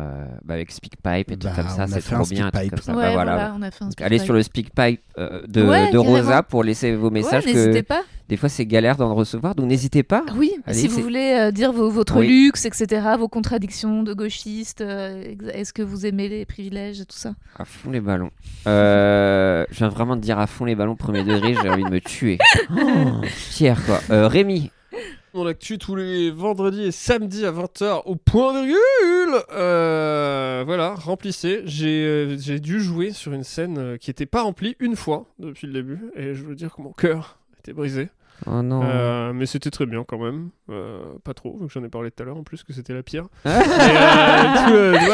avec SpeakPipe et tout comme ça, on a c'est fait trop un bien. un truc SpeakPipe. comme ça. ouais, Bah, voilà, on a fait un Donc, allez sur le SpeakPipe de Ouais, Rosa carrément. pour laisser vos messages. Ouais, que n'hésitez pas. des fois, c'est galère d'en recevoir, donc n'hésitez pas. Oui, Allez, si vous c'est- voulez dire votre Oui. luxe, etc., vos contradictions de gauchiste, est-ce que vous aimez les privilèges, tout ça? À fond les ballons. Je viens vraiment de dire à fond les ballons, premier degré, j'ai envie de me tuer. Oh, Pierre, quoi. Rémi. Mon actu tous les vendredis et samedis à 20h au point virgule. Voilà, remplissez. J'ai dû jouer sur une scène qui n'était pas remplie une fois depuis le début. Et je veux dire que mon cœur était brisé. Oh non. Mais c'était très bien quand même. Pas trop, vu que j'en ai parlé tout à l'heure en plus que c'était la pire.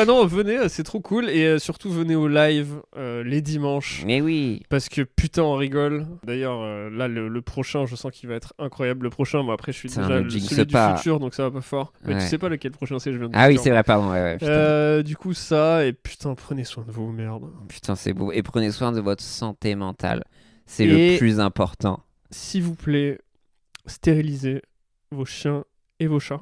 Non, venez, c'est trop cool. Et surtout, venez au live les dimanches. Mais oui. Parce que putain, on rigole. D'ailleurs, là, le prochain, je sens qu'il va être incroyable. Le prochain, moi après, je suis Putain, déjà me jinx celui pas. du futur, donc ça va pas fort. Mais Ouais. tu sais pas lequel prochain c'est, je viens de Ah oui, dire. c'est vrai, pardon. Ouais, putain. Du coup, ça, et putain, prenez soin de vous, merde. Putain, c'est beau. Et prenez soin de votre santé mentale. C'est Et- le plus important. S'il vous plaît, stérilisez vos chiens et vos chats.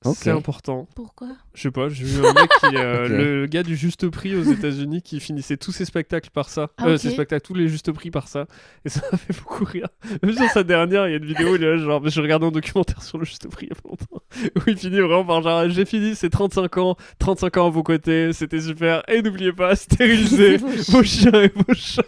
Ok. C'est important. Pourquoi? Je sais pas, j'ai vu un mec qui, Ok. le gars du Juste Prix aux États-Unis qui finissait tous ses spectacles par ça. Ah, ok. Ses spectacles, tous les Juste Prix par ça. Et ça m'a fait beaucoup rire. Même sur sa dernière, il y a une vidéo où il est là, genre, je regardais un documentaire sur le Juste Prix il y a pas longtemps. Où il finit vraiment par genre, j'ai fini, c'est 35 ans à vos côtés, c'était super. Et n'oubliez pas, stérilisez vos chiens et vos chats.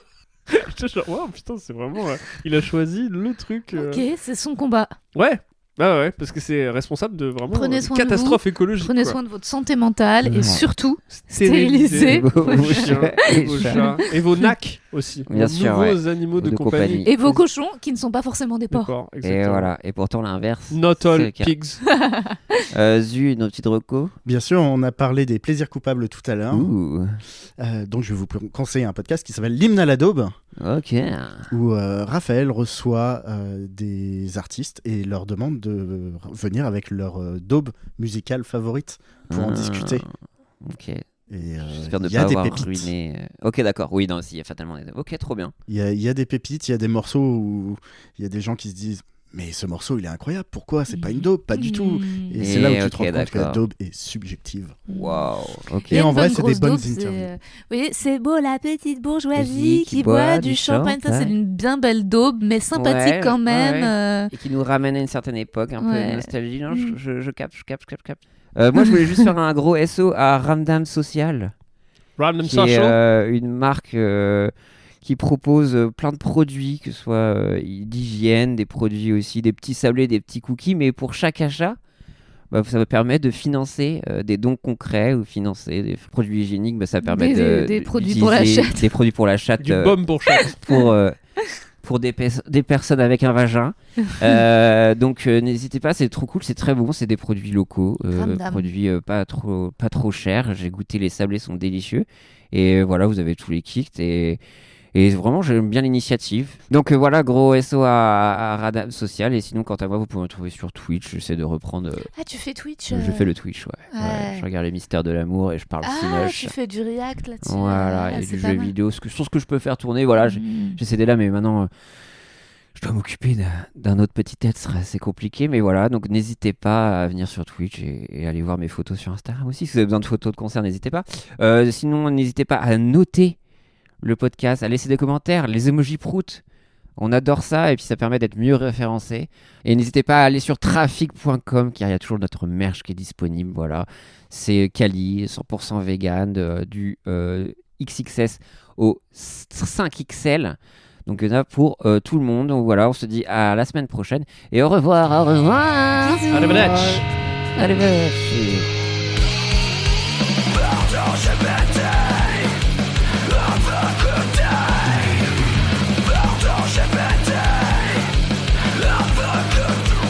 J'étais genre, wow, putain, c'est vraiment. Il a choisi le truc. Ok, c'est son combat. Ouais. Bah ouais, parce que c'est responsable de vraiment Prenez une soin de catastrophe écologique. Prenez quoi. soin de votre santé mentale Ouais. et surtout, Stérilisez Stérilisez vos chiens et vos chats. Et vos nacs aussi. Bien vos sûr, nouveaux animaux de compagnie. et vos cochons qui ne sont pas forcément des Des porcs. porcs, Et exactement. voilà. Et pourtant, l'inverse. Not c'est all le cas. pigs. Zu, nos petites recos. Bien sûr, on a parlé des plaisirs coupables tout à l'heure. Ouh. Donc je vais vous conseiller un podcast qui s'appelle L'hymne à la daube, Ok. où Raphaël reçoit des artistes et leur demande de venir avec leur daube musicale favorite pour en Ah, discuter. Ok. Et J'espère ne il y a pas des avoir pépites. ruiné. Ok, d'accord. Oui, non, si, il y a fatalement des. Ok, trop bien. Il y a des pépites, il y a des morceaux où il y a des gens qui se disent mais ce morceau il est incroyable, pourquoi c'est pas une daube, pas du tout. Et Et c'est là où tu ok, te rends compte que la d'accord. daube est subjective. Waouh. Ok. Et en vrai, bonne c'est des grosse bonnes daube, interviews. Vous voyez, c'est beau la petite bourgeoisie Vas-y, qui boit du champagne. Ça, c'est champagne. une bien belle daube, mais sympathique Ouais, quand même. ouais. Et qui nous ramène à une certaine époque, un peu Ouais. de nostalgie. Non, je capte. Moi, je voulais juste faire un gros SO à Ramdam Social, Random qui est Social. une marque qui propose plein de produits, que ce soit d'hygiène, des produits aussi, des petits sablés, des petits cookies, mais pour chaque achat, ça va permettre de financer des dons concrets ou financer des produits hygiéniques. Ça permet Des produits pour la d'utiliser chatte. des produits pour la chatte. Du baume pour chat. Pour des personnes avec un vagin. Donc n'hésitez pas, c'est trop cool, c'est très bon, c'est des produits locaux, Ramdam. produits pas trop chers. J'ai goûté, les sablés sont délicieux. Et voilà, vous avez tous les kits et vraiment j'aime bien l'initiative. Donc voilà, gros SO à Radam Social. Et sinon, quant à moi, vous pouvez me trouver sur Twitch. J'essaie de reprendre. Ah, tu fais Twitch Je fais le Twitch, ouais. Ouais. Je regarde les mystères de l'amour et je parle Ah, Cinoche. tu fais du React là-dessus. Voilà, Ah, et c'est du pas jeu mal. vidéo, sur ce que je peux faire tourner. Voilà, j'essaie d'être là, mais maintenant, je dois m'occuper d'un autre petit être, ce serait assez compliqué. Mais voilà, donc n'hésitez pas à venir sur Twitch et aller voir mes photos sur Instagram aussi. Si vous avez besoin de photos de concert, n'hésitez pas. Sinon, n'hésitez pas à noter le podcast, à laisser des commentaires, les emojis prout. On adore ça et puis ça permet d'être mieux référencé. Et n'hésitez pas à aller sur trafic.com car il y a toujours notre merch qui est disponible. Voilà, c'est Kali, 100% vegan, du XXS au 5XL. Donc il y en a pour tout le monde. Donc voilà, on se dit à la semaine prochaine et au revoir. Arrivederci. Arrivederci.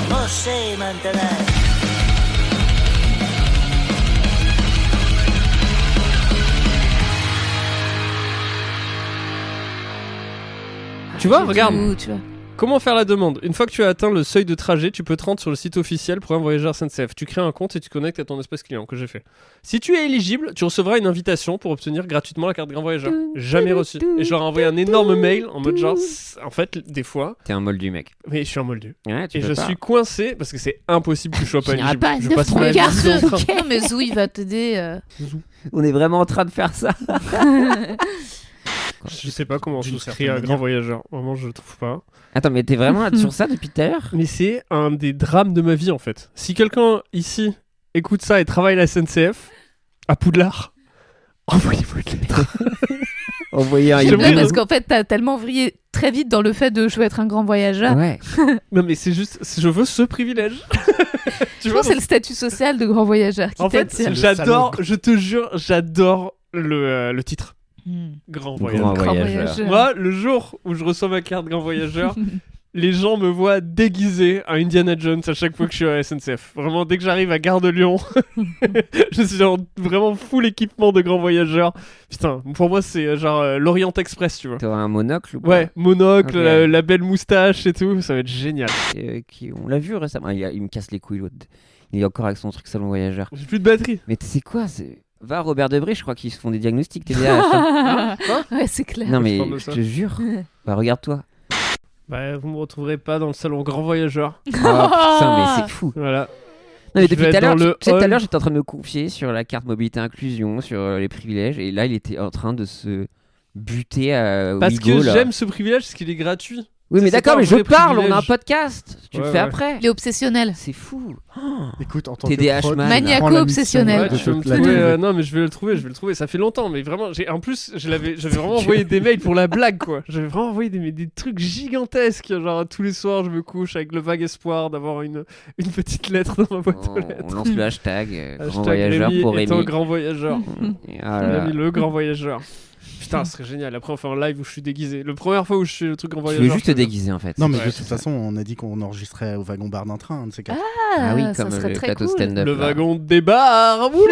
Você manterrà. Tu vois, regarde. Tu vois. Comment faire la demande? Une fois que tu as atteint le seuil de trajet, tu peux te rendre sur le site officiel pour un voyageur SNCF. Tu crées un compte et tu connectes à ton espace client que j'ai fait. Si tu es éligible, tu recevras une invitation pour obtenir gratuitement la carte Grand Voyageur. Jamais reçu. Et je leur ai envoyé un énorme mail en mode genre, en fait, des fois, T'es un moldu, mec. mais je suis un moldu. Ouais, tu Et peux je pas. suis coincé parce que c'est impossible que je sois pas Je n'irai éligible. pas à Je SNCF passe pour ma les vie cartes. dans le train. Non, mais Zou, il va t'aider. On est vraiment en train de faire ça. Je sais pas comment on D'une souscrit certaine à Grand Voyageur. Vraiment, je le trouve pas. Attends, mais t'es vraiment sur ça depuis tout à l'heure? Mais c'est un des drames de ma vie en fait. Si quelqu'un ici écoute ça et travaille à la SNCF, à Poudlard, envoyez-moi une lettre. Envoyer un J'aime J'aimerais bien bien. parce qu'en fait, t'as tellement vrillé très vite dans le fait de je veux être un grand voyageur. Ouais. Non mais c'est juste, je veux ce privilège. Tu Je vois, pense que c'est le statut social de grand voyageur qui en fait, t'attire. le j'adore, salon. je te jure, j'adore le titre. Hmm. Grand Grand Voyageur. Grand voyageur. voyageur. Moi, le jour où je reçois ma carte Grand Voyageur, les gens me voient déguisé à Indiana Jones à chaque fois que je suis à la SNCF. Vraiment, dès que j'arrive à Gare de Lyon, je suis genre vraiment full équipement de Grand Voyageur. Putain, pour moi, c'est genre l'Orient Express, tu vois. T'auras un monocle ou pas? Ouais, monocle, Ok. la belle moustache et tout, ça va être génial. On l'a vu récemment. Il me casse les couilles, l'autre. Il est encore avec son truc salon voyageur. J'ai plus de batterie. Mais tu sais quoi, va à Robert Debré, je crois qu'ils se font des diagnostics TDAH. hein. Ouais, c'est clair. Non mais parle de ça. je te jure. Bah regarde-toi. Bah, vous me retrouverez pas dans le salon Grand Voyageur. Oh putain, mais c'est fou. Voilà. Non, mais Je depuis vais tout à être l'heure, dans le tu sais, tout à hall. l'heure, j'étais en train de me confier sur la carte mobilité inclusion, sur les privilèges, et là, il était en train de se buter à Parce Ouigo, que là. j'aime ce privilège, parce qu'il est gratuit. Oui, mais c'est d'accord, pas un mais je vrai parle, on a un privilège. podcast. Tu le Ouais, fais ouais. après. Il est obsessionnel. C'est fou. Écoute, en tant TDAH que prod, man. je Maniaco prends la mission obsessionnel. Ouais, de tu peux me te la trouver, trouver. non mais je vais le trouver, ça fait longtemps, mais vraiment, en plus, j'avais vraiment envoyé des mails pour la blague, quoi. J'avais vraiment envoyé des trucs gigantesques, genre tous les soirs je me couche avec le vague espoir d'avoir une petite lettre dans ma boîte aux On lettres. lance le hashtag, grand Hashtag voyageur Rémi pour étant Rémi. grand voyageur. Ah On là a là. mis le grand voyageur. Putain, ce serait génial. Après, on fait un live où je suis déguisé. La première fois où je suis le truc grand Tu voyageur. veux juste te je fais- déguiser en fait. Non, mais Ouais, de c'est toute ça. façon, on a dit qu'on enregistrait au wagon-bar d'un train, un de ces quatre. Ah oui, ça comme serait le très plateau cool. stand-up. Le là. wagon débarre. Oh